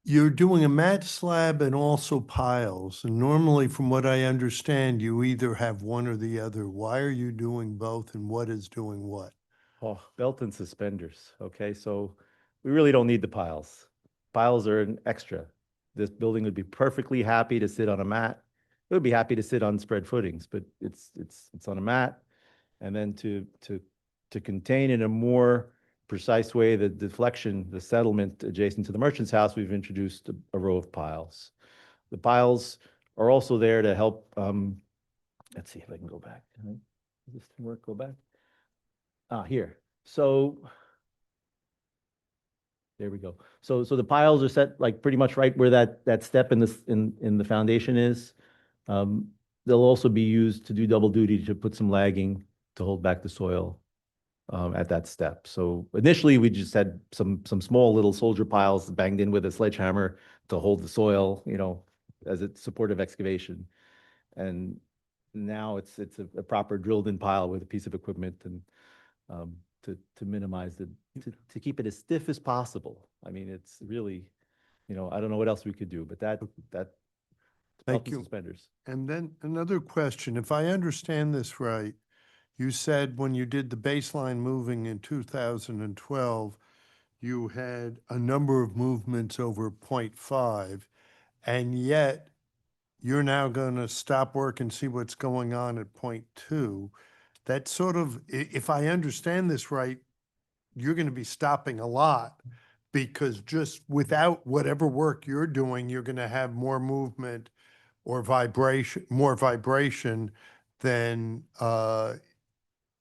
you're doing a mat slab and also piles. And normally, from what I understand, you either have one or the other. Why are you doing both and what is doing what? Oh, belt and suspenders. Okay, so we really don't need the piles. piles are an extra. This building would be perfectly happy to sit on a mat. It would be happy to sit on spread footings, but it's on a mat. And then to contain in a more precise way the deflection, the settlement adjacent to the merchant's house, we've introduced a row of piles. The piles are also there to help, let's see if I can go back. Does this thing work? Go back. Here. So there we go. So the piles are set like pretty much right where that step in the foundation is. They'll also be used to do double duty to put some lagging to hold back the soil at that step. So initially we just had some small little soldier piles banged in with a sledgehammer to hold the soil, you know, as a supportive excavation. And now it's a proper drilled in pile with a piece of equipment and to minimize to keep it as stiff as possible. I mean, it's really, you know, I don't know what else we could do, but that Thank belt and you. suspenders. And then another question, if I understand this right, you said when you did the baseline moving in 2012, you had a number of movements over 0.5, and yet you're now going to stop work and see what's going on at 0.2. That sort of, if I understand this right, you're going to be stopping a lot because just without whatever work you're doing, you're going to have more movement or more vibration than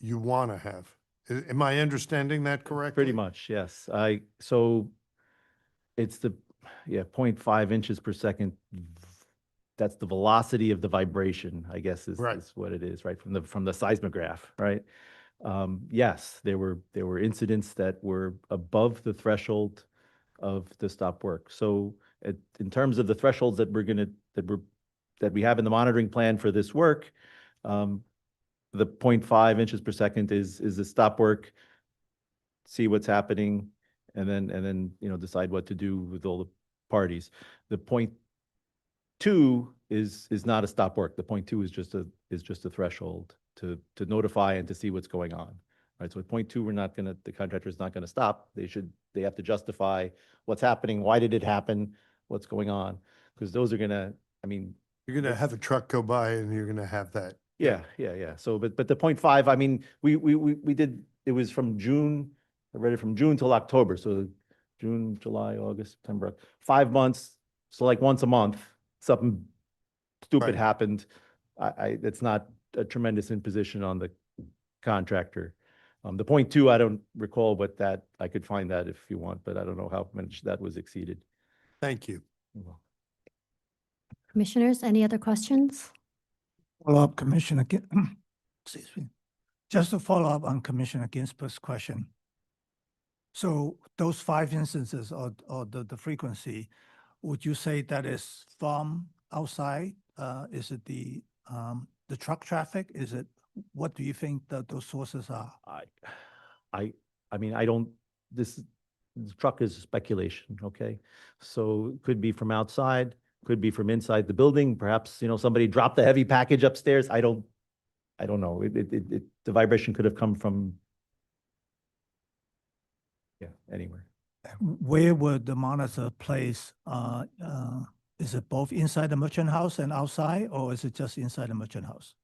you want to have. Am I understanding that correctly? Pretty much, yes. So it's 0.5 inches per second. That's the velocity of the vibration, I guess is what it is, right? From the seismograph, right? Yes, there were incidents that were above the threshold of the stop work. So in terms of the thresholds that we have in the monitoring plan for this work, the 0.5 inches per second is the stop work, see what's happening, and then you know, decide what to do with all the parties. The 0.2 is not a stop work. The 0.2 is just a threshold to notify and to see what's going on. Right. So at 0.2, the contractor is not gonna stop. They have to justify what's happening, why did it happen, what's going on, because those are gonna, I mean, you're gonna have a truck go by and you're gonna have that. Yeah. So, but the 0.5, I mean, we did, it was from June, I read it from June till October. So June, July, August, September, 5 months. So like once a month, something stupid happened. It's not a tremendous imposition on the contractor. The 0.2, I don't recall what that, I could find that if you want, but I don't know how much that was exceeded. Thank you. Commissioners, any other questions? Follow up, Commissioner. Excuse me. Just to follow up on Commissioner Ginsburg's question. So those 5 instances or the frequency, would you say that is from outside? Is it the truck traffic? Is it, what do you think that those sources are? I mean, I don't, the truck is speculation, okay? So it could be from outside, could be from inside the building. Perhaps, you know, somebody dropped a heavy package upstairs. I don't know. The vibration could have come from, anywhere. Where would the monitor place? Is it both inside the merchant house and outside, or is it just inside the merchant house?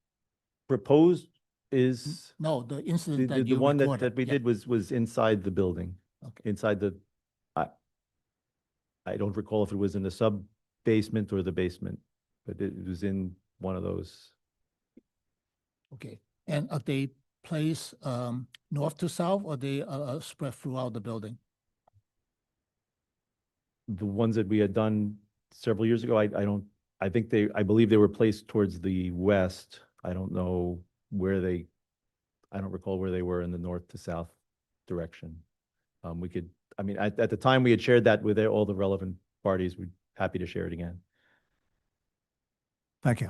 Proposed is No, the incident that the you one recorded. that we did was inside the building. Okay. Inside the, I don't recall if it was in the sub basement or the basement, but it was in one of those. Okay, and are they placed north to south, or they spread throughout the building? The ones that we had done several years ago, I believe they were placed towards the west. I don't know where I don't recall where they were in the north to south direction. I mean, at the time we had shared that with all the relevant parties. We're happy to share it again. Thank you.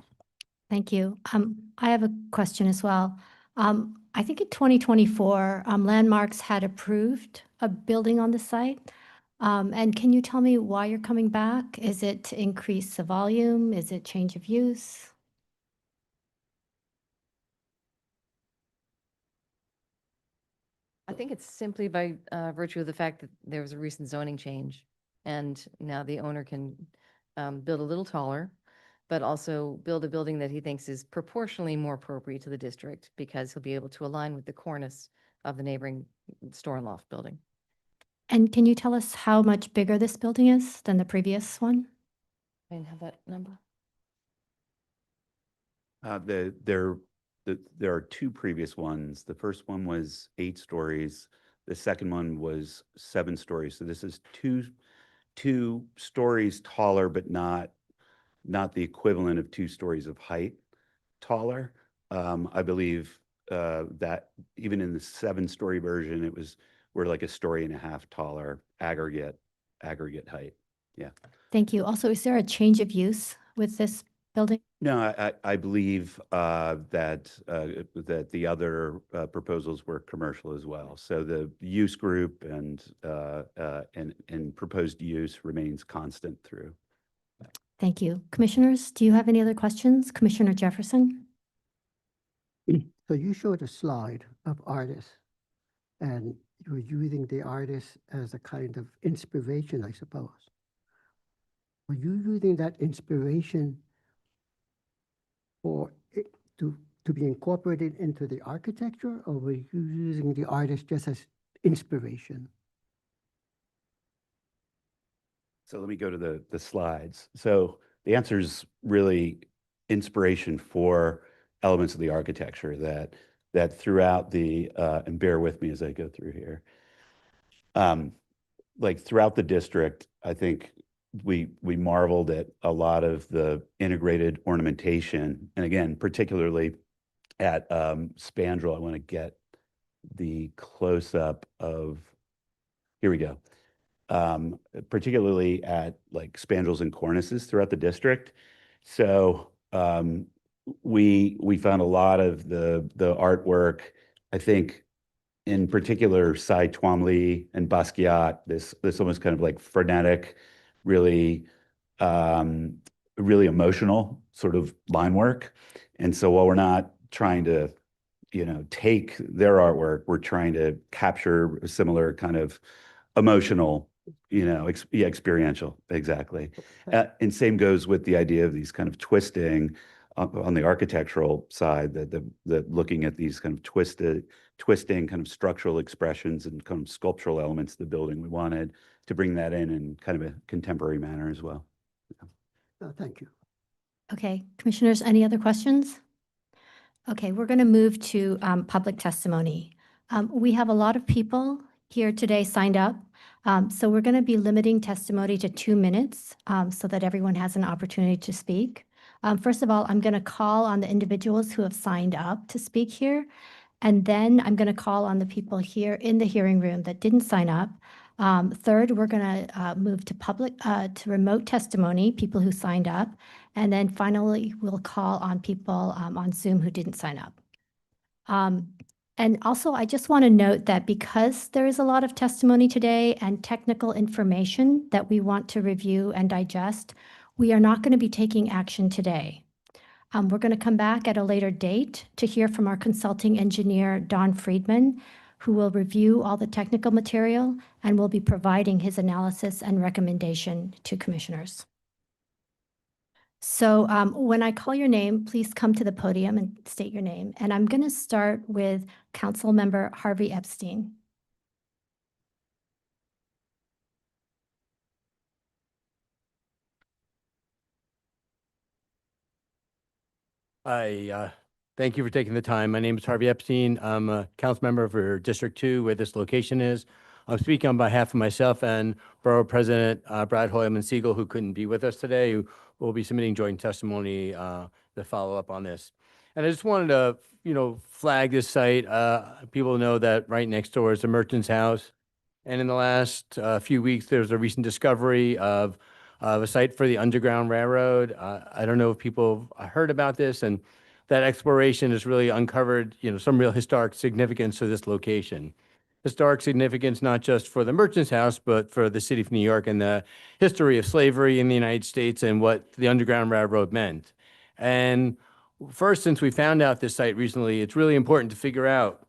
Thank you. I have a question as well. I think in 2024, Landmarks had approved a building on the site. And can you tell me why you're coming back? Is it to increase the volume? Is it change of use? I think it's simply by virtue of the fact that there was a recent zoning change And now the owner can build a little taller, but also build a building that he thinks is proportionally more appropriate to the district because he'll be able to align with the cornice of the neighboring store and loft building. And can you tell us how much bigger this building is than the previous one? I didn't have that number. There are two previous ones. The first one was 8 stories. The second one was 7 stories. So this is two stories taller, but not the equivalent of 2 stories of height taller. I believe that even in the 7-story version, we're like a story and a half taller aggregate height. Yeah. Thank you. Also, is there a change of use with this building? No, I believe that the other proposals were commercial as well. So the use group and proposed use remains constant through. Thank you. Commissioners, do you have any other questions? Commissioner Jefferson? So you showed a slide of artists, and you were using the artists as a kind of inspiration, I suppose. Were you using that inspiration for it to be incorporated into the architecture, or were you using the artist just as inspiration? So let me go to the slides. So the answer is really inspiration for elements of the architecture that throughout the, and bear with me as I go through here. Like throughout the district, I think we marveled at a lot of the integrated ornamentation. And again, particularly at Spandrel, I want to get the close-up of, here we go. Particularly at like spandrels and cornices throughout the district. So we found a lot of the artwork, I think in particular Cy Twombly and Basquiat, this almost kind of like frenetic, really emotional sort of line work. And so while we're not trying to, take their artwork, we're trying to capture a similar kind of emotional, experiential, exactly. And same goes with the idea of these kind of twisting on the architectural side, that looking at these kind of twisting kind of structural expressions and kind of sculptural elements of the building. We wanted to bring that in kind of a contemporary manner as well. Thank you. Okay, commissioners, any other questions? Okay, we're going to move to public testimony. We have a lot of people here today signed up. So we're going to be limiting testimony to 2 minutes so that everyone has an opportunity to speak. First of all, I'm going to call on the individuals who have signed up to speak here. And then I'm going to call on the people here in the hearing room that didn't sign up. Third, we're going to move to remote testimony, people who signed up. And then finally, we'll call on people on Zoom who didn't sign up. And also, I just want to note that because there is a lot of testimony today and technical information that we want to review and digest, we are not going to be taking action today. We're going to come back at a later date to hear from our consulting engineer, Don Friedman, who will review all the technical material and will be providing his analysis and recommendation to commissioners. So when I call your name, please come to the podium and state your name. And I'm going to start with Council Member Harvey Epstein. Hi, thank you for taking the time. My name is Harvey Epstein. I'm a council member for District 2, where this location is. I'm speaking on behalf of myself and Borough President Brad Hoyleman-Siegel, who couldn't be with us today, who will be submitting joint testimony to follow up on this. And I just wanted to, flag this site. People know that right next door is the Merchant's House. And in the last few weeks, there was a recent discovery of a site for the Underground Railroad. I don't know if people have heard about this, and that exploration has really uncovered, some real historic significance to this location. Historic significance not just for the Merchant's House, but for the city of New York and the history of slavery in the United States and what the Underground Railroad meant. And first, since we found out this site recently, it's really important to figure out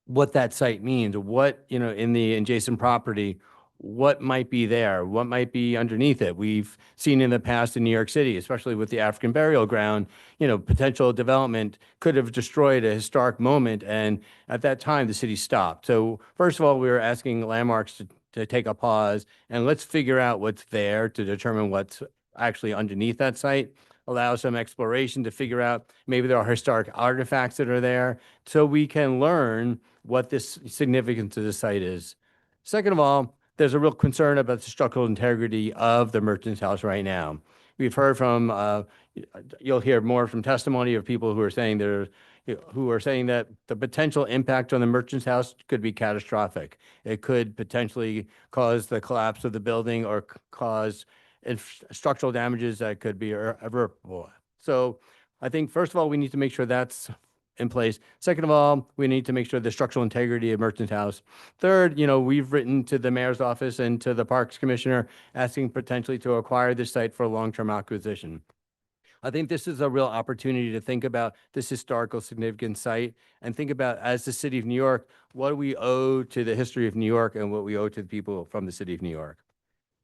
what that site means, what, in the adjacent property, what might be there, what might be underneath it. We've seen in the past in New York City, especially with the African burial ground, potential development could have destroyed a historic moment. And at that time, the city stopped. So first of all, we were asking landmarks to take a pause and let's figure out what's there to determine what's actually underneath that site. Allow some exploration to figure out maybe there are historic artifacts that are there so we can learn what this significance of the site is. Second of all, there's a real concern about the structural integrity of the Merchants House right now. We've heard from, you'll hear more from testimony of people who are saying that the potential impact on the Merchants House could be catastrophic. It could potentially cause the collapse of the building or cause structural damages that could be irreparable. So I think, first of all, we need to make sure that's in place. Second of all, we need to make sure the structural integrity of Merchants House. Third, we've written to the mayor's office and to the Parks Commissioner asking potentially to acquire this site for a long-term acquisition. I think this is a real opportunity to think about this historical significant site and think about, as the city of New York, what do we owe to the history of New York and what we owe to the people from the city of New York.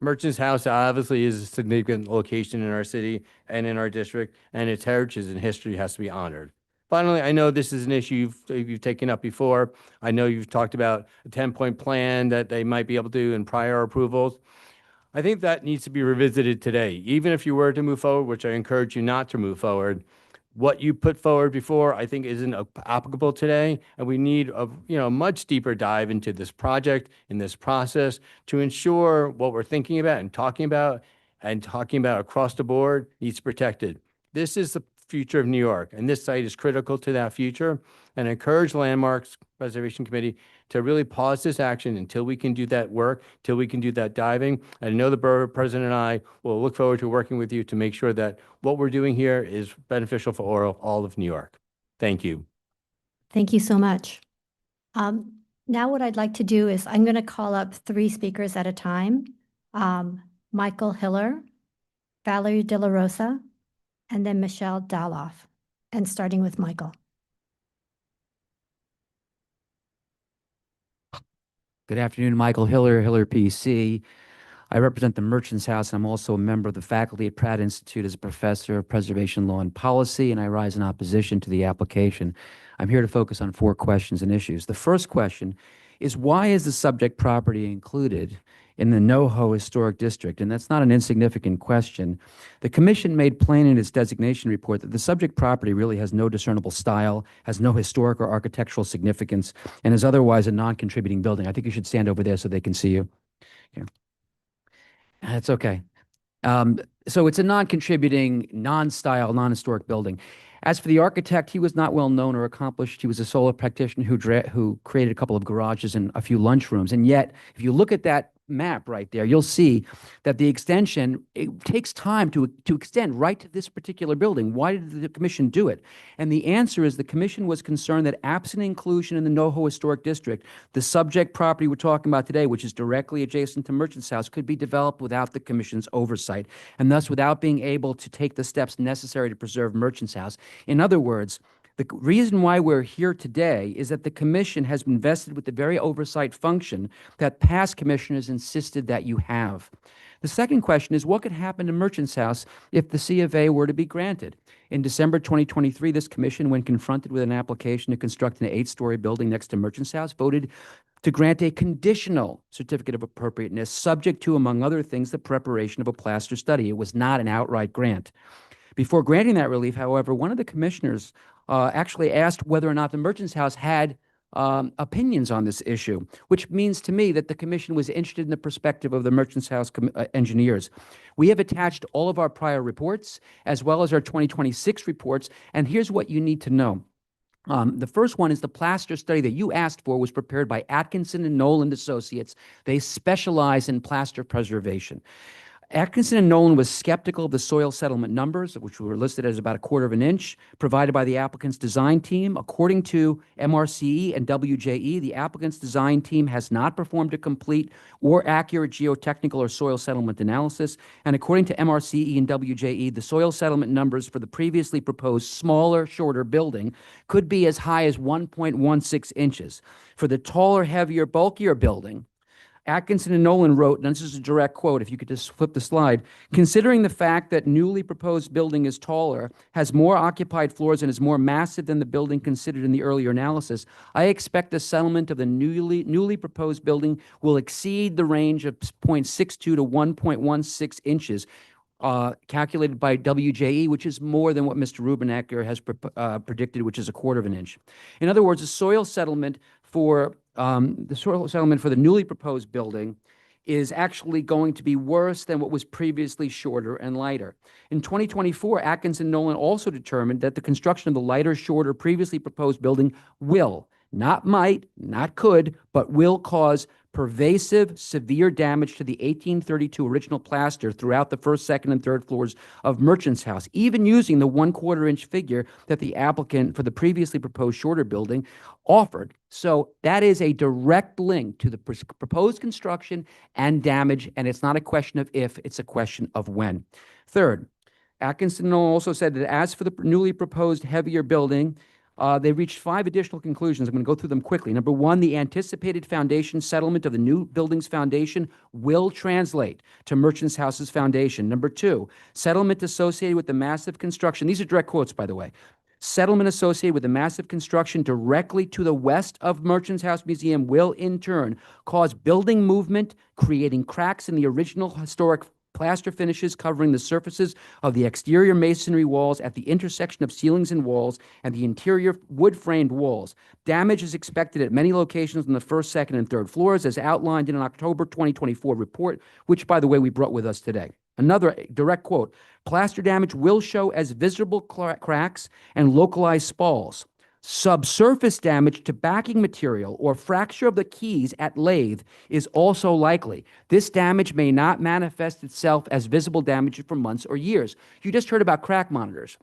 Merchants House obviously is a significant location in our city and in our district, and its heritage and history has to be honored. Finally, I know this is an issue you've taken up before. I know you've talked about a 10-point plan that they might be able to do in prior approvals. I think that needs to be revisited today. Even if you were to move forward, which I encourage you not to move forward, what you put forward before, I think, isn't applicable today. And we need a much deeper dive into this project, in this process, to ensure what we're thinking about and talking about across the board needs protected. This is the future of New York, and this site is critical to that future. And I encourage Landmarks Preservation Committee to really pause this action until we can do that work, till we can do that diving. And I know the Borough President and I will look forward to working with you to make sure that what we're doing here is beneficial for all of New York. Thank you. Thank you so much. Now what I'd like to do is I'm going to call up 3 speakers at a time. Michael Hiller, Valerie De La Rosa, and then Michelle Daloff, and starting with Michael. Good afternoon, Michael Hiller, Hiller PC. I represent the Merchants House, and I'm also a member of the faculty at Pratt Institute as a professor of preservation law and policy, and I rise in opposition to the application. I'm here to focus on 4 questions and issues. The first question is, why is the subject property included in the NoHo Historic District? And that's not an insignificant question. The Commission made plain in its designation report that the subject property really has no discernible style, has no historic or architectural significance, and is otherwise a non-contributing building. I think you should stand over there so they can see you. Yeah. That's okay. So it's a non-contributing, non-style, non-historic building. As for the architect, he was not well known or accomplished. He was a solo practitioner who created a couple of garages and a few lunchrooms. And yet, if you look at that map right there, you'll see that the extension, it takes time to extend right to this particular building. Why did the Commission do it? And the answer is the Commission was concerned that absent inclusion in the NoHo Historic District, the subject property we're talking about today, which is directly adjacent to Merchants House, could be developed without the Commission's oversight, and thus without being able to take the steps necessary to preserve Merchants House. In other words, the reason why we're here today is that the Commission has been vested with the very oversight function that past commissioners insisted that you have. The second question is, what could happen to Merchants House if the C of A were to be granted? In December 2023, this Commission, when confronted with an application to construct an 8-story building next to Merchants House, voted to grant a conditional certificate of appropriateness subject to, among other things, the preparation of a plaster study. It was not an outright grant. Before granting that relief, however, one of the commissioners actually asked whether or not the Merchants House had opinions on this issue, which means to me that the Commission was interested in the perspective of the Merchants House engineers. We have attached all of our prior reports as well as our 2026 reports, and here's what you need to know. The first one is the plaster study that you asked for was prepared by Atkinson and Nolan Associates. They specialize in plaster preservation. Atkinson and Nolan was skeptical of the soil settlement numbers, which were listed as about 1/4 of an inch, provided by the applicant's design team. According to MRCE and WJE, the applicant's design team has not performed a complete or accurate geotechnical or soil settlement analysis. And according to MRCE and WJE, the soil settlement numbers for the previously proposed smaller, shorter building could be as high as 1.16 inches. For the taller, heavier, bulkier building, Atkinson and Nolan wrote, and this is a direct quote, if you could just flip the slide, considering the fact that newly proposed building is taller, has more occupied floors, and is more massive than the building considered in the earlier analysis, I expect the settlement of the newly proposed building will exceed the range of 0.62 to 1.16 inches, calculated by WJE, which is more than what Mr. Rubenecker has predicted, which is 1/4 of an inch. In other words, the soil settlement for the newly proposed building is actually going to be worse than what was previously shorter and lighter. In 2024, Atkinson and Nolan also determined that the construction of the lighter, shorter, previously proposed building will, not might, not could, but will cause pervasive, severe damage to the 1832 original plaster throughout the first, second, and third floors of Merchant's House, even using the 1/4 inch figure that the applicant for the previously proposed shorter building offered. So that is a direct link to the proposed construction and damage, and it's not a question of if, it's a question of when. Third, Atkinson also said that as for the newly proposed heavier building, they reached 5 additional conclusions. I'm going to go through them quickly. Number one, the anticipated foundation settlement of the new building's foundation will translate to Merchant's House's foundation. Number two, settlement associated with the massive construction. These are direct quotes, by the way. Settlement associated with the massive construction directly to the west of Merchant's House Museum will, in turn, cause building movement, creating cracks in the original historic plaster finishes covering the surfaces of the exterior masonry walls at the intersection of ceilings and walls and the interior wood-framed walls. Damage is expected at many locations on the first, second, and third floors, as outlined in an October 2024 report, which, by the way, we brought with us today. Another direct quote, plaster damage will show as visible cracks and localized spalls. Subsurface damage to backing material or fracture of the keys at lathe is also likely. This damage may not manifest itself as visible damage for months or years. You just heard about crack monitors.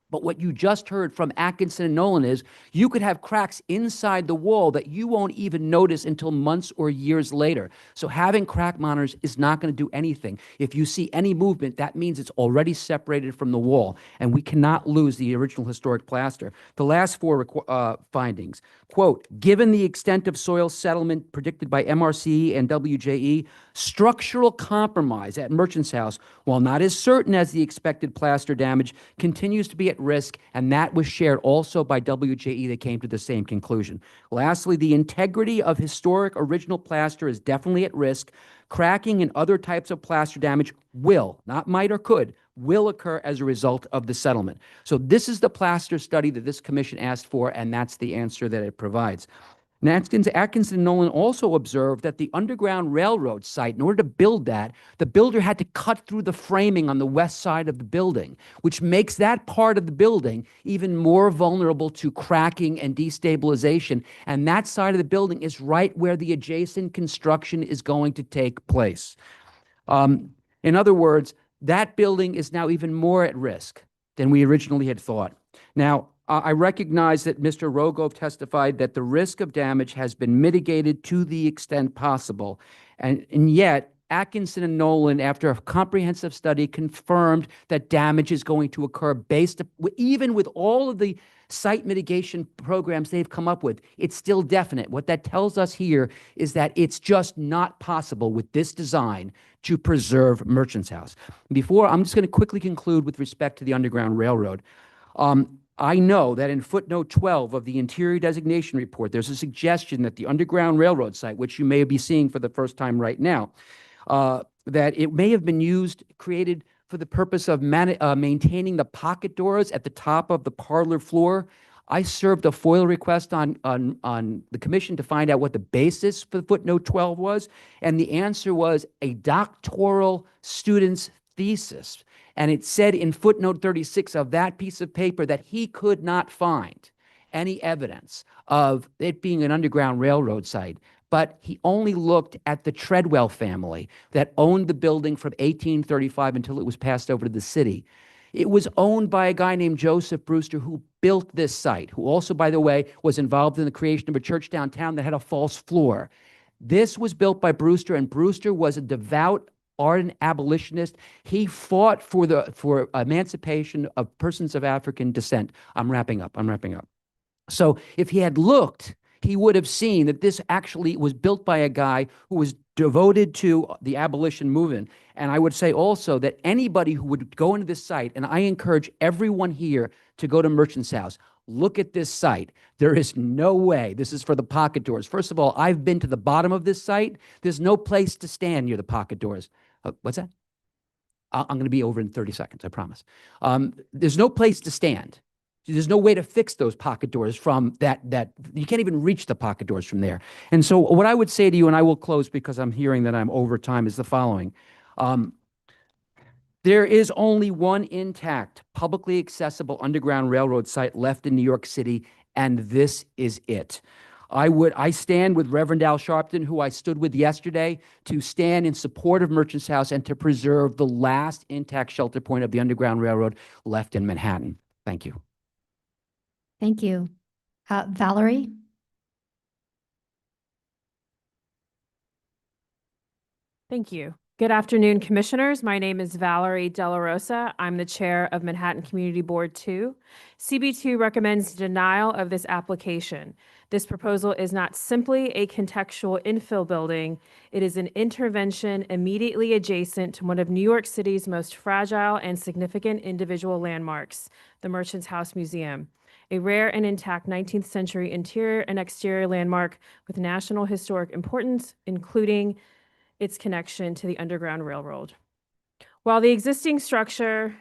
But what you just heard from Atkinson and Nolan is you could have cracks inside the wall that you won't even notice until months or years later. So having crack monitors is not going to do anything. If you see any movement, that means it's already separated from the wall, and we cannot lose the original historic plaster. The last 4 findings, quote, given the extent of soil settlement predicted by MRC and WJE, structural compromise at Merchant's House, while not as certain as the expected plaster damage, continues to be at risk, and that was shared also by WJE. They came to the same conclusion. Lastly, the integrity of historic original plaster is definitely at risk. Cracking and other types of plaster damage will, not might or could, will occur as a result of the settlement. So this is the plaster study that this commission asked for, and that's the answer that it provides. Atkinson and Nolan also observed that the Underground Railroad site, in order to build that, the builder had to cut through the framing on the west side of the building, which makes that part of the building even more vulnerable to cracking and destabilization. And that side of the building is right where the adjacent construction is going to take place. In other words, that building is now even more at risk than we originally had thought. Now, I recognize that Mr. Rogov testified that the risk of damage has been mitigated to the extent possible. And yet, Atkinson and Nolan, after a comprehensive study, confirmed that damage is going to occur even with all of the site mitigation programs they've come up with. It's still definite. What that tells us here is that it's just not possible with this design to preserve Merchant's House. I'm just going to quickly conclude with respect to the Underground Railroad. I know that in footnote 12 of the Interior Designation Report, there's a suggestion that the Underground Railroad site, which you may be seeing for the first time right now, that it may have been created for the purpose of maintaining the pocket doors at the top of the parlor floor. I served a FOIL request on the commission to find out what the basis for footnote 12 was, and the answer was a doctoral student's thesis. And it said in footnote 36 of that piece of paper that he could not find any evidence of it being an Underground Railroad site. But he only looked at the Treadwell family that owned the building from 1835 until it was passed over to the city. It was owned by a guy named Joseph Brewster, who built this site, who also, by the way, was involved in the creation of a church downtown that had a false floor. This was built by Brewster, and Brewster was a devout ardent abolitionist. He fought for emancipation of persons of African descent. I'm wrapping up. So if he had looked, he would have seen that this actually was built by a guy who was devoted to the abolition movement. And I would say also that anybody who would go into this site, and I encourage everyone here to go to Merchant's House, look at this site. There is no way. This is for the pocket doors. First of all, I've been to the bottom of this site. There's no place to stand near the pocket doors. What's that? I'm going to be over in 30 seconds, I promise. There's no place to stand. There's no way to fix those pocket doors from that you can't even reach the pocket doors from there. And so what I would say to you, and I will close because I'm hearing that I'm over time, is the following. There is only one intact, publicly accessible Underground Railroad site left in New York City, and this is it. I stand with Reverend Al Sharpton, who I stood with yesterday, to stand in support of Merchant's House and to preserve the last intact shelter point of the Underground Railroad left in Manhattan. Thank you. Thank you. Valerie? Thank you. Good afternoon, Commissioners. My name is Valerie Della Rosa. I'm the Chair of Manhattan Community Board 2. CB2 recommends denial of this application. This proposal is not simply a contextual infill building. It is an intervention immediately adjacent to one of New York City's most fragile and significant individual landmarks, the Merchant's House Museum, a rare and intact 19th century interior and exterior landmark with national historic importance, including its connection to the Underground Railroad. While the existing structure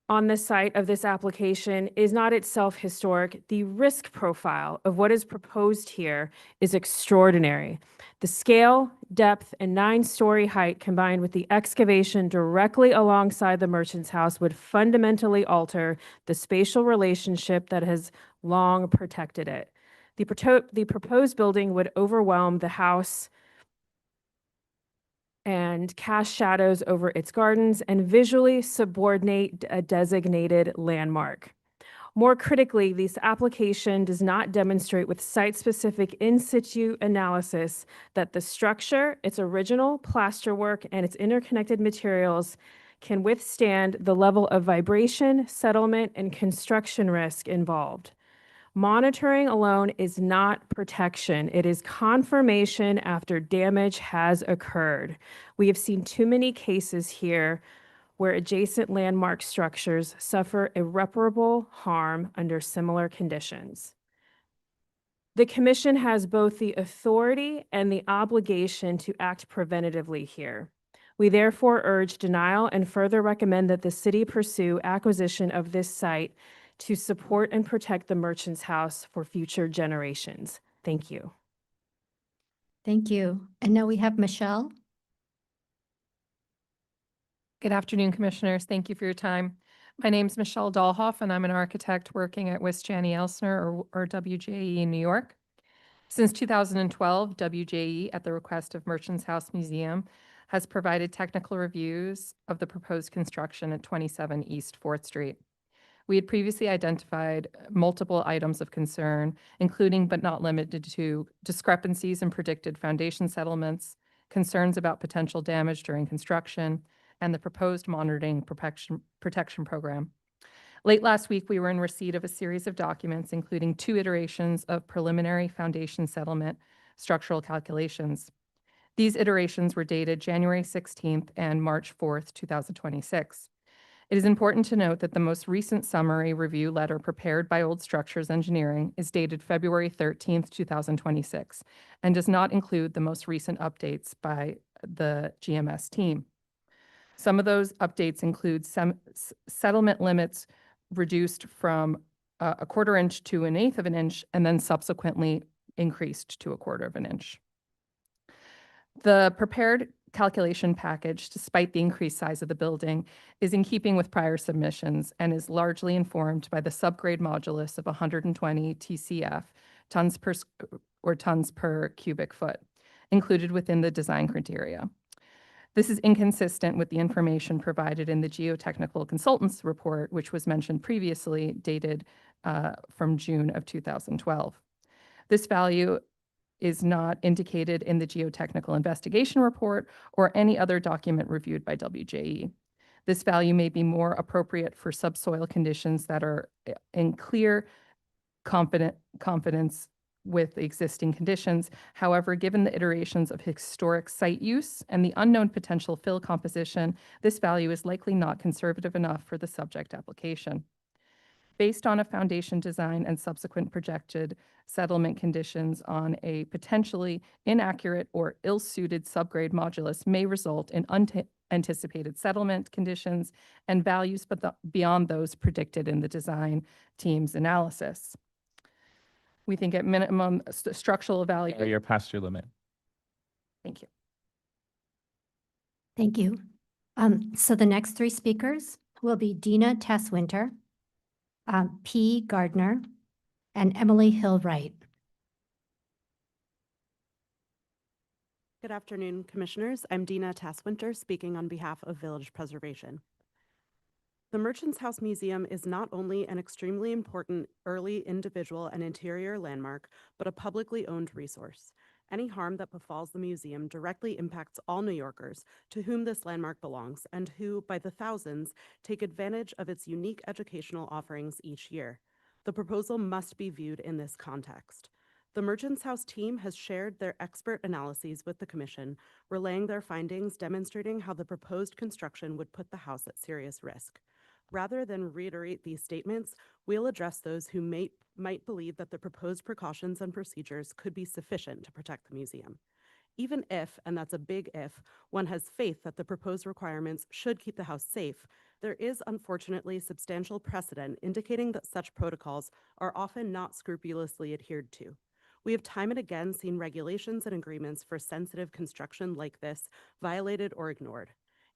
on the site of this application is not itself historic, the risk profile of what is proposed here is extraordinary. The scale, depth, and 9-story height combined with the excavation directly alongside the Merchant's House would fundamentally alter the spatial relationship that has long protected it. The proposed building would overwhelm the house and cast shadows over its gardens and visually subordinate a designated landmark. More critically, this application does not demonstrate with site-specific in-situ analysis that the structure, its original plasterwork, and its interconnected materials can withstand the level of vibration, settlement, and construction risk involved. Monitoring alone is not protection. It is confirmation after damage has occurred. We have seen too many cases here where adjacent landmark structures suffer irreparable harm under similar conditions. The Commission has both the authority and the obligation to act preventatively here. We therefore urge denial and further recommend that the city pursue acquisition of this site to support and protect the Merchant's House for future generations. Thank you. Thank you. And now we have Michelle. Good afternoon, Commissioners. Thank you for your time. My name is Michelle Dahlhoff, and I'm an architect working at Wisjani Elsner, or WJE in New York. Since 2012, WJE, at the request of Merchant's House Museum, has provided technical reviews of the proposed construction at 27 East 4th Street. We had previously identified multiple items of concern, including but not limited to discrepancies in predicted foundation settlements, concerns about potential damage during construction, and the proposed monitoring protection program. Late last week, we were in receipt of a series of documents, including 2 iterations of preliminary foundation settlement structural calculations. These iterations were dated January 16th and March 4th, 2026. It is important to note that the most recent summary review letter prepared by Old Structures Engineering is dated February 13th, 2026, and does not include the most recent updates by the GMS team. Some of those updates include settlement limits reduced from a 1/4 inch to 1/8 of an inch, and then subsequently increased to a 1/4 of an inch. The prepared calculation package, despite the increased size of the building, is in keeping with prior submissions and is largely informed by the subgrade modulus of 120 TCF, tons per cubic foot, included within the design criteria. This is inconsistent with the information provided in the geotechnical consultants report, which was mentioned previously, dated from June of 2012. This value is not indicated in the geotechnical investigation report or any other document reviewed by WJE. This value may be more appropriate for subsoil conditions that are in clear confidence with the existing conditions. However, given the iterations of historic site use and the unknown potential fill composition, this value is likely not conservative enough for the subject application. Based on a foundation design and subsequent projected settlement conditions on a potentially inaccurate or ill-suited subgrade modulus may result in unanticipated settlement conditions and values beyond those predicted in the design team's analysis. We think at minimum, structural value. You're past your limit. Thank you. Thank you. So the next three speakers will be Dina Tesswinter, P. Gardner, and Emily Hill-Wright. Good afternoon, Commissioners. I'm Dina Tesswinter, speaking on behalf of Village Preservation. The Merchants House Museum is not only an extremely important early individual and interior landmark, but a publicly owned resource. Any harm that befalls the museum directly impacts all New Yorkers to whom this landmark belongs and who, by the thousands, take advantage of its unique educational offerings each year. The proposal must be viewed in this context. The Merchants House team has shared their expert analyses with the Commission, relaying their findings demonstrating how the proposed construction would put the house at serious risk. Rather than reiterate these statements, we'll address those who might believe that the proposed precautions and procedures could be sufficient to protect the museum. Even if, and that's a big if, one has faith that the proposed requirements should keep the house safe, there is unfortunately substantial precedent indicating that such protocols are often not scrupulously adhered to. We have time and again seen regulations and agreements for sensitive construction like this violated or ignored.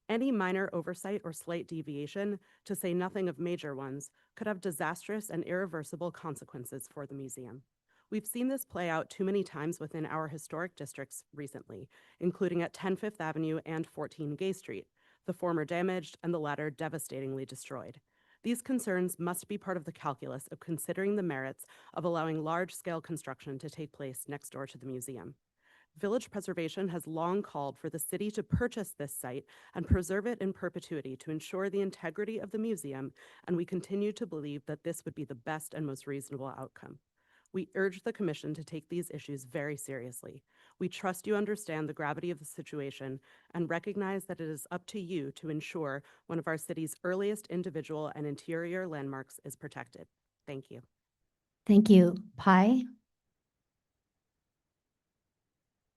Any minor oversight or slight deviation, to say nothing of major ones, could have disastrous and irreversible consequences for the museum. We've seen this play out too many times within our historic districts recently, including at 10 Fifth Avenue and 14 Gay Street, the former damaged and the latter devastatingly destroyed. These concerns must be part of the calculus of considering the merits of allowing large-scale construction to take place next door to the museum. Village Preservation has long called for the city to purchase this site and preserve it in perpetuity to ensure the integrity of the museum, and we continue to believe that this would be the best and most reasonable outcome. We urge the Commission to take these issues very seriously. We trust you understand the gravity of the situation and recognize that it is up to you to ensure one of our city's earliest individual and interior landmarks is protected. Thank you. Thank you. Pi?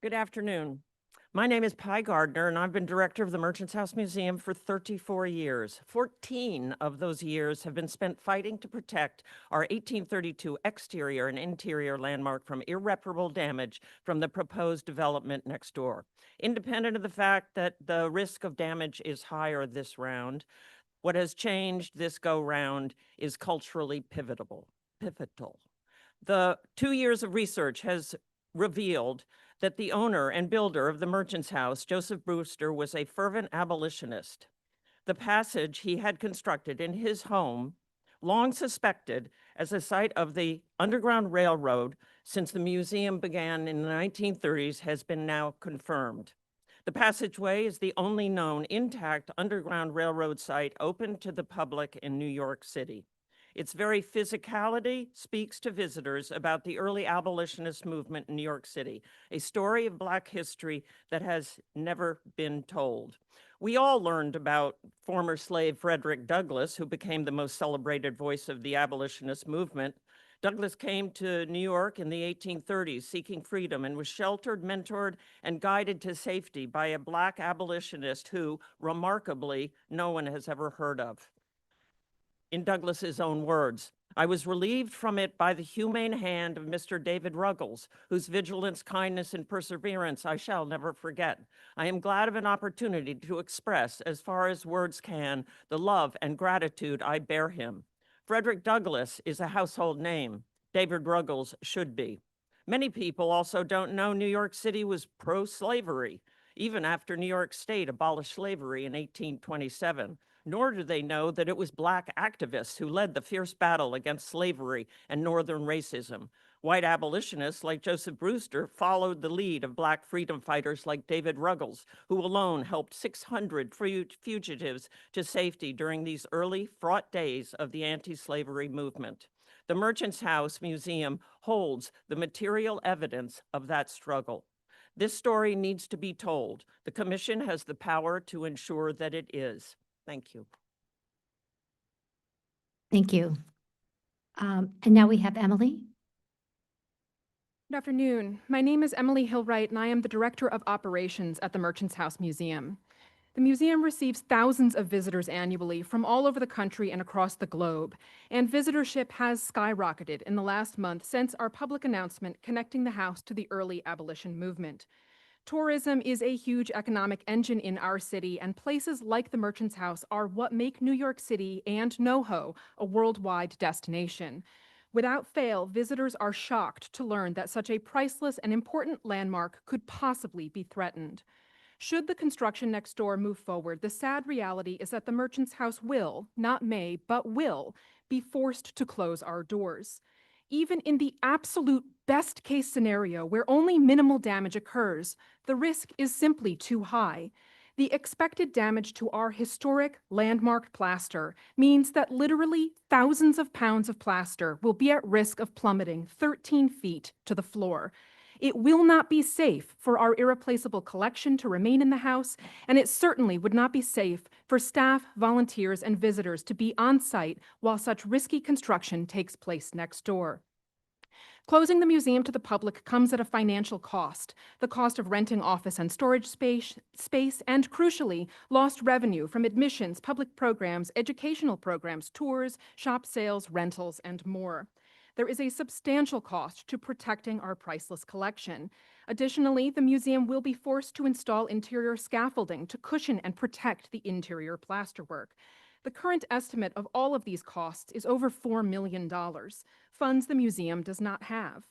Good afternoon. My name is Pi Gardner, and I've been director of the Merchants House Museum for 34 years. 14 of those years have been spent fighting to protect our 1832 exterior and interior landmark from irreparable damage from the proposed development next door. Independent of the fact that the risk of damage is higher this round, what has changed this go-round is culturally pivotal. The 2 years of research has revealed that the owner and builder of the Merchants House, Joseph Brewster, was a fervent abolitionist. The passage he had constructed in his home, long suspected as a site of the Underground Railroad since the museum began in the 1930s, has been now confirmed. The passageway is the only known intact Underground Railroad site open to the public in New York City. Its very physicality speaks to visitors about the early abolitionist movement in New York City, a story of Black history that has never been told. We all learned about former slave Frederick Douglass, who became the most celebrated voice of the abolitionist movement. Douglass came to New York in the 1830s seeking freedom and was sheltered, mentored, and guided to safety by a Black abolitionist who, remarkably, no one has ever heard of. In Douglass's own words, "I was relieved from it by the humane hand of Mr. David Ruggles, whose vigilance, kindness, and perseverance I shall never forget. I am glad of an opportunity to express, as far as words can, the love and gratitude I bear him. Frederick Douglass is a household name. David Ruggles should be. Many people also don't know New York City was pro-slavery, even after New York State abolished slavery in 1827. Nor do they know that it was Black activists who led the fierce battle against slavery and Northern racism. White abolitionists like Joseph Brewster followed the lead of Black freedom fighters like David Ruggles, who alone helped 600 fugitives to safety during these early, fraught days of the anti-slavery movement. The Merchants House Museum holds the material evidence of that struggle. This story needs to be told. The commission has the power to ensure that it is. Thank you. Thank you. And now we have Emily. Good afternoon. My name is Emily Hillwright, and I am the Director of Operations at the Merchants House Museum. The museum receives thousands of visitors annually from all over the country and across the globe, and visitorship has skyrocketed in the last month since our public announcement connecting the house to the early abolition movement. Tourism is a huge economic engine in our city, and places like the Merchants House are what make New York City and NoHo a worldwide destination. Without fail, visitors are shocked to learn that such a priceless and important landmark could possibly be threatened. Should the construction next door move forward, the sad reality is that the Merchants House will, not may, but will, be forced to close our doors. Even in the absolute best case scenario where only minimal damage occurs, the risk is simply too high. The expected damage to our historic landmark plaster means that literally thousands of pounds of plaster will be at risk of plummeting 13 feet to the floor. It will not be safe for our irreplaceable collection to remain in the house, and it certainly would not be safe for staff, volunteers, and visitors to be on site while such risky construction takes place next door. Closing the museum to the public comes at a financial cost, the cost of renting office and storage space, and crucially, lost revenue from admissions, public programs, educational programs, tours, shop sales, rentals, and more. There is a substantial cost to protecting our priceless collection. Additionally, the museum will be forced to install interior scaffolding to cushion and protect the interior plasterwork. The current estimate of all of these costs is over $4 million, funds the museum does not have.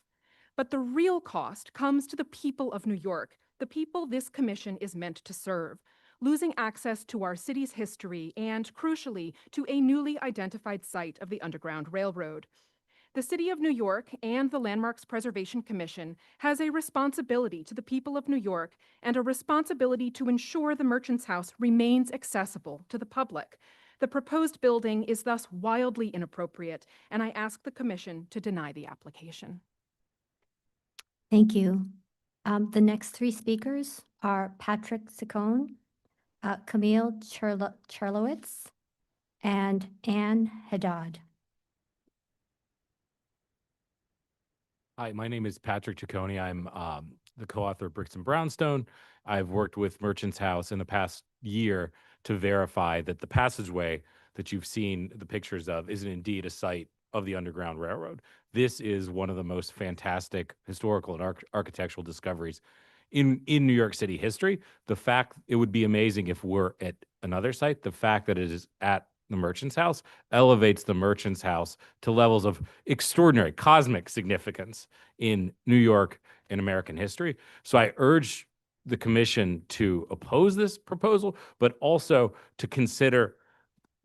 But the real cost comes to the people of New York, the people this commission is meant to serve, losing access to our city's history and, crucially, to a newly identified site of the Underground Railroad. The City of New York and the Landmarks Preservation Commission has a responsibility to the people of New York and a responsibility to ensure the Merchants House remains accessible to the public. The proposed building is thus wildly inappropriate, and I ask the Commission to deny the application. Thank you. The next three speakers are Patrick Ciccone, Camille Cherlowitz, and Anne Haddad. Hi, my name is Patrick Ciccone. I'm the co-author of Bricks and Brownstone. I've worked with Merchants House in the past year to verify that the passageway that you've seen the pictures of is indeed a site of the Underground Railroad. This is one of the most fantastic historical and architectural discoveries in New York City history. The fact, it would be amazing if we're at another site. The fact that it is at the Merchants House elevates the Merchants House to levels of extraordinary cosmic significance in New York and American history. So I urge the commission to oppose this proposal, but also to consider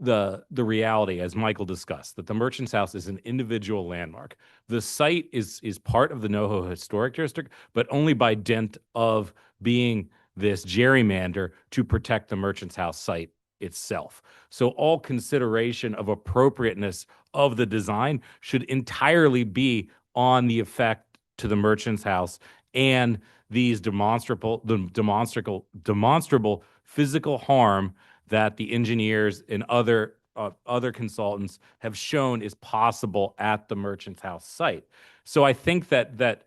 the reality, as Michael discussed, that the Merchants House is an individual landmark. The site is part of the NoHo Historic District, but only by dint of being this gerrymander to protect the Merchants House site itself. So all consideration of appropriateness of the design should entirely be on the effect to the Merchants House and these demonstrable physical harm that the engineers and other consultants have shown is possible at the Merchants House site. So I think that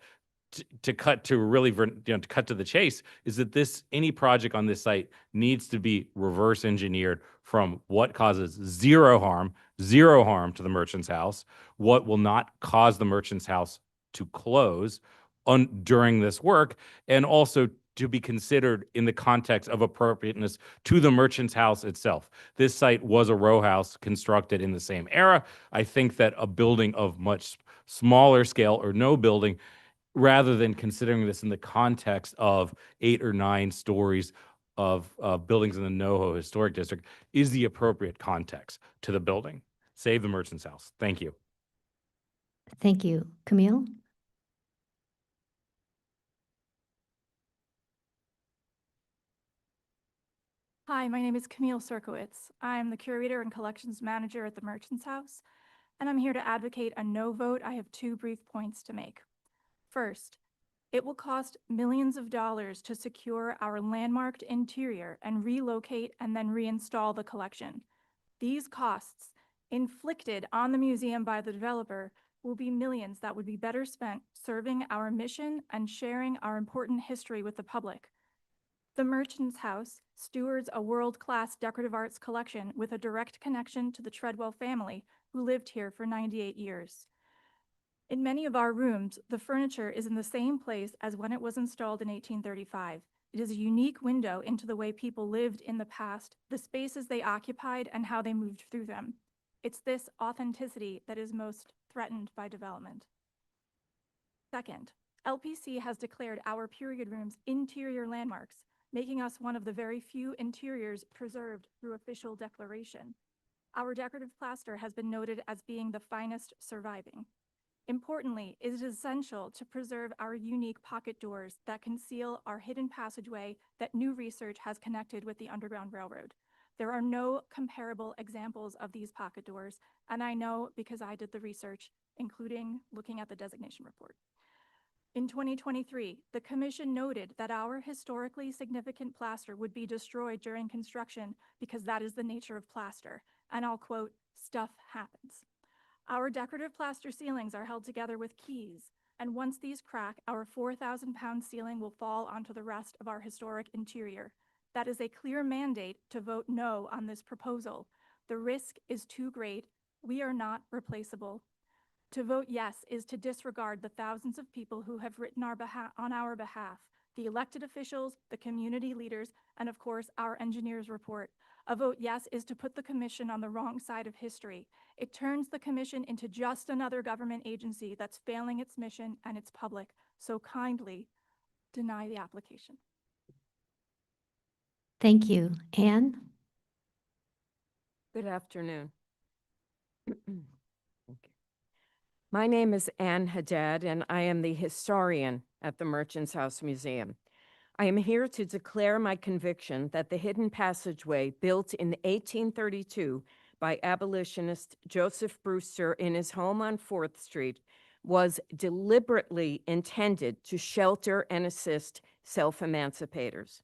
to cut to the chase is that any project on this site needs to be reverse engineered from what causes zero harm to the Merchants House, what will not cause the Merchants House to close during this work, and also to be considered in the context of appropriateness to the Merchants House itself. This site was a row house constructed in the same era. I think that a building of much smaller scale or no building, rather than considering this in the context of 8 or 9 stories of buildings in the NoHo Historic District, is the appropriate context to the building. Save the Merchants House. Thank you. Thank you. Camille? Hi, my name is Camille Serkowitz. I'm the curator and collections manager at the Merchants House. and I'm here to advocate a no vote. I have two brief points to make. First, it will cost millions of dollars to secure our landmarked interior and relocate and then reinstall the collection. These costs, inflicted on the museum by the developer, will be millions that would be better spent serving our mission and sharing our important history with the public. The Merchants House stewards a world-class decorative arts collection with a direct connection to the Treadwell family, who lived here for 98 years. In many of our rooms, the furniture is in the same place as when it was installed in 1835. It is a unique window into the way people lived in the past, the spaces they occupied, and how they moved through them. It's this authenticity that is most threatened by development. Second, LPC has declared our period rooms interior landmarks, making us one of the very few interiors preserved through official declaration. Our decorative plaster has been noted as being the finest surviving. Importantly, it is essential to preserve our unique pocket doors that conceal our hidden passageway that new research has connected with the Underground Railroad. There are no comparable examples of these pocket doors, and I know because I did the research, including looking at the designation report. In 2023, the Commission noted that our historically significant plaster would be destroyed during construction because that is the nature of plaster, and I'll quote, "Stuff happens." Our decorative plaster ceilings are held together with keys, and once these crack, our 4,000-pound ceiling will fall onto the rest of our historic interior. That is a clear mandate to vote no on this proposal. The risk is too great. We are not replaceable. To vote yes is to disregard the thousands of people who have written on our behalf, the elected officials, the community leaders, and of course, our engineers' report. A vote yes is to put the Commission on the wrong side of history. It turns the Commission into just another government agency that's failing its mission and its public. So kindly deny the application. Thank you. Anne? Good afternoon. My name is Ann Haddad, and I am the historian at the Merchants House Museum. I am here to declare my conviction that the hidden passageway built in 1832 by abolitionist Joseph Brewster in his home on 4th Street was deliberately intended to shelter and assist self-emancipators.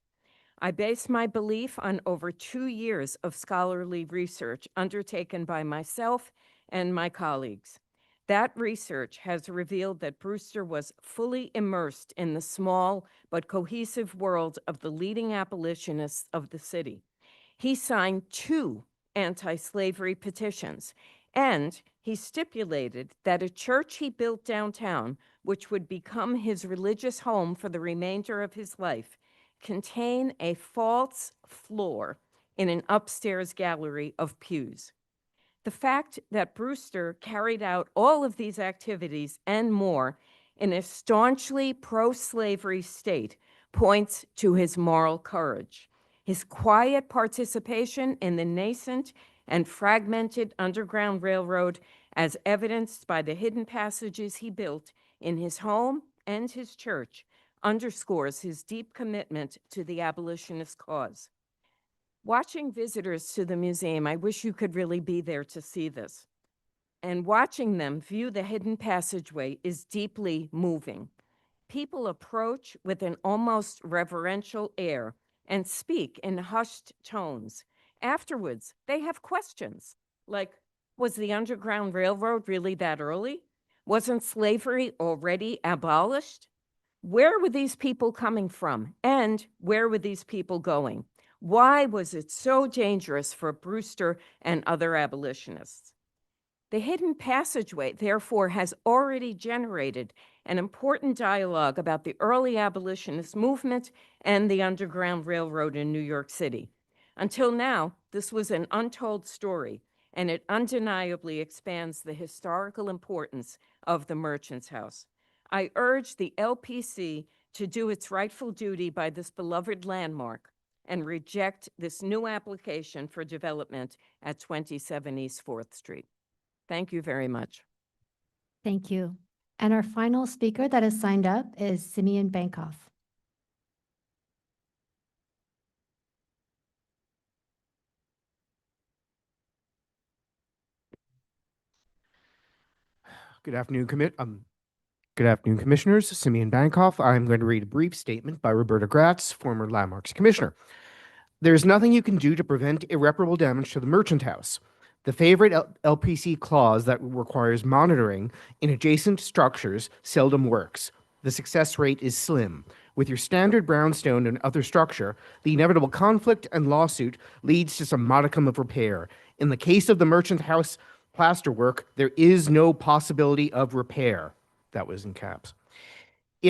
I base my belief on over 2 years of scholarly research undertaken by myself and my colleagues. That research has revealed that Brewster was fully immersed in the small but cohesive world of the leading abolitionists of the city. He signed 2 anti-slavery petitions, and he stipulated that a church he built downtown, which would become his religious home for the remainder of his life, contain a false floor in an upstairs gallery of pews. The fact that Brewster carried out all of these activities and more in a staunchly pro-slavery state points to his moral courage. His quiet participation in the nascent and fragmented Underground Railroad, as evidenced by the hidden passages he built in his home and his church, underscores his deep commitment to the abolitionist cause. Watching visitors to the museum, I wish you could really be there to see this. And watching them view the hidden passageway is deeply moving. People approach with an almost reverential air and speak in hushed tones. Afterwards, they have questions like, was the Underground Railroad really that early? Wasn't slavery already abolished? Where were these people coming from? And where were these people going? Why was it so dangerous for Brewster and other abolitionists? The hidden passageway, therefore, has already generated an important dialogue about the early abolitionist movement and the Underground Railroad in New York City. Until now, this was an untold story, and it undeniably expands the historical importance of the Merchants House. I urge the LPC to do its rightful duty by this beloved landmark and reject this new application for development at 27 East 4th Street. Thank you very much. Thank you. And our final speaker that is signed up is Simeon Bankoff. Good afternoon, good afternoon, Commissioners. Simeon Bankoff. I'm going to read a brief statement by Roberta Gratz, former Landmarks Commissioner. There is nothing you can do to prevent irreparable damage to the Merchant House. The favorite LPC clause that requires monitoring in adjacent structures seldom works. The success rate is slim. With your standard brownstone and other structure, the inevitable conflict and lawsuit leads to some modicum of repair. In the case of the Merchant House plasterwork, there is no possibility of repair. That was in caps.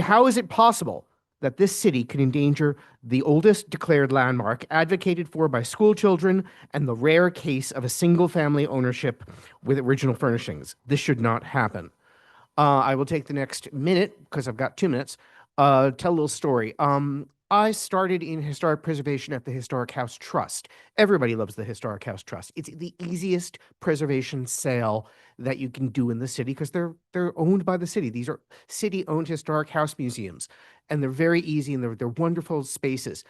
How is it possible that this city could endanger the oldest declared landmark advocated for by school children and the rare case of a single-family ownership with original furnishings? This should not happen. I will take the next minute, because I've got 2 minutes, tell a little story. I started in historic preservation at the Historic House Trust. Everybody loves the Historic House Trust. It's the easiest preservation sale that you can do in the city because they're owned by the city. These are city-owned historic house museums, and they're very easy and they're wonderful spaces.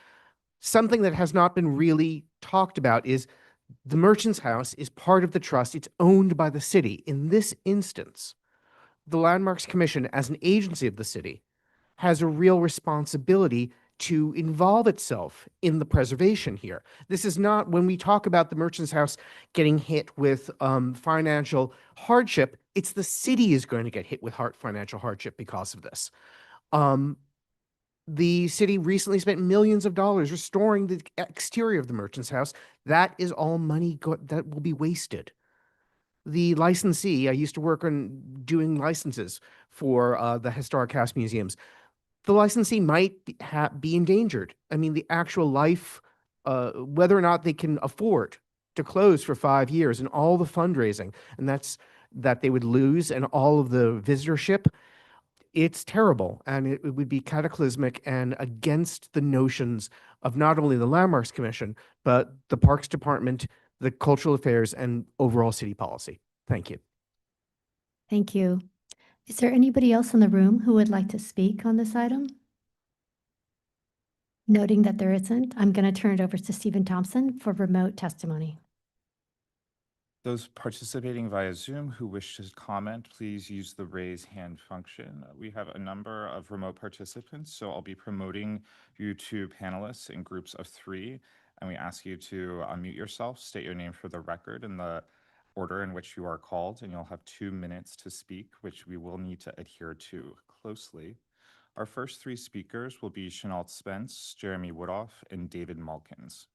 Something that has not been really talked about is the Merchant's House is part of the trust. It's owned by the city. In this instance, the Landmarks Commission, as an agency of the city, has a real responsibility to involve itself in the preservation here. This is not, when we talk about the Merchant's House getting hit with financial hardship, it's the city is going to get hit with financial hardship because of this. The city recently spent millions of dollars restoring the exterior of the Merchant's House. That is all money that will be wasted. The licensee, I used to work on doing licenses for the historic house museums. The licensee might be endangered. I mean, the actual life, whether or not they can afford to close for 5 years and all the fundraising, and that they would lose, and all of the visitorship, it's terrible. And it would be cataclysmic and against the notions of not only the Landmarks Commission, but the Parks Department, the Cultural Affairs, and overall city policy. Thank you. Thank you. Is there anybody else in the room who would like to speak on this item? Noting that there isn't, I'm going to turn it over to Sullivan-Thompson for remote testimony. Those participating via Zoom who wish to comment, please use the raise hand function. We have a number of remote participants, so I'll be promoting you to panelists in groups of 3, and we ask you to unmute yourself, state your name for the record in the order in which you are called, and you'll have 2 minutes to speak, which we will need to adhere to closely. Our first 3 speakers will be Chenault Spence, Jeremy Woodhoff, and David Malkins.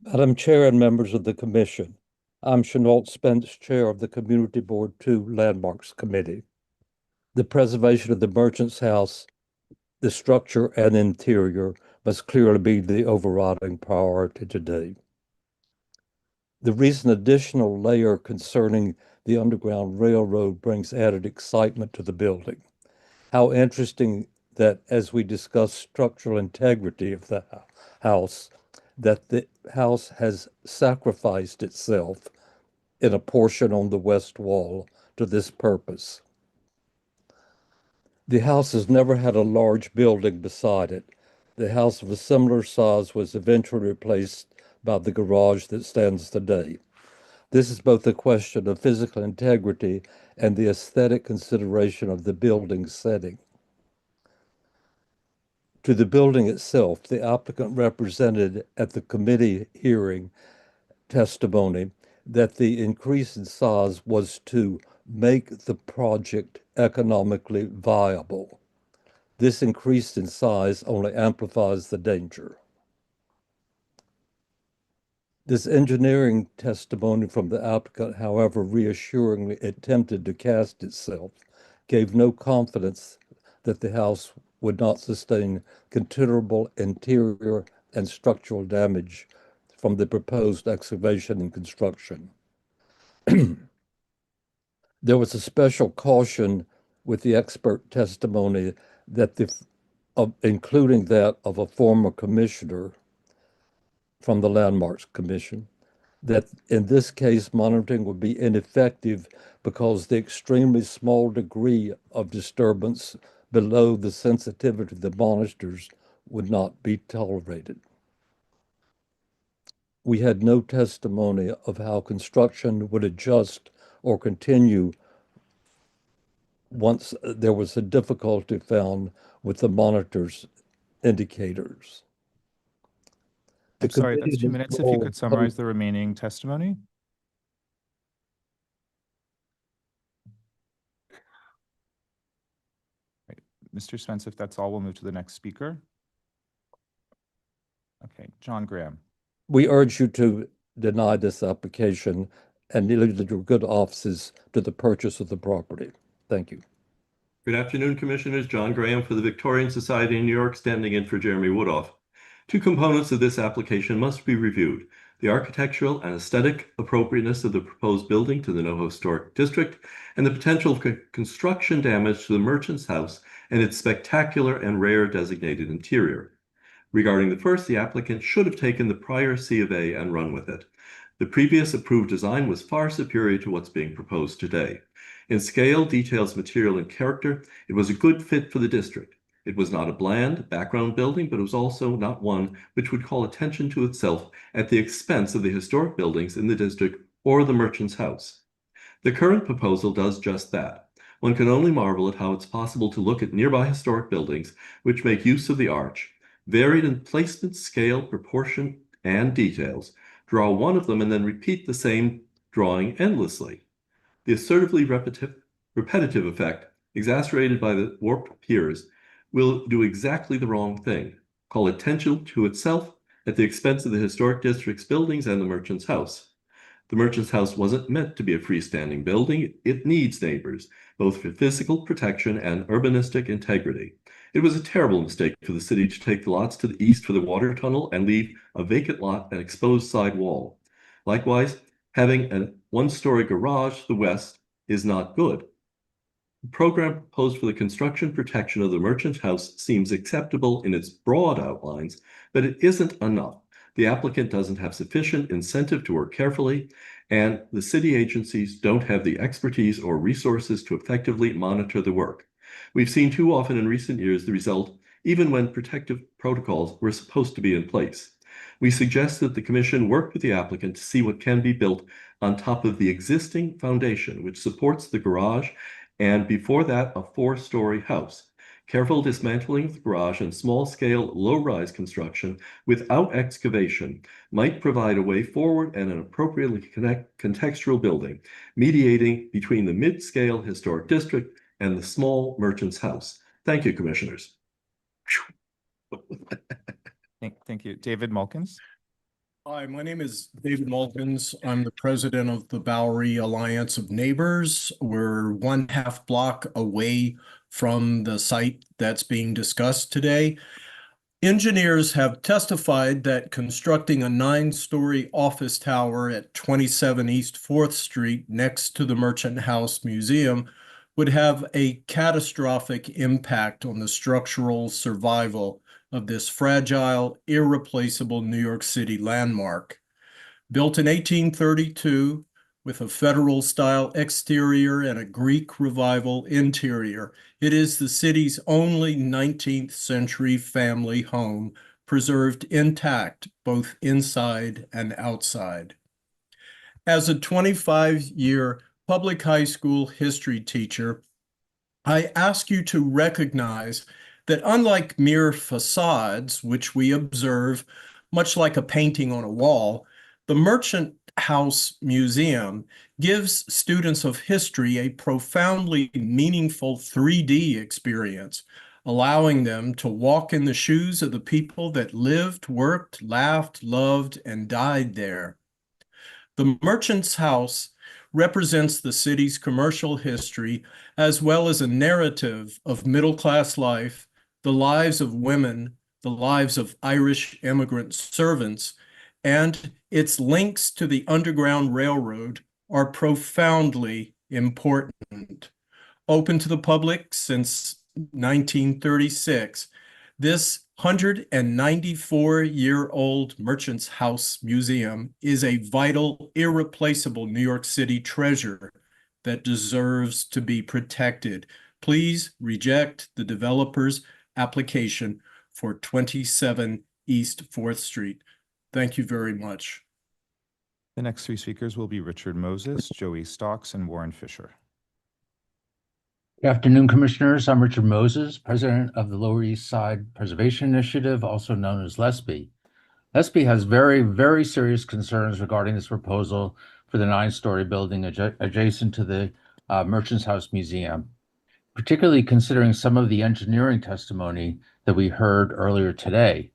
Madam Chair and members of the Commission, I'm Chenault Spence, Chair of the Community Board 2 Landmarks Committee. The preservation of the Merchant's House, the structure and interior, must clearly be the overriding priority today. The recent additional layer concerning the Underground Railroad brings added excitement to the building. How interesting that as we discuss structural integrity of the house, that the house has sacrificed itself in a portion on the west wall to this purpose. The house has never had a large building beside it. The house of a similar size was eventually replaced by the garage that stands today. This is both a question of physical integrity and the aesthetic consideration of the building setting. To the building itself, the applicant represented at the committee hearing testimony that the increase in size was to make the project economically viable. This increase in size only amplifies the danger. This engineering testimony from the applicant, however reassuringly attempted to cast itself, gave no confidence that the house would not sustain considerable interior and structural damage from the proposed excavation and construction. There was a special caution with the expert testimony that including that of a former commissioner from the Landmarks Commission, that in this case, monitoring would be ineffective because the extremely small degree of disturbance below the sensitivity of the monitors would not be tolerated. We had no testimony of how construction would adjust or continue once there was a difficulty found with the monitors indicators. I'm sorry, that's 2 minutes. If you could summarize the remaining testimony. Right. Mr. Spence, if that's all, we'll move to the next speaker. Okay, John Graham. We urge you to deny this application and leave your good offices to the purchase of the property. Thank you. Good afternoon, Commissioners. John Graham for the Victorian Society in New York, standing in for Jeremy Woodhoff. Two components of this application must be reviewed: the architectural and aesthetic appropriateness of the proposed building to the NoHo Historic District, and the potential construction damage to the Merchant's House and its spectacular and rare designated interior. Regarding the first, the applicant should have taken the prior C of A and run with it. The previous approved design was far superior to what's being proposed today. In scale, details, material, and character, it was a good fit for the district. It was not a bland background building, but it was also not one which would call attention to itself at the expense of the historic buildings in the district or the Merchant's House. The current proposal does just that. One can only marvel at how it's possible to look at nearby historic buildings which make use of the arch, varied in placement, scale, proportion, and details, draw one of them and then repeat the same drawing endlessly. The assertively repetitive effect, exacerbated by the warped piers, will do exactly the wrong thing, call attention to itself at the expense of the historic district's buildings and the Merchant's House. The Merchant's House wasn't meant to be a freestanding building. It needs neighbors, both for physical protection and urbanistic integrity. It was a terrible mistake for the city to take the lots to the east for the water tunnel and leave a vacant lot and exposed side wall. Likewise, having a one-story garage to the west is not good. The program proposed for the construction protection of the Merchant's House seems acceptable in its broad outlines, but it isn't enough. The applicant doesn't have sufficient incentive to work carefully, and the city agencies don't have the expertise or resources to effectively monitor the work. We've seen too often in recent years the result, even when protective protocols were supposed to be in place. We suggest that the Commission work with the applicant to see what can be built on top of the existing foundation, which supports the garage, and before that, a 4-story house. Careful dismantling of the garage and small-scale, low-rise construction without excavation might provide a way forward and an appropriately contextual building, mediating between the mid-scale historic district and the small Merchant's House. Thank you, Commissioners. Thank you. David Mulkins. Hi, my name is David Mulkins. I'm the president of the Bowery Alliance of Neighbors. We're 1/2 block away from the site that's being discussed today. Engineers have testified that constructing a 9-story office tower at 27 East 4th Street next to the Merchant House Museum would have a catastrophic impact on the structural survival of this fragile, irreplaceable New York City landmark. Built in 1832 with a federal-style exterior and a Greek revival interior, it is the city's only 19th century family home, preserved intact both inside and outside. As a 25-year public high school history teacher, I ask you to recognize that unlike mere facades, which we observe much like a painting on a wall, the Merchant House Museum gives students of history a profoundly meaningful 3D experience, allowing them to walk in the shoes of the people that lived, worked, laughed, loved, and died there. The Merchant's House represents the city's commercial history, as well as a narrative of middle-class life, the lives of women, the lives of Irish immigrant servants, and its links to the Underground Railroad are profoundly important. Open to the public since 1936, this 194-year-old Merchants House Museum is a vital, irreplaceable New York City treasure that deserves to be protected. Please reject the developer's application for 27 East 4th Street. Thank you very much. The next three speakers will be Richard Moses, Joey Stocks, and Warren Fisher. Good afternoon, Commissioners. I'm Richard Moses, President of the Lower East Side Preservation Initiative, also known as LESPI. LESPI has very, very serious concerns regarding this proposal for the 9-story building adjacent to the Merchants House Museum, particularly considering some of the engineering testimony that we heard earlier today.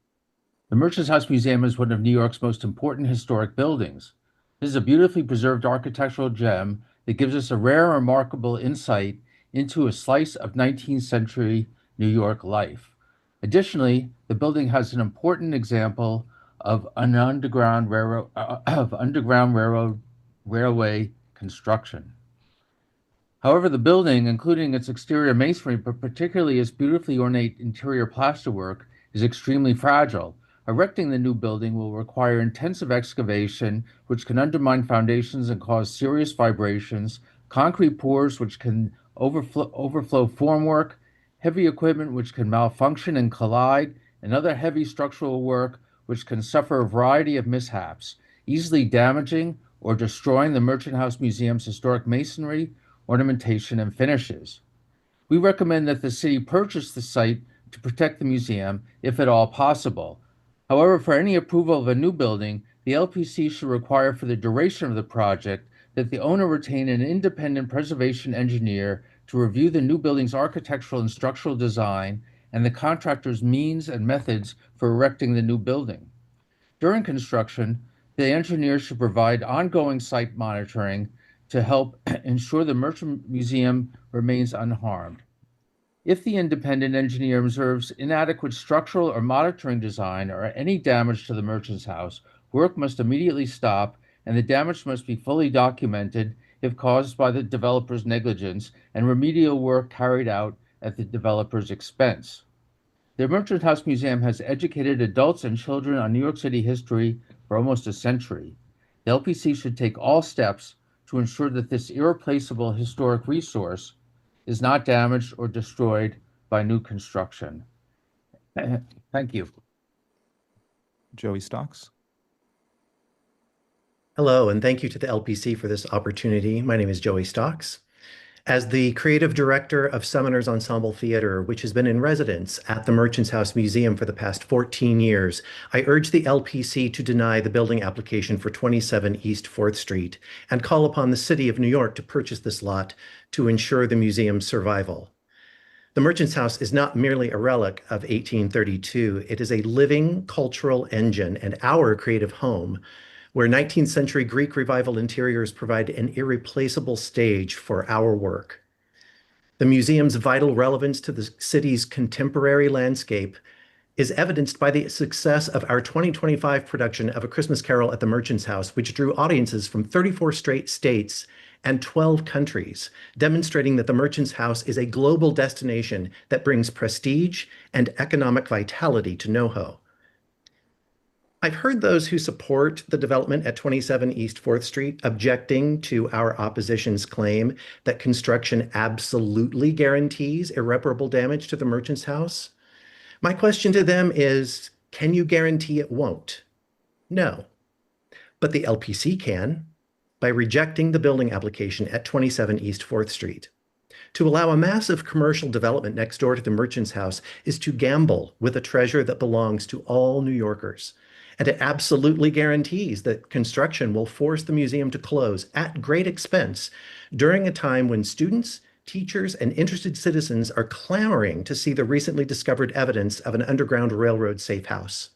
The Merchants House Museum is one of New York's most important historic buildings. This is a beautifully preserved architectural gem that gives us a rare and remarkable insight into a slice of 19th century New York life. Additionally, the building has an important example of an underground railway construction. However, the building, including its exterior masonry, but particularly its beautifully ornate interior plasterwork, is extremely fragile. Erecting the new building will require intensive excavation, which can undermine foundations and cause serious vibrations, concrete pours which can overflow formwork, heavy equipment which can malfunction and collide, and other heavy structural work which can suffer a variety of mishaps, easily damaging or destroying the Merchant House Museum's historic masonry, ornamentation, and finishes. We recommend that the city purchase the site to protect the museum, if at all possible. However, for any approval of a new building, the LPC should require for the duration of the project that the owner retain an independent preservation engineer to review the new building's architectural and structural design and the contractor's means and methods for erecting the new building. During construction, the engineer should provide ongoing site monitoring to help ensure the Merchant Museum remains unharmed. If the independent engineer observes inadequate structural or monitoring design or any damage to the Merchant's House, work must immediately stop and the damage must be fully documented if caused by the developer's negligence and remedial work carried out at the developer's expense. The Merchant House Museum has educated adults and children on New York City history for almost a century. The LPC should take all steps to ensure that this irreplaceable historic resource is not damaged or destroyed by new construction. Thank you. Joey Stocks. Hello, and thank you to the LPC for this opportunity. My name is Joey Stocks. As the creative director of Summoner's Ensemble Theater, which has been in residence at the Merchants House Museum for the past 14 years, I urge the LPC to deny the building application for 27 East 4th Street and call upon the City of New York to purchase this lot to ensure the museum's survival. The Merchants House is not merely a relic of 1832. It is a living cultural engine and our creative home, where 19th century Greek Revival interiors provide an irreplaceable stage for our work. The museum's vital relevance to the city's contemporary landscape is evidenced by the success of our 2025 production of A Christmas Carol at the Merchants House, which drew audiences from 34 states and 12 countries, demonstrating that the Merchants House is a global destination that brings prestige and economic vitality to NoHo. I've heard those who support the development at 27 East 4th Street objecting to our opposition's claim that construction absolutely guarantees irreparable damage to the Merchants House. My question to them is, can you guarantee it won't? No, but the LPC can by rejecting the building application at 27 East 4th Street. To allow a massive commercial development next door to the Merchants House is to gamble with a treasure that belongs to all New Yorkers. And it absolutely guarantees that construction will force the museum to close at great expense during a time when students, teachers, and interested citizens are clamoring to see the recently discovered evidence of an Underground Railroad safe house.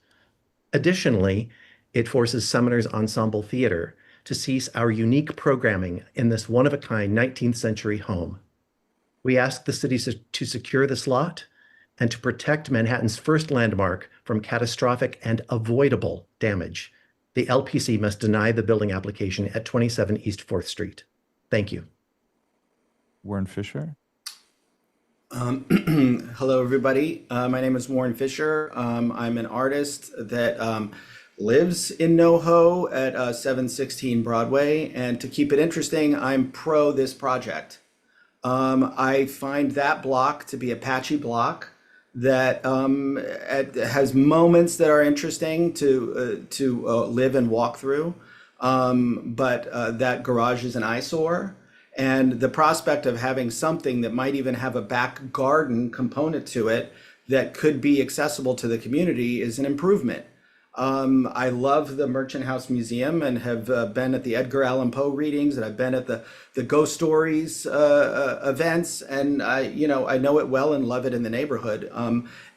Additionally, it forces Summoner's Ensemble Theater to cease our unique programming in this one-of-a-kind 19th century home. We ask the city to secure this lot and to protect Manhattan's first landmark from catastrophic and avoidable damage. The LPC must deny the building application at 27 East 4th Street. Thank you. Warren Fisher. Hello, everybody. My name is Warren Fisher. I'm an artist that lives in NoHo at 716 Broadway. And to keep it interesting, I'm pro this project. I find that block to be a patchy block that has moments that are interesting to live and walk through. But that garage is an eyesore. And the prospect of having something that might even have a back garden component to it that could be accessible to the community is an improvement. I love the Merchant House Museum and have been at the Edgar Allan Poe readings, and I've been at the Ghost Stories events, and I know it well and love it in the neighborhood.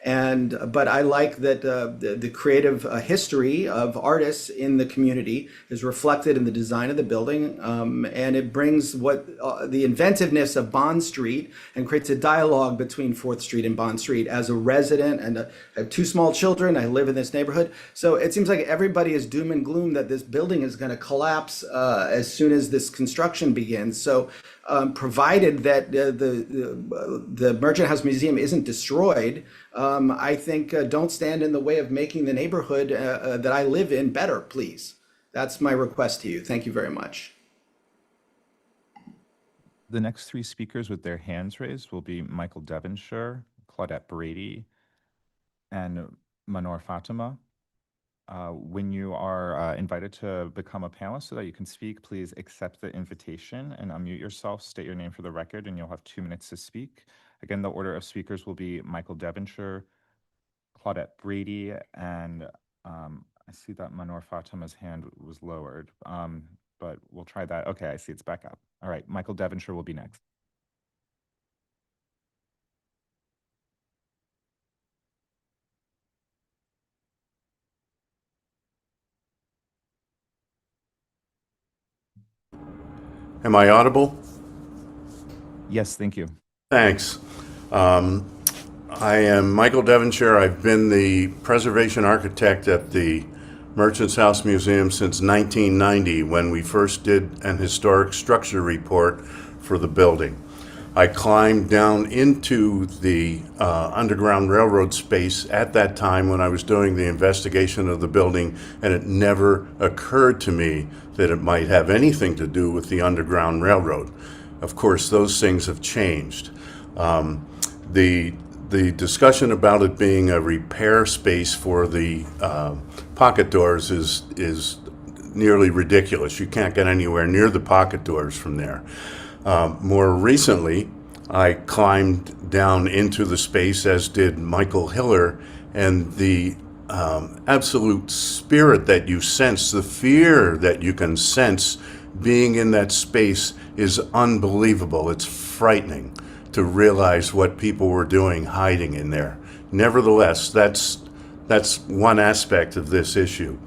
But I like that the creative history of artists in the community is reflected in the design of the building, and it brings the inventiveness of Bond Street and creates a dialogue between 4th Street and Bond Street. As a resident, and I have 2 small children, I live in this neighborhood, so it seems like everybody is doom and gloom that this building is going to collapse as soon as this construction begins. So provided that the Merchant House Museum isn't destroyed, I think don't stand in the way of making the neighborhood that I live in better, please. That's my request to you. Thank you very much. The next 3 speakers with their hands raised will be Michael Devonshire, Claudette Brady, and Manor Fatima. When you are invited to become a panelist so that you can speak, please accept the invitation and unmute yourself, state your name for the record, and you'll have 2 minutes to speak. Again, the order of speakers will be Michael Devonshire, Claudette Brady, and I see that Manor Fatima's hand was lowered, but we'll try that. Okay, I see it's back up. All right, Michael Devonshire will be next. Am I audible? Yes, thank you. Thanks. I am Michael Devonshire. I've been the preservation architect at the Merchants House Museum since 1990, when we first did an historic structure report for the building. I climbed down into the Underground Railroad space at that time when I was doing the investigation of the building, and it never occurred to me that it might have anything to do with the Underground Railroad. Of course, those things have changed. The discussion about it being a repair space for the pocket doors is nearly ridiculous. You can't get anywhere near the pocket doors from there. More recently, I climbed down into the space, as did Michael Hiller, and the absolute spirit that you sense, the fear that you can sense being in that space is unbelievable. It's frightening to realize what people were doing hiding in there. Nevertheless, that's one aspect of this issue.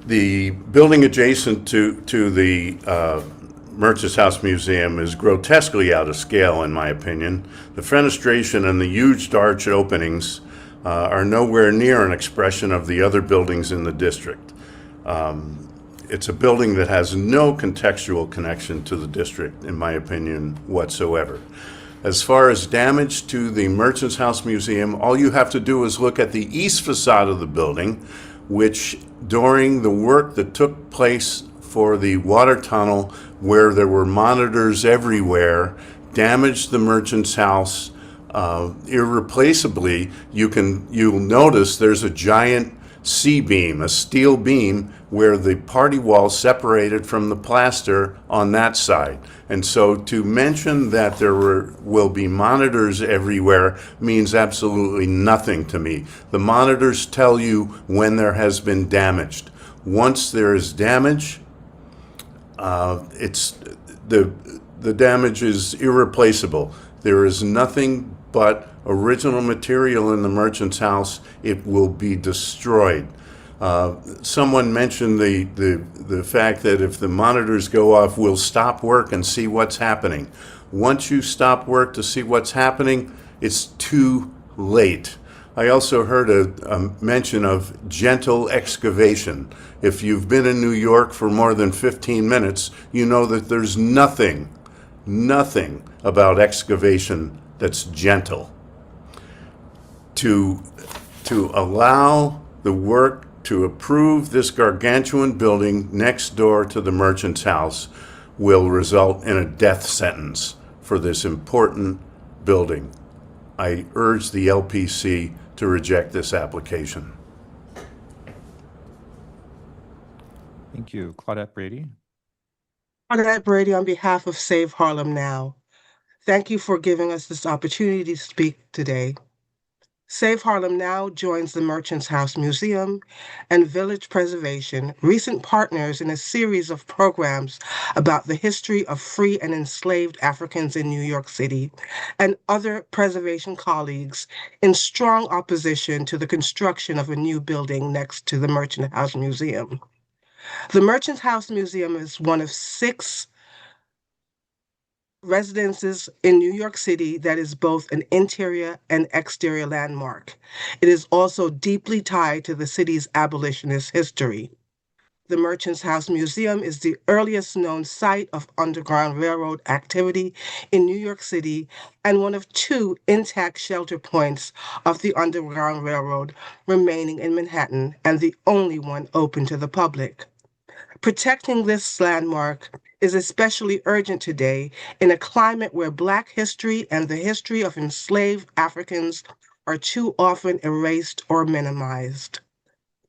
The building adjacent to the Merchants House Museum is grotesquely out of scale, in my opinion. The fenestration and the huge arch openings are nowhere near an expression of the other buildings in the district. It's a building that has no contextual connection to the district, in my opinion, whatsoever. As far as damage to the Merchants House Museum, all you have to do is look at the east facade of the building, which during the work that took place for the water tunnel, where there were monitors everywhere, damaged the Merchants House irreplaceably. You'll notice there's a giant C-beam, a steel beam, where the party wall separated from the plaster on that side. And so to mention that there will be monitors everywhere means absolutely nothing to me. The monitors tell you when there has been damage. Once there is damage, the damage is irreplaceable. There is nothing but original material in the Merchant's House. It will be destroyed. Someone mentioned the fact that if the monitors go off, we'll stop work and see what's happening. Once you stop work to see what's happening, it's too late. I also heard a mention of gentle excavation. If you've been in New York for more than 15 minutes, you know that there's nothing nothing about excavation that's gentle. To allow the work to approve this gargantuan building next door to the merchant's house will result in a death sentence for this important building. I urge the LPC to reject this application. Thank you. Claudette Brady. Claudette Brady on behalf of Save Harlem Now. Thank you for giving us this opportunity to speak today. Save Harlem Now joins the Merchants House Museum and Village Preservation, recent partners in a series of programs about the history of free and enslaved Africans in New York City, and other preservation colleagues in strong opposition to the construction of a new building next to the Merchant House Museum. The Merchants House Museum is one of 6 residences in New York City that is both an interior and exterior landmark. It is also deeply tied to the city's abolitionist history. The Merchants House Museum is the earliest known site of Underground Railroad activity in New York City and one of 2 intact shelter points of the Underground Railroad remaining in Manhattan, and the only one open to the public. Protecting this landmark is especially urgent today in a climate where Black history and the history of enslaved Africans are too often erased or minimized.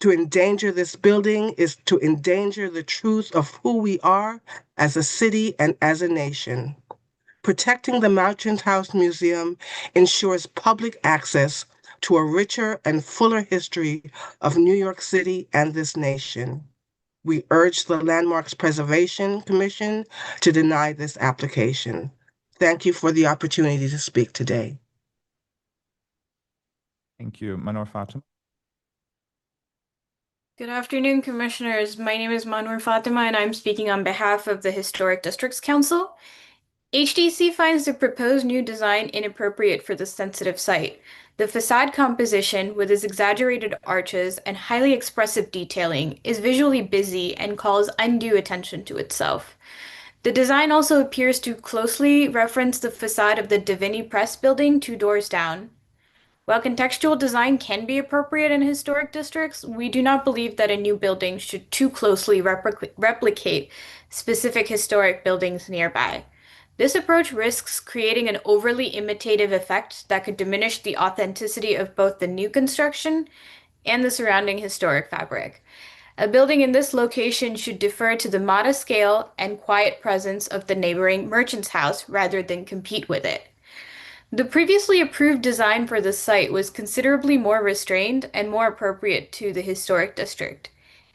To endanger this building is to endanger the truth of who we are as a city and as a nation. Protecting the Merchants House Museum ensures public access to a richer and fuller history of New York City and this nation. We urge the Landmarks Preservation Commission to deny this application. Thank you for the opportunity to speak today. Thank you. Manor Fatima. Good afternoon, Commissioners. My name is Manur Fatima, and I'm speaking on behalf of the Historic Districts Council. HDC finds the proposed new design inappropriate for this sensitive site. The facade composition, with its exaggerated arches and highly expressive detailing, is visually busy and calls undue attention to itself. The design also appears to closely reference the facade of the Divinity Press building 2 doors down. While contextual design can be appropriate in historic districts, we do not believe that a new building should too closely replicate specific historic buildings nearby. This approach risks creating an overly imitative effect that could diminish the authenticity of both the new construction and the surrounding historic fabric. A building in this location should defer to the modest scale and quiet presence of the neighboring Merchants House rather than compete with it. The previously approved design for the site was considerably more restrained and more appropriate to the historic district.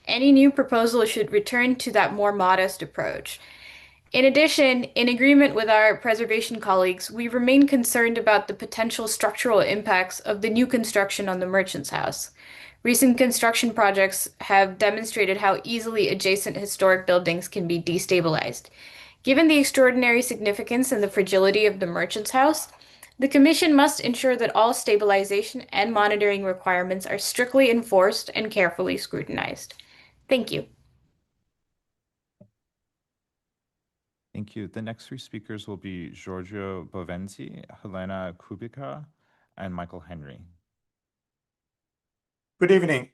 Any new proposal should return to that more modest approach. In addition, in agreement with our preservation colleagues, we remain concerned about the potential structural impacts of the new construction on the Merchants House. Recent construction projects have demonstrated how easily adjacent historic buildings can be destabilized. Given the extraordinary significance and the fragility of the Merchants House, the Commission must ensure that all stabilization and monitoring requirements are strictly enforced and carefully scrutinized. Thank you. Thank you. The next 3 speakers will be Giorgio Bovenzi, Helena Kubica, and Michael Henry. Good evening.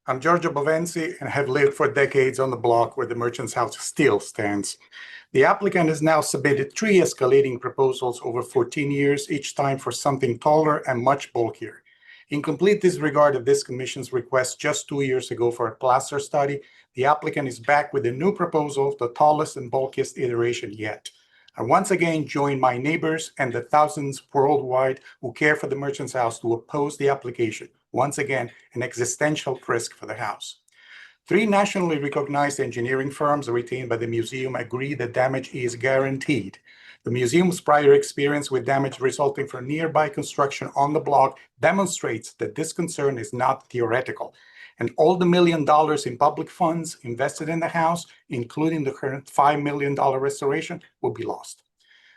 I'm Giorgio Bovenzi and have lived for decades on the block where the Merchants House still stands. The applicant has now submitted 3 escalating proposals over 14 years, each time for something taller and much bulkier. In complete disregard of this Commission's request just 2 years ago for a plaster study, the applicant is back with a new proposal, the tallest and bulkiest iteration yet. I once again join my neighbors and the thousands worldwide who care for the Merchants House to oppose the application. Once again, an existential risk for the house. 3 nationally recognized engineering firms retained by the museum agree that damage is guaranteed. The museum's prior experience with damage resulting from nearby construction on the block demonstrates that this concern is not theoretical. And all the $1 million in public funds invested in the house, including the current $5 million restoration, will be lost.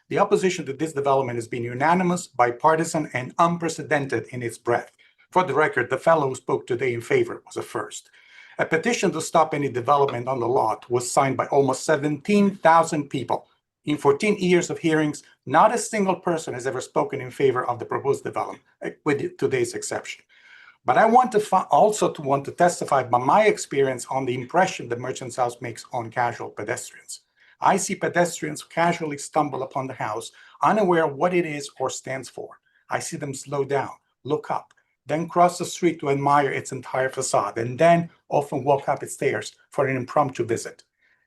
The opposition to this development has been unanimous, bipartisan, and unprecedented in its breadth. For the record, the fellow who spoke today in favor was a first. A petition to stop any development on the lot was signed by almost 17,000 people. In 14 years of hearings, not a single person has ever spoken in favor of the proposed development, with today's exception. But I want to also want to testify by my experience on the impression the Merchants House makes on casual pedestrians. I see pedestrians casually stumble upon the house, unaware of what it is or stands for. I see them slow down, look up, then cross the street to admire its entire facade, and then often walk up its stairs for an impromptu visit.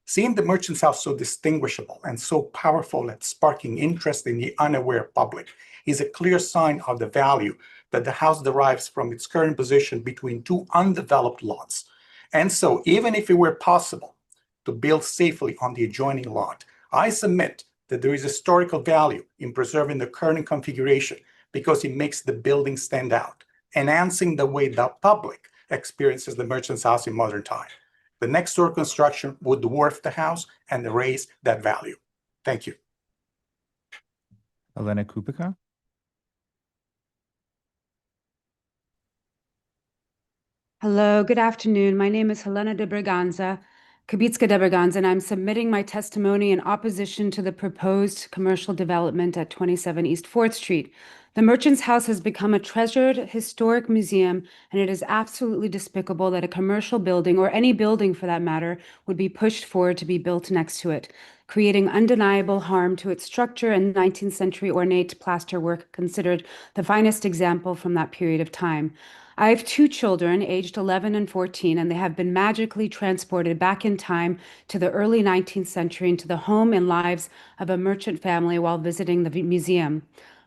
Seeing the Merchants House so distinguishable and so powerful at sparking interest in the unaware public is a clear sign of the value that the house derives from its current position between two undeveloped lots. And so, even if it were possible to build safely on the adjoining lot, I submit that there is historical value in preserving the current configuration because it makes the building stand out, enhancing the way the public experiences the Merchants House in modern time. The next door construction would dwarf the house and erase that value. Thank you. Elena Kupica. Hello, good afternoon. My name is Helena de Braganza, Kubitska de Braganza, and I'm submitting my testimony in opposition to the proposed commercial development at 27 East 4th Street. The Merchants House has become a treasured historic museum, and it is absolutely despicable that a commercial building, or any building for that matter, would be pushed forward to be built next to it, creating undeniable harm to its structure and 19th century ornate plasterwork considered the finest example from that period of time. I have two children, aged 11 and 14, and they have been magically transported back in time to the early 19th century into the home and lives of a merchant family while visiting the museum.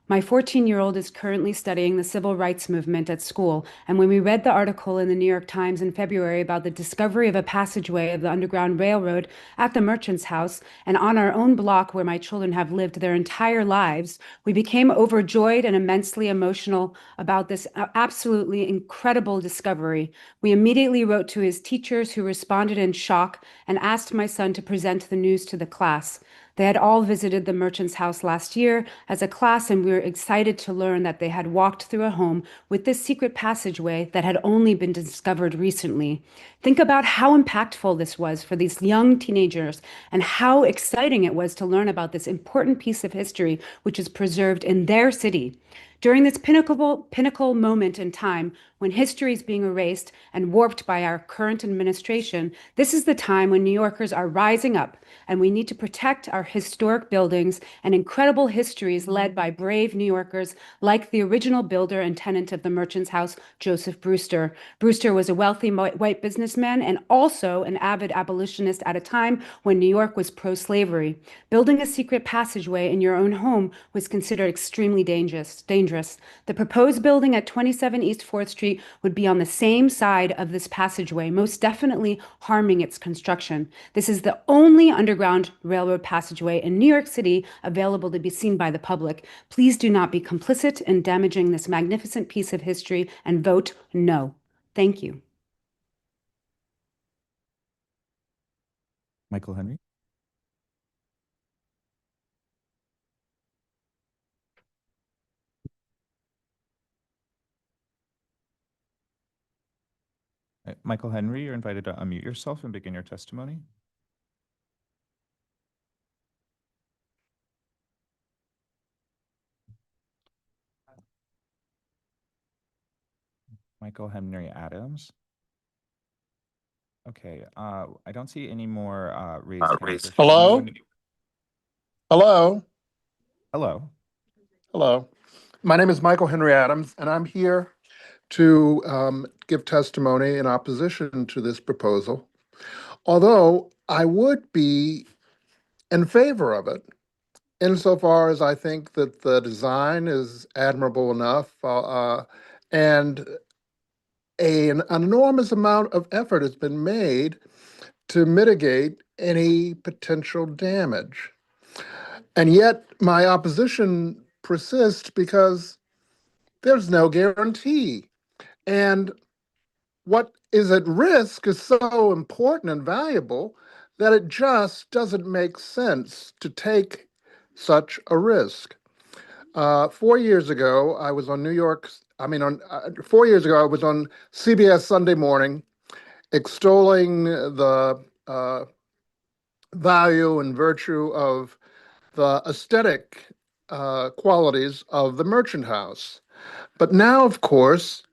My 14-year-old is currently studying the civil rights movement at school, and when we read the article in the New York Times in February about the discovery of a passageway of the Underground Railroad at the Merchants House and on our own block where my children have lived their entire lives, we became overjoyed and immensely emotional about this absolutely incredible discovery. We immediately wrote to his teachers, who responded in shock and asked my son to present the news to the class. They had all visited the Merchants House last year as a class, and we were excited to learn that they had walked through a home with this secret passageway that had only been discovered recently. Think about how impactful this was for these young teenagers and how exciting it was to learn about this important piece of history which is preserved in their city. During this pinnacle moment in time, when history is being erased and warped by our current administration, this is the time when New Yorkers are rising up, and we need to protect our historic buildings and incredible histories led by brave New Yorkers like the original builder and tenant of the Merchants House, Joseph Brewster. Brewster was a wealthy white businessman and also an avid abolitionist at a time when New York was pro-slavery. Building a secret passageway in your own home was considered extremely dangerous. The proposed building at 27 East 4th Street would be on the same side of this passageway, most definitely harming its construction. This is the only Underground Railroad passageway in New York City available to be seen by the public. Please do not be complicit in damaging this magnificent piece of history and vote no. Thank you. Michael Henry. Michael Henry, you're invited to unmute yourself and begin your testimony. Michael Henry Adams. Okay, I don't see any more raised hands. Hello? Hello? Hello. Hello. My name is Michael Henry Adams, and I'm here to give testimony in opposition to this proposal, although I would be in favor of it insofar as I think that the design is admirable enough and an enormous amount of effort has been made to mitigate any potential damage. And yet my opposition persists because there's no guarantee. And what is at risk is so important and valuable that it just doesn't make sense to take such a risk. 4 years ago, I was on 4 years ago, I was on CBS Sunday Morning extolling the value and virtue of the aesthetic qualities of the Merchant House. But now, of course,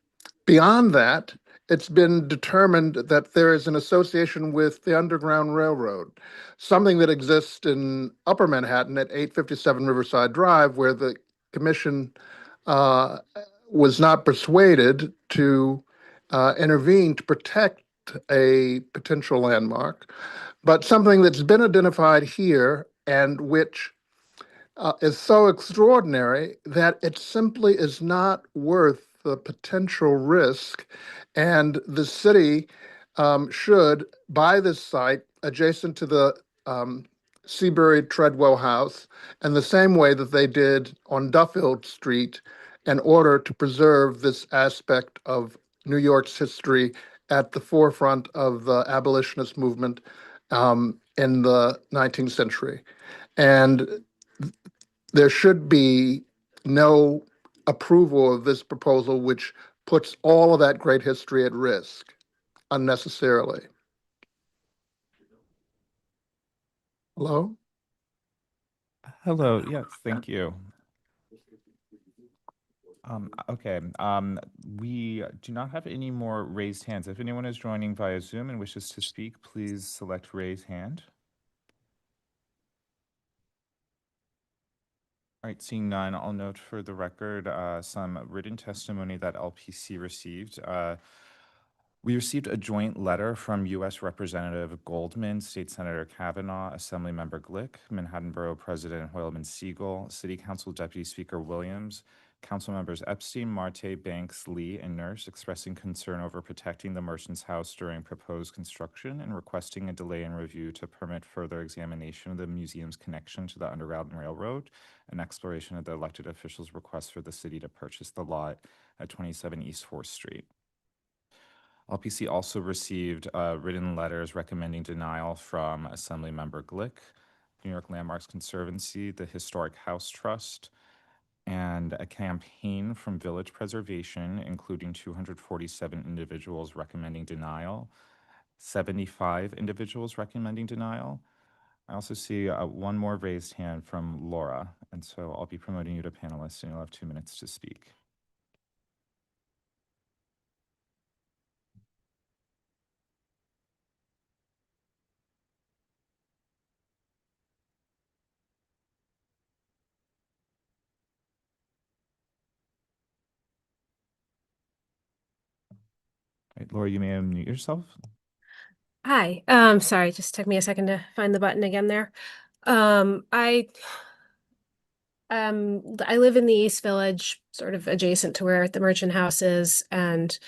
beyond that, it's been determined that there is an association with the Underground Railroad, something that exists in Upper Manhattan at 857 Riverside Drive, where the commission was not persuaded to intervene to protect a potential landmark, but something that's been identified here and which is so extraordinary that it simply is not worth the potential risk. And the city should buy this site adjacent to the Seabury Treadwell House in the same way that they did on Duffield Street in order to preserve this aspect of New York's history at the forefront of the abolitionist movement in the 19th century. And there should be no approval of this proposal, which puts all of that great history at risk unnecessarily. Hello? Hello, yes, thank you. Okay, we do not have any more raised hands. If anyone is joining via Zoom and wishes to speak, please select raise hand. All right, seeing none, I'll note for the record some written testimony that LPC received. We received a joint letter from U.S. Representative Goldman, State Senator Kavanaugh, Assemblymember Glick, Manhattan Borough President Hoylman Siegel, City Council Deputy Speaker Williams, Council members Epstein, Marte, Banks, Lee, and Nurse expressing concern over protecting the Merchant's House during proposed construction and requesting a delay in review to permit further examination of the museum's connection to the Underground Railroad and exploration of the elected officials' request for the city to purchase the lot at 27 East 4th Street. LPC also received written letters recommending denial from Assemblymember Glick, New York Landmarks Conservancy, the Historic House Trust, and a campaign from Village Preservation, including 247 individuals recommending denial, 75 individuals recommending denial. I also see one more raised hand from Laura, and so I'll be promoting you to panelist, and you'll have 2 minutes to speak. Right, Laura, you may unmute yourself. Hi, sorry, it just took me a second to find the button again there. I live in the East Village, sort of adjacent to where the Merchant House is, and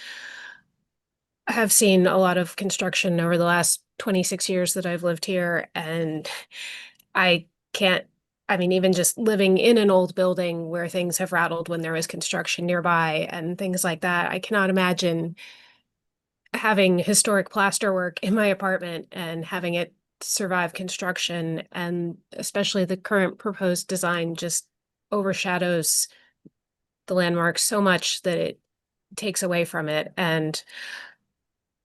I have seen a lot of construction over the last 26 years that I've lived here, and I can't, I mean, even just living in an old building where things have rattled when there was construction nearby and things like that, I cannot imagine having historic plasterwork in my apartment and having it survive construction, and especially the current proposed design just overshadows the landmark so much that it takes away from it. And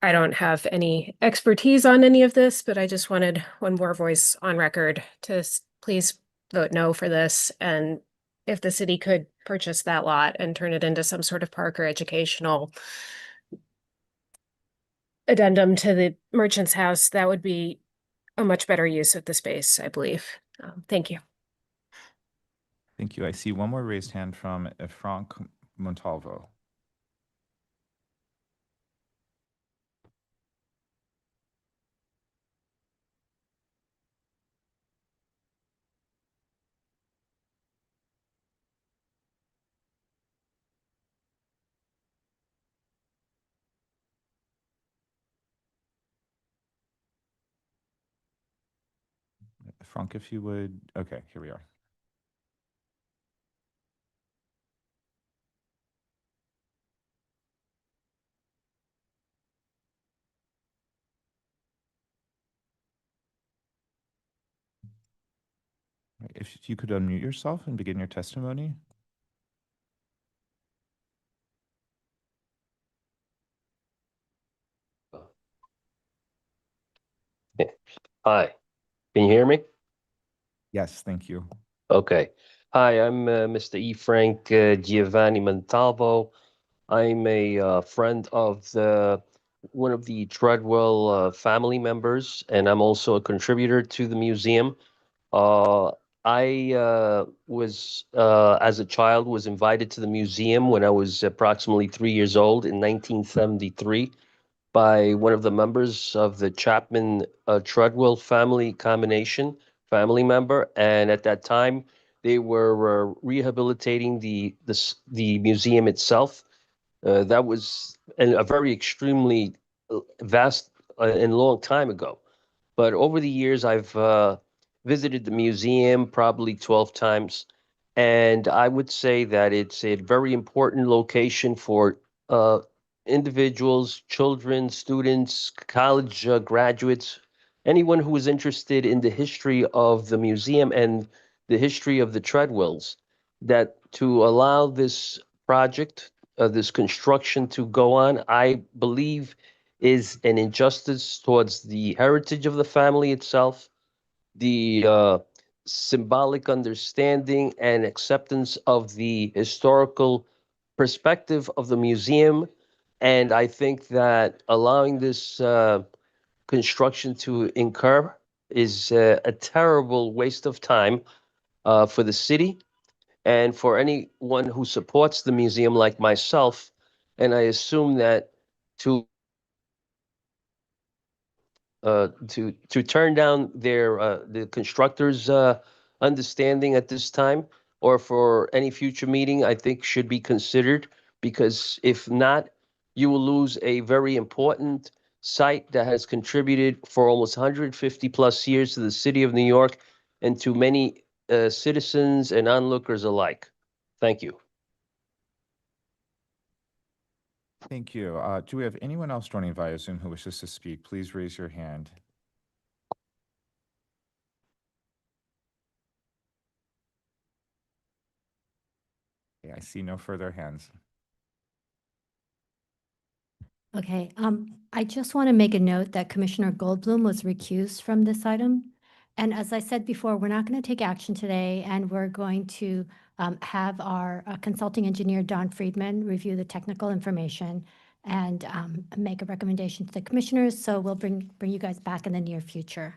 I don't have any expertise on any of this, but I just wanted one more voice on record to please vote no for this. And if the city could purchase that lot and turn it into some sort of park or educational addendum to the Merchant's House, that would be a much better use of the space, I believe. Thank you. Thank you. I see one more raised hand from Frank Montalvo. Frank, if you would, okay, here we are. If you could unmute yourself and begin your testimony. Hi, can you hear me? Yes, thank you. Okay. Hi, I'm Mr. E. Frank Giovanni Montalvo. I'm a friend of one of the Treadwell family members, and I'm also a contributor to the museum. I was, as a child, was invited to the museum when I was approximately 3 years old in 1973 by one of the members of the Chapman Treadwell family combination, family member, and at that time they were rehabilitating the museum itself. That was a very extremely vast and long time ago. But over the years, I've visited the museum probably 12 times, and I would say that it's a very important location for uh, individuals, children, students, college graduates, anyone who is interested in the history of the museum and the history of the Treadwells, that to allow this project, this construction to go on, I believe is an injustice towards the heritage of the family itself, the symbolic understanding and acceptance of the historical perspective of the museum. And I think that allowing this construction to incur is a terrible waste of time for the city and for anyone who supports the museum like myself. And I assume that to to turn down the constructor's understanding at this time, or for any future meeting, I think should be considered, because if not, you will lose a very important site that has contributed for almost 150 plus years to the city of New York and to many citizens and onlookers alike. Thank you. Thank you. Do we have anyone else joining via Zoom who wishes to speak? Please raise your hand. Okay, I see no further hands. Okay, I just want to make a note that Commissioner Goldblum was recused from this item. And as I said before, we're not going to take action today, and we're going to have our consulting engineer, Don Friedman, review the technical information and make a recommendation to the commissioners. So we'll bring you guys back in the near future.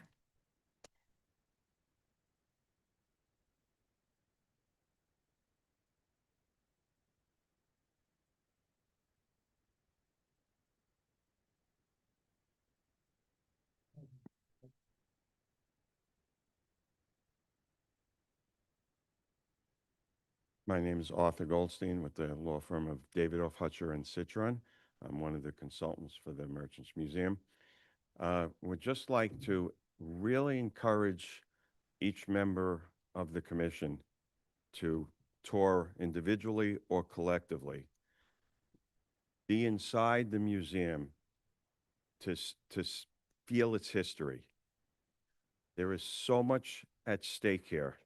My name is Arthur Goldstein with the law firm of David F. Hutcher and Citron. I'm one of the consultants for the Merchants Museum. Would just like to really encourage each member of the commission to tour individually or collectively. Be inside the museum to feel its history. There is so much at stake here.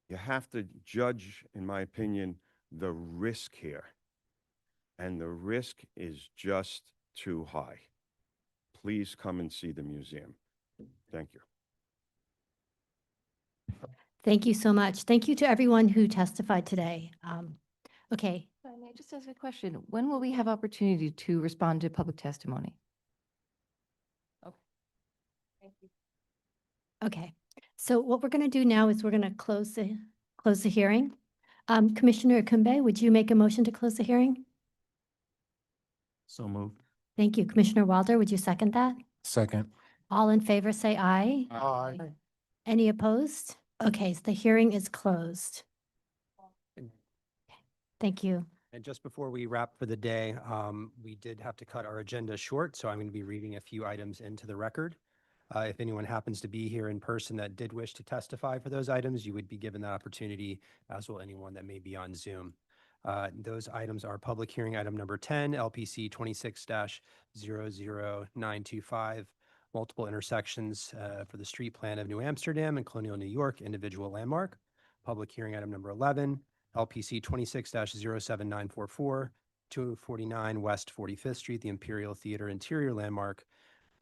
You have to judge, in my opinion, the risk here. And the risk is just too high. Please come and see the museum. Thank you. Thank you so much. Thank you to everyone who testified today. Okay. May I just ask a question? When will we have opportunity to respond to public testimony? Okay. Thank you. Okay, so what we're going to do now is we're going to close the hearing. Commissioner Akumbe, would you make a motion to close the hearing? So moved. Thank you. Commissioner Wilder, would you second that? Second. All in favor, say aye. Aye. Any opposed? Okay, so the hearing is closed. Thank you. And just before we wrap for the day, we did have to cut our agenda short, so I'm going to be reading a few items into the record. If anyone happens to be here in person that did wish to testify for those items, you would be given that opportunity, as will anyone that may be on Zoom. Those items are public hearing item number 10, LPC 26-00925, multiple intersections for the street plan of New Amsterdam and Colonial, New York, individual landmark. Public hearing item number 11, LPC 26-07944, 249 West 45th Street, the Imperial Theater interior landmark.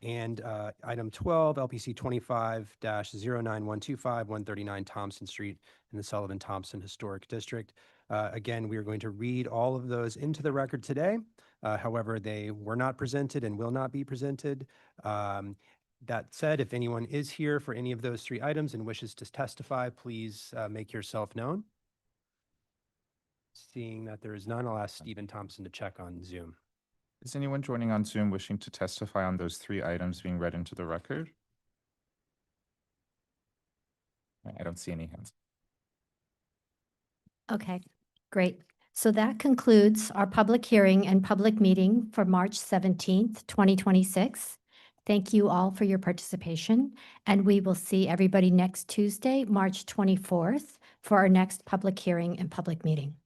And item 12, LPC 25-09125, 139 Thompson Street in the Sullivan-Thompson Historic District. Again, we are going to read all of those into the record today. However, they were not presented and will not be presented. That said, if anyone is here for any of those three items and wishes to testify, please make yourself known. Seeing that there is none, I'll ask Stephen Thompson to check on Zoom. Is anyone joining on Zoom wishing to testify on those three items being read into the record? I don't see any hands. Okay, great. So that concludes our public hearing and public meeting for March 17th, 2026. Thank you all for your participation, and we will see everybody next Tuesday, March 24th, for our next public hearing and public meeting.